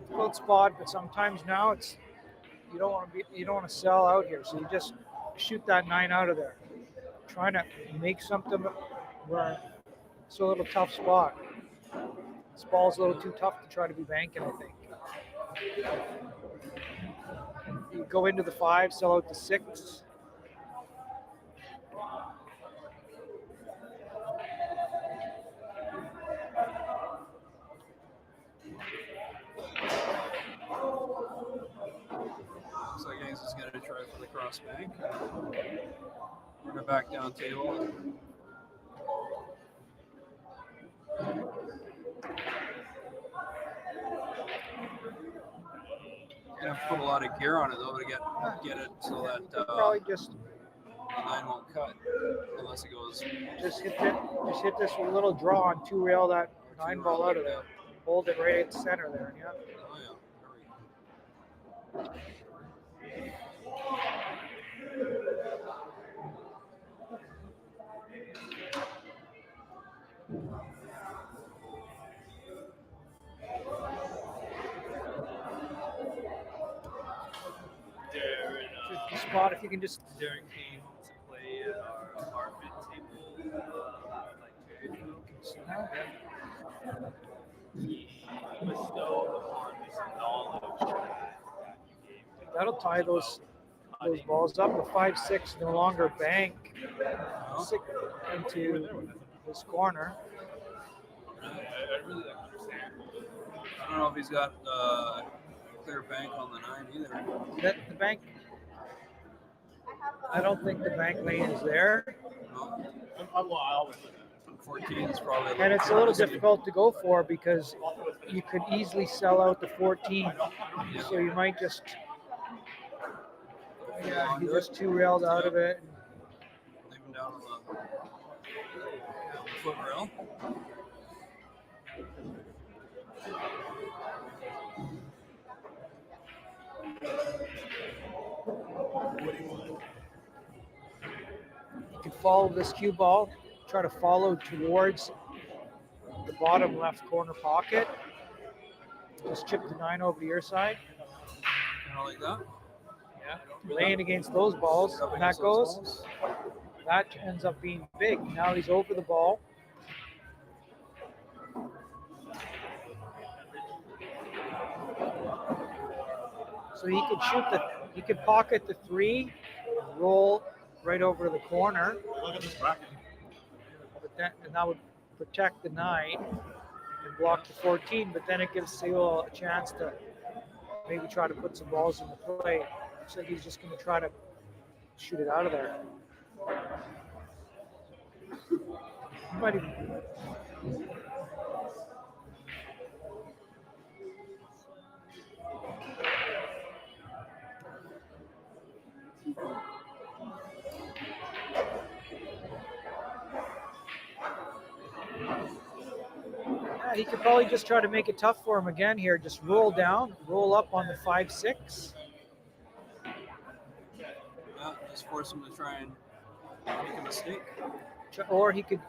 Good spot, but sometimes now it's you don't want to sell out here, so you just shoot that 9 out of there. Trying to make something where it's a little tough spot. This ball's a little too tough to try to be banking, I think. You go into the 5, sell out the 6. Looks like Ains is going to try for the cross bank. We're going to back down table. Gonna have to put a lot of gear on it though to get it so that Probably just the 9 won't cut unless it goes. just hit this with a little draw on 2 rail that 9 ball out of there. Hold it right at the center there, yeah. Oh yeah. Spot if you can just During came to play at our apartment table like 2 years ago. He bestowed upon me some knowledge that you gave to that'll tie those balls up. The 5-6 no longer bank into this corner. I really like understand. I don't know if he's got clear bank on the 9 either. That the bank. I don't think the bank lane is there, No. I always 14 is probably. and it's a little difficult to go for because you could easily sell out the 14. So you might just you just 2 railed out of it. Leave him down on the foot rail. You can follow this cue ball, try to follow towards the bottom left corner pocket. Just chip the 9 over to your side. Kind of like that. Laying against those balls, and that goes. That ends up being big. Now he's over the ball. So he could pocket the 3, roll right over to the corner. Look at this bracket. And that would protect the 9 and block the 14, but then it gives SEIYUL a chance to maybe try to put some balls into play. Looks like he's just going to try to shoot it out of there. He might even. he could probably just try to make it tough for him again here. Just roll down, roll up on the 5-6. Yeah, just force him to try and make a mistake. Or he could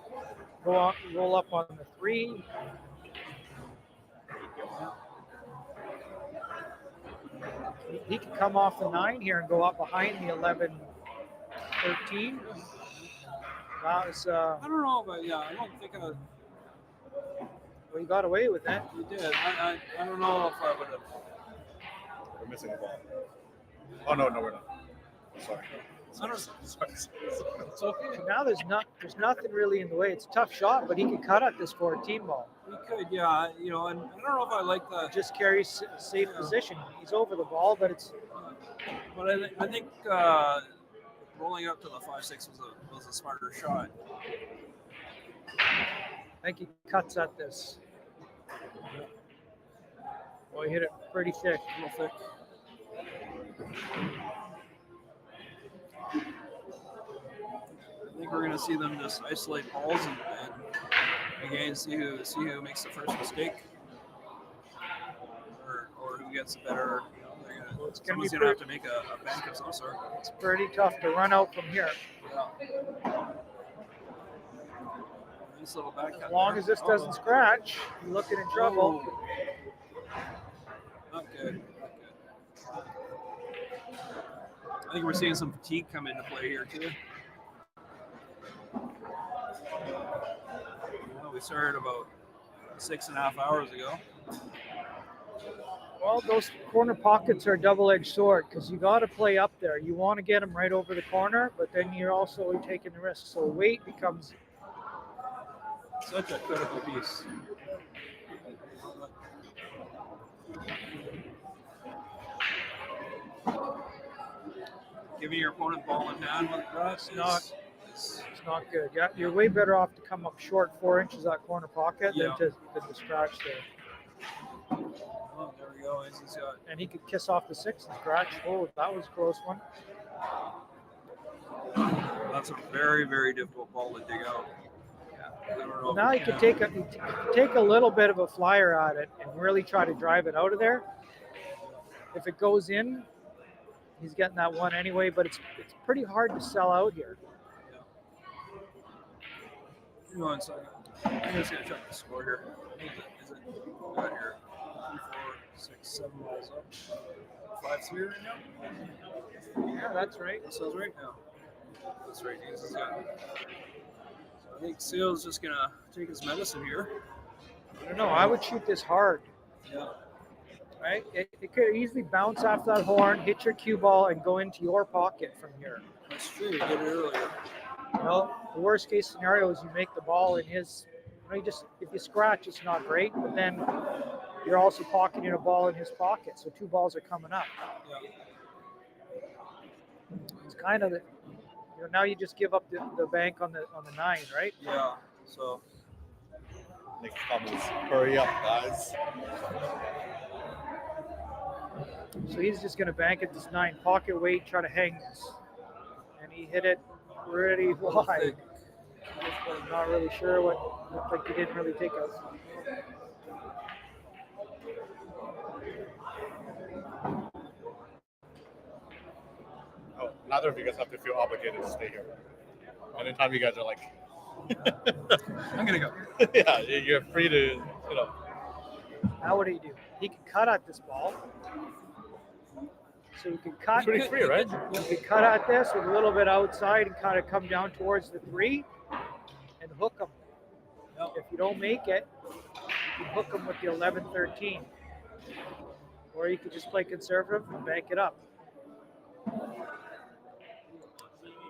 go on, roll up on the 3. He could come off the 9 here and go up behind the 11-13. That was, I don't know, but yeah, I don't think well, he got away with it. he did. I don't know if I would have. We're missing a ball. Oh no, we're not. Sorry. I don't. Sorry. It's okay. So now there's nothing really in the way. It's a tough shot, but he could cut at this 14 ball. We could, yeah. You know, and I don't know if I like the. Just carries safe position. He's over the ball, but it's But I think rolling up to the 5-6 was a smarter shot. I think he cuts at this. Well, he hit it pretty thick. A little thick. I think we're going to see them just isolate balls and again see who makes the first mistake, or who gets the better. Someone's going to have to make a bank of some sort. It's pretty tough to run out from here. Yeah. Nice little backhand. As long as this doesn't scratch, you're looking in trouble. Not good. I think we're seeing some fatigue come into play here too. We started about 6.5 hours ago. Well, those corner pockets are a double-edged sword because you got to play up there. You want to get them right over the corner, but then you're also taking the risk. So weight becomes such a critical piece. Giving your opponent ball in hand like that it's not good. Yeah, you're way better off to come up short 4 inches that corner pocket than to scratch there. Oh, there we go. He's got. And he could kiss off the 6 and scratch. Oh, that was a close one. That's a very, very difficult ball to dig out. I don't know now you can take a little bit of a flyer at it and really try to drive it out of there. If it goes in, he's getting that one anyway, but it's pretty hard to sell out here. Give me 1 second. I'm just going to check the score here. Is it got here? 3, 4, 6, 7 balls up. 5-3 right now? Yeah, that's right. That sounds right now. That's right. He's got. So I think Seal's just going to take his medicine here. I don't know. I would shoot this hard. Yeah. Right? It could easily bounce off that horn, hit your cue ball, and go into your pocket from here. That's true. You did it earlier. Well, the worst case scenario is you make the ball in his. If you scratch, it's not great, but then you're also pocketing a ball in his pocket, so 2 balls are coming up. Yeah. It's kind of now you just give up the bank on the 9, right? Yeah. So. Next comments. Hurry up, guys. So he's just going to bank at this 9 pocket weight, try to hang this, and he hit it pretty wide. I'm not really sure what. Looked like he didn't really take a. Oh, neither of you guys have to feel obligated to stay here. Anytime you guys are like, I'm going to go. yeah, you're free to, Now what do you do? He can cut at this ball. So you can cut. Pretty free, right? You can cut at this with a little bit outside and kind of come down towards the 3 and hook him. Yep. If you don't make it, you can hook him with the 11-13. Or you could just play conservative and bank it up.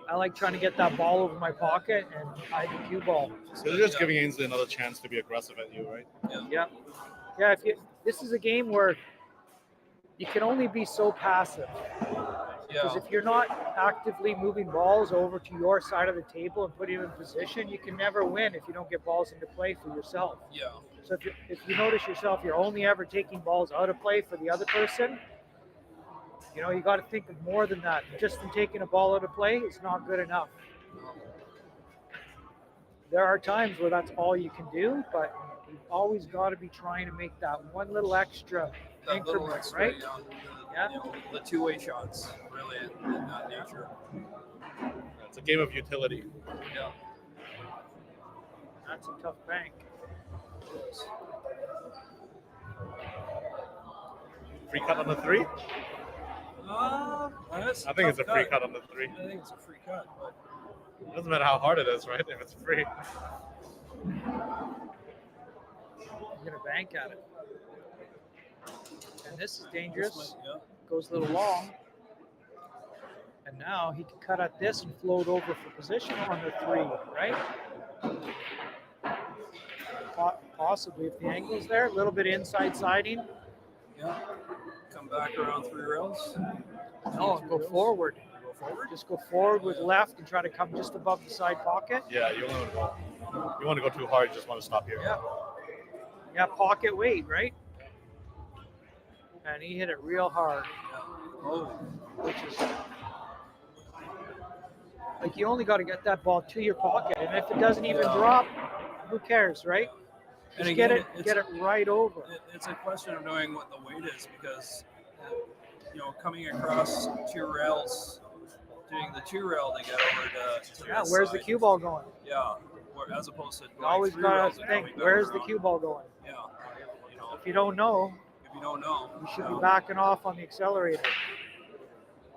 I like trying to get that ball over my pocket and hide the cue ball. So they're just giving Ainsley another chance to be aggressive at you, right? Yeah. Yeah, this is a game where you can only be so passive. Because if you're not actively moving balls over to your side of the table and putting them in position, you can never win if you don't get balls into play for yourself. Yeah. So if you notice yourself, you're only ever taking balls out of play for the other person, you got to think of more than that. Just in taking a ball out of play is not good enough. There are times where that's all you can do, but You've always got to be trying to make that one little extra That little increment, extra, right? yeah. You know, the two-way shots, really, in that nature. It's a game of utility. Yeah. That's a tough bank. Free cut on the 3? That's I think it's a free cut. cut on the 3. I think it's a free cut, but It doesn't matter how hard it is, right? If it's free. You're gonna bank at it. And this is this dangerous. might, Goes a little long. And now he can cut at this and float over for position on the 3, right? Possibly if the angle's there, a little bit inside siding. yeah. Come back around 3 rails. No, go forward. Go forward. Just go forward with left and try to come just above the side pocket. Yeah, you only want to go too hard. You just want to stop here. Yeah. Yeah, pocket weight, right? And he hit it real hard. Oh, Which is like you only got to get that ball to your pocket, and if it doesn't even drop, who cares, right? and Just again, get it right over. It's a question of knowing what the weight is because, you know, coming across 2 rails, doing the 2 rail to get over to Yeah, this where's the side, cue ball going? Yeah, as opposed to You going always 3 got rails to and think, coming back where's the around. cue ball going? Yeah, you know, If you don't know, if you don't know, you should yeah. be backing off on the accelerator.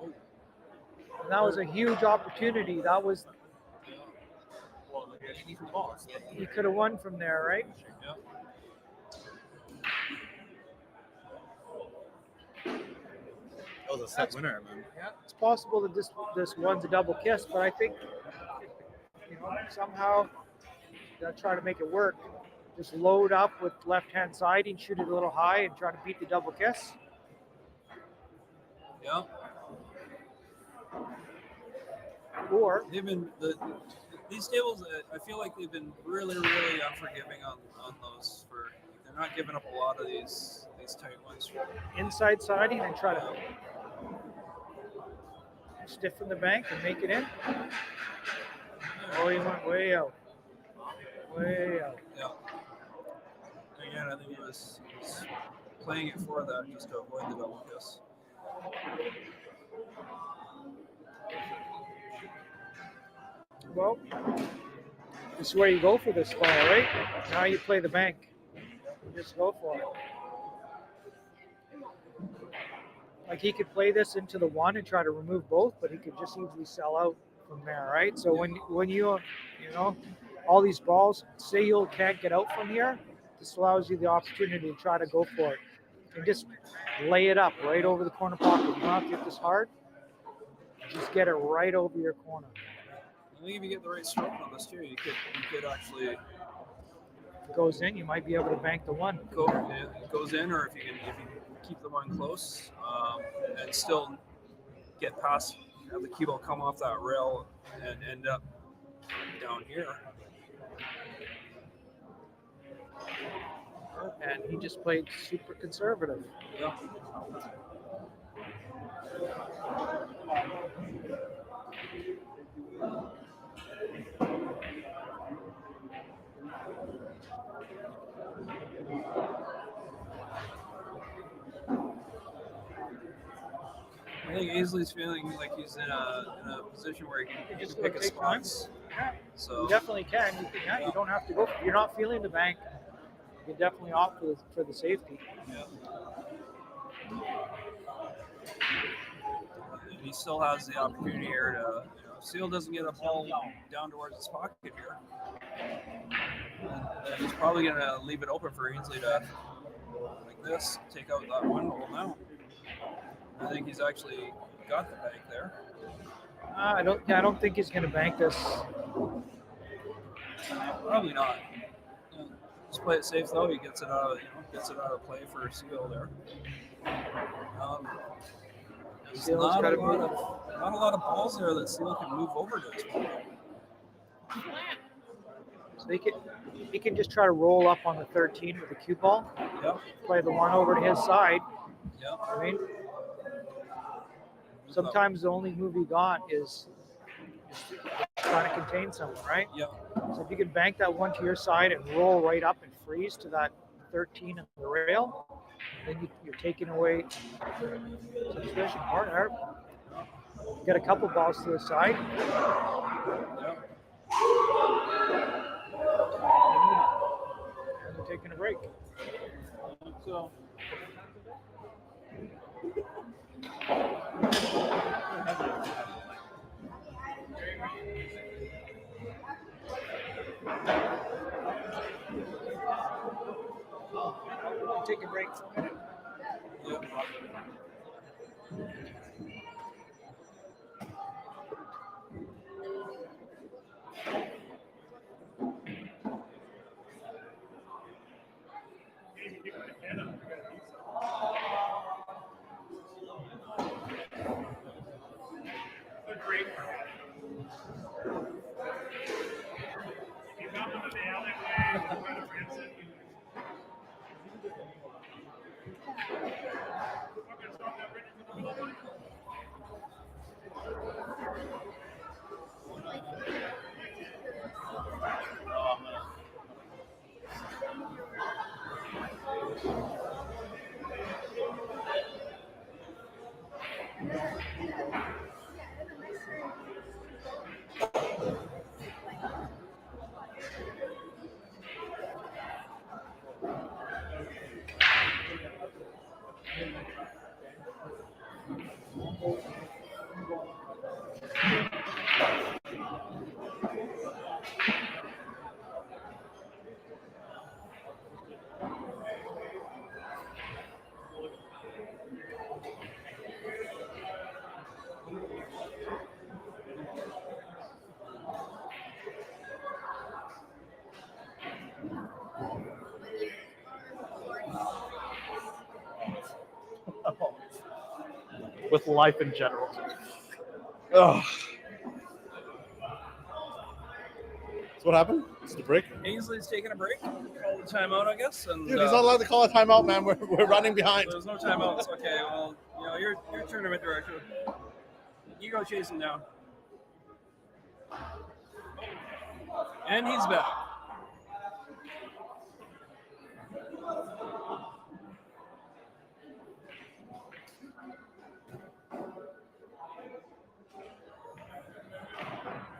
And that was a huge opportunity. That was, he could have won from there, right? Yeah. That was a set winner, man. Yeah, it's possible that this one's a double kiss, but I think somehow they'll try to make it work. Just load up with left-hand side and shoot it a little high and try to beat the double kiss. Yeah. Or They've been these tables. I feel like they've been really, really unforgiving on those. They're not giving up a lot of these tight ones. inside siding and try to stiffen the bank and make it in. Oh, he went way out. Way out. Yeah. Again, I think he was playing it for that just to avoid the double kiss. Well, this is where you go for this ball, right? Now you play the bank. You just go for it. Like he could play this into the 1 and try to remove both, but he could just easily sell out from there, right? So when you all these balls, SEIYUL can't get out from here, this allows you the opportunity to try to go for it and just lay it up right over the corner pocket. You don't have to hit this hard. Just get it right over your corner. I think if you get the right stroke on this too, you could actually If it goes in, you might be able to bank the 1. it goes in, or if you keep the 1 close and still get past, have the cue ball come off that rail and end up down here. And he just played super conservative. Yeah. I think Ainsley's feeling like he's in a position where he can Just pick gonna his take time. spots. Yeah, So you definitely can. You don't have to go. You're not feeling the bank. You definitely opt for the safety. yeah. And he still has the opportunity here to. If SEIYUL doesn't get a ball down towards his pocket here, then he's probably going to leave it open for Ainsley to, like this, take out that 1 hole now. I think he's actually got the bank there. I don't think he's going to bank this. Probably not. Yeah. Just play it safe though. He gets it out of play for SEIYUL there. There's SEIYUL's not gotta a lot of balls there that SEIYUL can move over to his point. So he can just try to roll up on the 13 with the cue ball. Yep. Play the 1 over to his side. Yep. I mean, sometimes the only move he got is trying to contain someone, right? Yep. So if you can bank that 1 to your side and roll right up and freeze to that 13 on the rail, then you're taking away some fishing partner. Get a couple balls to the side. And you're taking a break. So. Take a break for a minute. Yep. With life in general. Oh. So what happened? It's the break. Ainsley's taking a break. Call the timeout, I guess. And, Dude, he's not allowed to call a timeout, man. We're running behind. There's no timeouts. Okay, well, your tournament director. You go chase him down. And he's back.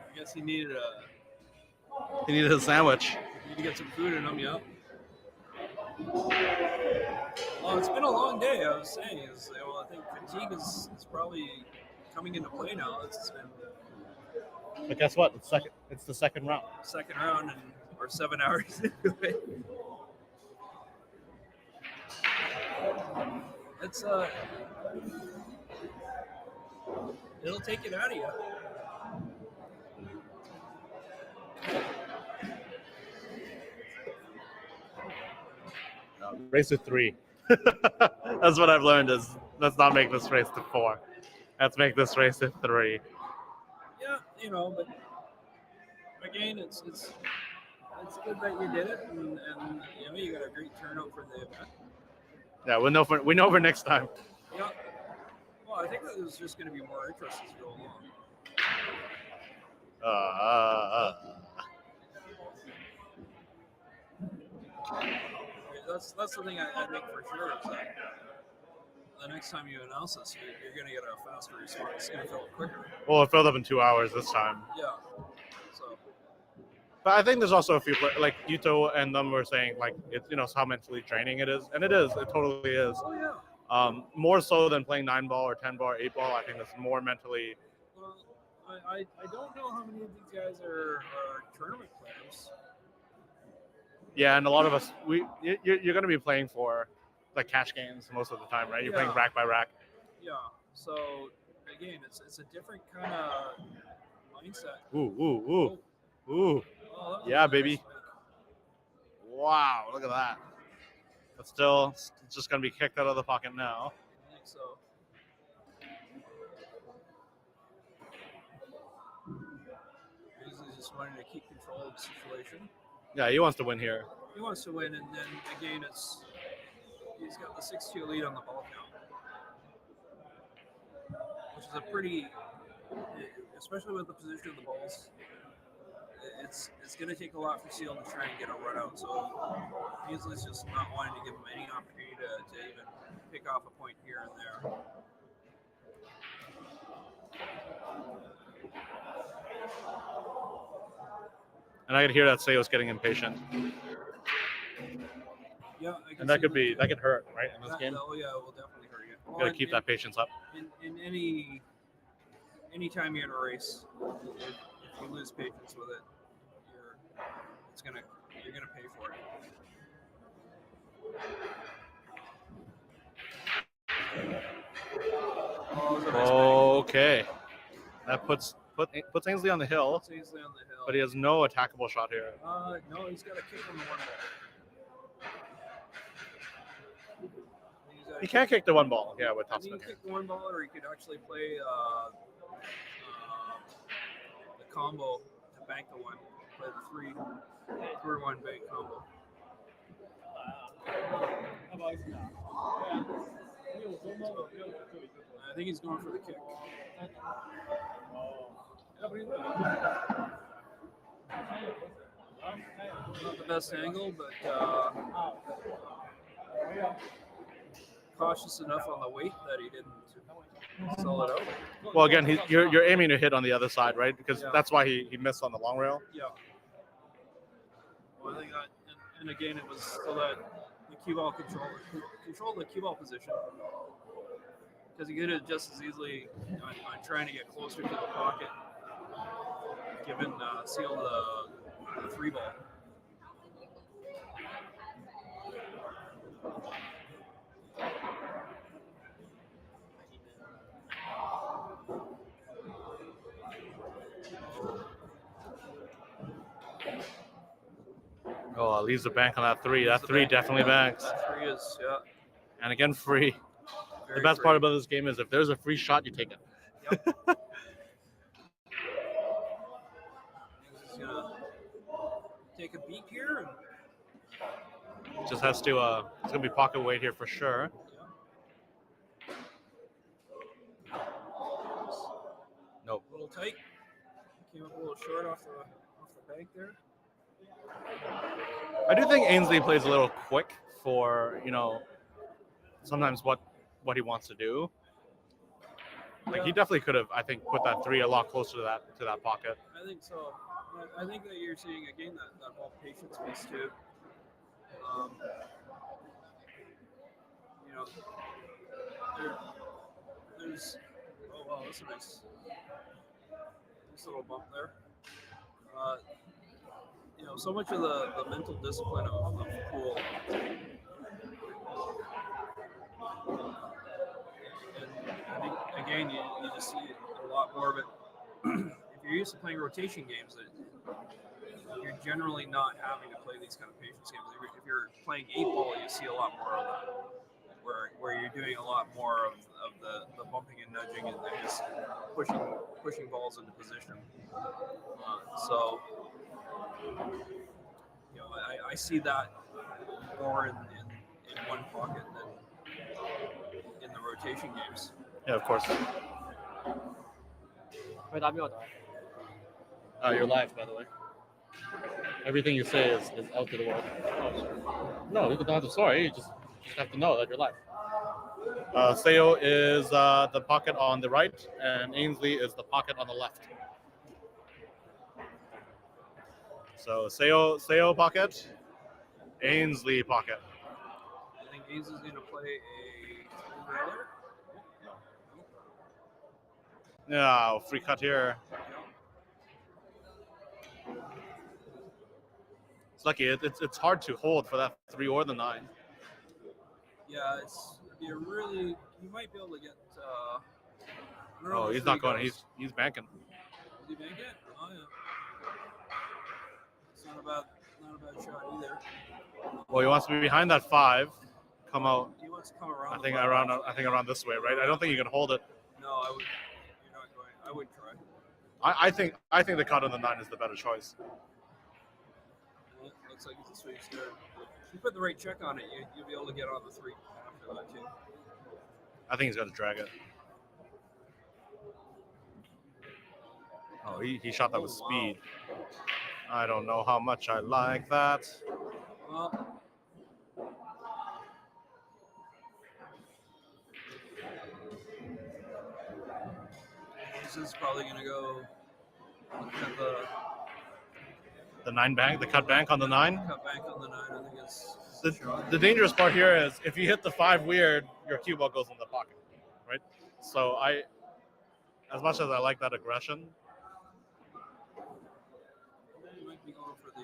I guess he needed a sandwich. to get some food in him, yeah. Well, it's been a long day. I was saying, I think fatigue is probably coming into play now. It's been But guess what? It's the second round. second round and or 7 hours into it. It's it'll take it out of you. Race to 3. That's what I've learned is let's not make this race to 4. Let's make this race to 3. Yeah, but again, it's good that you did it, and you got a great turnout for the event. Yeah, we know for next time. Yeah. Well, I think that there's just going to be more interest as we go along. That's the thing I think for sure is that the next time you announce this, you're going to get a faster response. It's going to fill up quicker. Well, it filled up in 2 hours this time. Yeah. So. But I think there's also a few, like Yuto and them were saying, like, it's, how mentally draining it is. And it is. It totally is. Oh, yeah. More so than playing 9-ball or 10-ball or 8-ball. I think it's more mentally. Well, I don't know how many of these guys are tournament players. Yeah, and a lot of us, you're going to be playing for like cash games most of the time, right? You're playing rack by rack. Yeah. So again, it's a different kind of mindset. Ooh. Oh, Yeah, baby. Wow, look at that. But still, it's just going to be kicked out of the pocket now. I think so. He's just wanting to keep control of the situation. Yeah, he wants to win here. He wants to win, and then again, he's got the 6-2 lead on the ball count, which is a pretty, especially with the position of the balls. It's it's going to take a lot for Seal to try and get a run out. So Ainsley's just not wanting to give him any opportunity to even pick off a point here and there. And I could hear that SEIYUL's getting impatient. Yeah, And that could hurt, right, in this game? Oh yeah, it will definitely hurt you. You gotta keep that patience up. In any time you're in a race, if you lose patience with it, you're gonna pay for it. Oh, it was a nice Okay, that puts Ainsley on the hill, Puts Ainsley on the hill. but he has no attackable shot here. No, he's got a kick on the one ball. He can't kick the one ball. Yeah, with He topspin can here. kick the one ball, or he could actually play the combo to bank the one. Play the 3-1 bank combo. I think he's going for the kick. Not the best angle, but cautious enough on the weight that he didn't sell it out. Well, again, you're aiming to hit on the other side, right? Because Yeah. that's why he missed on the long rail. Yeah. Well, I think that, and again, it was so that the cue ball controlled the cue ball position, because he could have just as easily on trying to get closer to the pocket, given Seal the 3 ball. Oh, leaves the bank on that 3. That 3 definitely banks. That 3 is, yeah. And again, free. Very The best free. part about this game is if there's a free shot, you take it. Yep. He's gonna take a beat here. And Just has to. It's gonna be pocket weight here for sure. Nope. a little tight. Came up a little short off the bank there. I do think Ainsley plays a little quick for sometimes what he wants to do. Like he definitely could have, I think, put that 3 a lot closer to that pocket. I think so. I think that you're seeing again that whole patience piece too. There's oh wow, that's a nice little bump there. So much of the mental discipline of pool. And I think again you just see a lot more of it. If you're used to playing rotation games, you're generally not having to play these kind of patience games. If you're playing 8-ball, you see a lot more of that, where you're doing a lot more of the bumping and nudging and just pushing balls into position. So I see that more in one pocket than in the rotation games. Yeah, of course. You're live, by the way. Everything you say is out to the world. No, you don't have to. Sorry, you just have to know that you're live. SEIYUL is the pocket on the right, and Ainsley is the pocket on the left. So SEIYUL pocket, Ainsley pocket. I think Ainsley's going to play a 3-railer. Yeah, free cut here. It's lucky. It's hard to hold for that 3 or the 9. Yeah, you might be able to get. Oh, he's not going. He's banking. Is he banking it? Oh yeah. It's not a bad shot either. Well, he wants to be behind that 5, come out. He wants to come around. I think around this way, right? I don't think you can hold it. No, I would. You're not going. I would try. I think the cut on the 9 is the better choice. Well, it looks like it's a sweep there. If you put the right check on it, you'll be able to get on the 3 after that too. I think he's going to drag it. Oh, he shot that with speed. Wow. I don't know how much I like that. Well, this is probably going to go cut The 9 bank, the cut bank on the 9. cut bank on the 9. I think it's The dangerous part here is if you hit the 5 weird, your cue ball goes in the pocket, right? So as much as I like that aggression, You might be going for the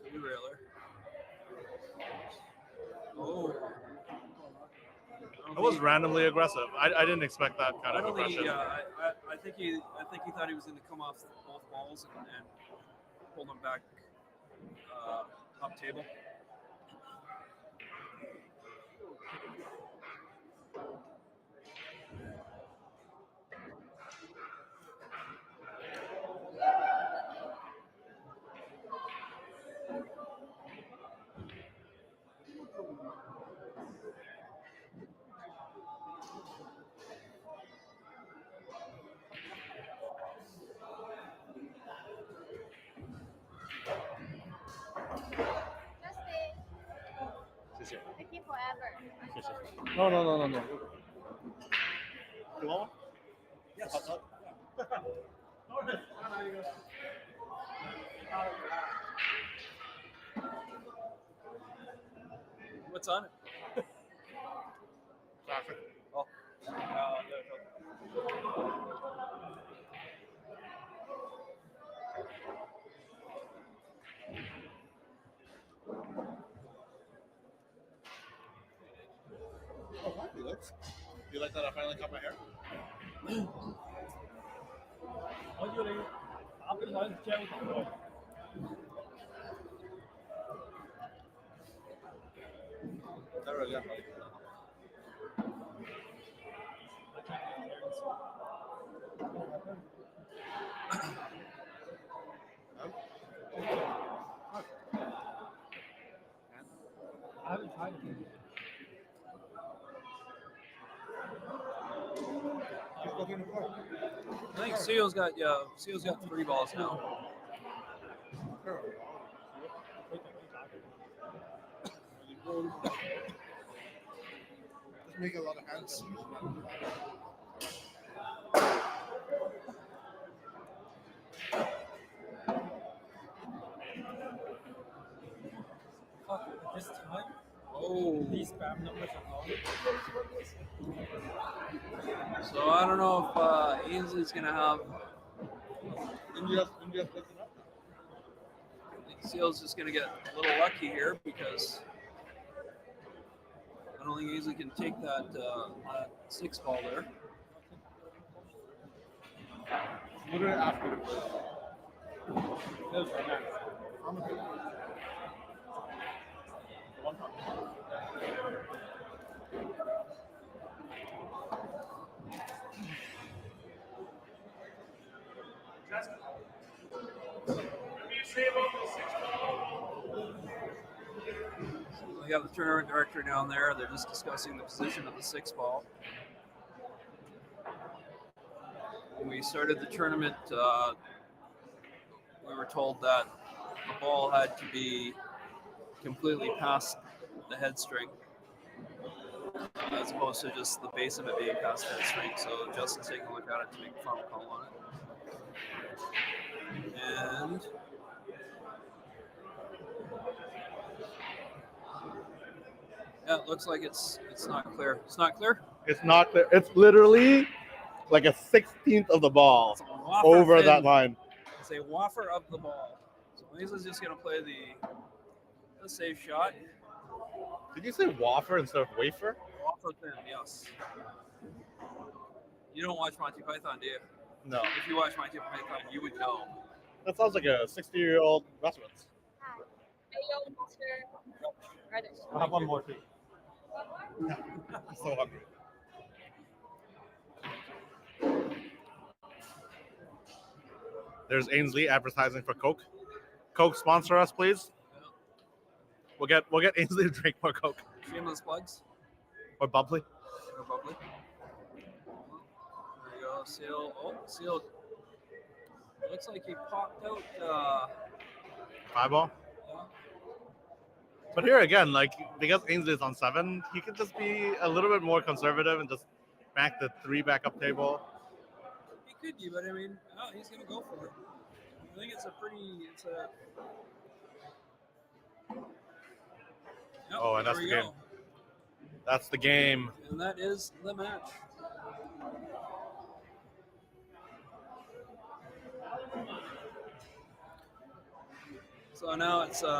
3-railer. Oh. it was randomly aggressive. I didn't expect that kind I of don't think aggression. I think he thought he was going to come off both balls and pull them back up table. Taking forever. No. You want one? Yes. What's on it? Traffic. Oh. Oh, hi, Felix. You like that I finally cut my hair? Yeah. I haven't tried it. I think Seal's got 3 balls now. Just make a lot of hands. At this time, Oh. these spam numbers are low. So I don't know if Ainsley's going to have. India's picking up. I think Seal's just going to get a little lucky here because I don't think Ainsley can take that 6 ball there. What did I ask you to play? We have the tournament director down there. They're just discussing the position of the 6 ball. When we started the tournament, we were told that the ball had to be completely past the head string, as opposed to just the base of it being past the head string. So Justin's taking a look at it to make a final call on it. And yeah, it looks like it's not clear. It's not clear. It's not clear. It's literally like a 16th of the ball It's a waffer over fin. that line. It's a waffer of the ball. So Ainsley's just going to play the safe shot. Did you say wafer instead of wafer? Waffer thin, yes. You don't watch Monty Python, do you? No. If you watch Monty Python, you would know. That sounds like a 60-year-old restaurant. Hi. Hey, yo, Mr. Reddish. I'll have one more too. I'm so hungry. There's Ainsley advertising for Coke. Coke, sponsor us, please. We'll get Ainsley to drink more Coke Shameless plugs. or bubbly. Or bubbly. There you go. Seal. Oh, Seal. Looks like he popped out. 5-ball. Yeah. But here again, like because Ainsley is on 7, he could just be a little bit more conservative and just back the 3 backup table. He could be, but I mean, oh, he's gonna go for it. I think it's a pretty. It's a. Yep, Oh, and there that's we the go. game. That's the game. And that is the match. So now it's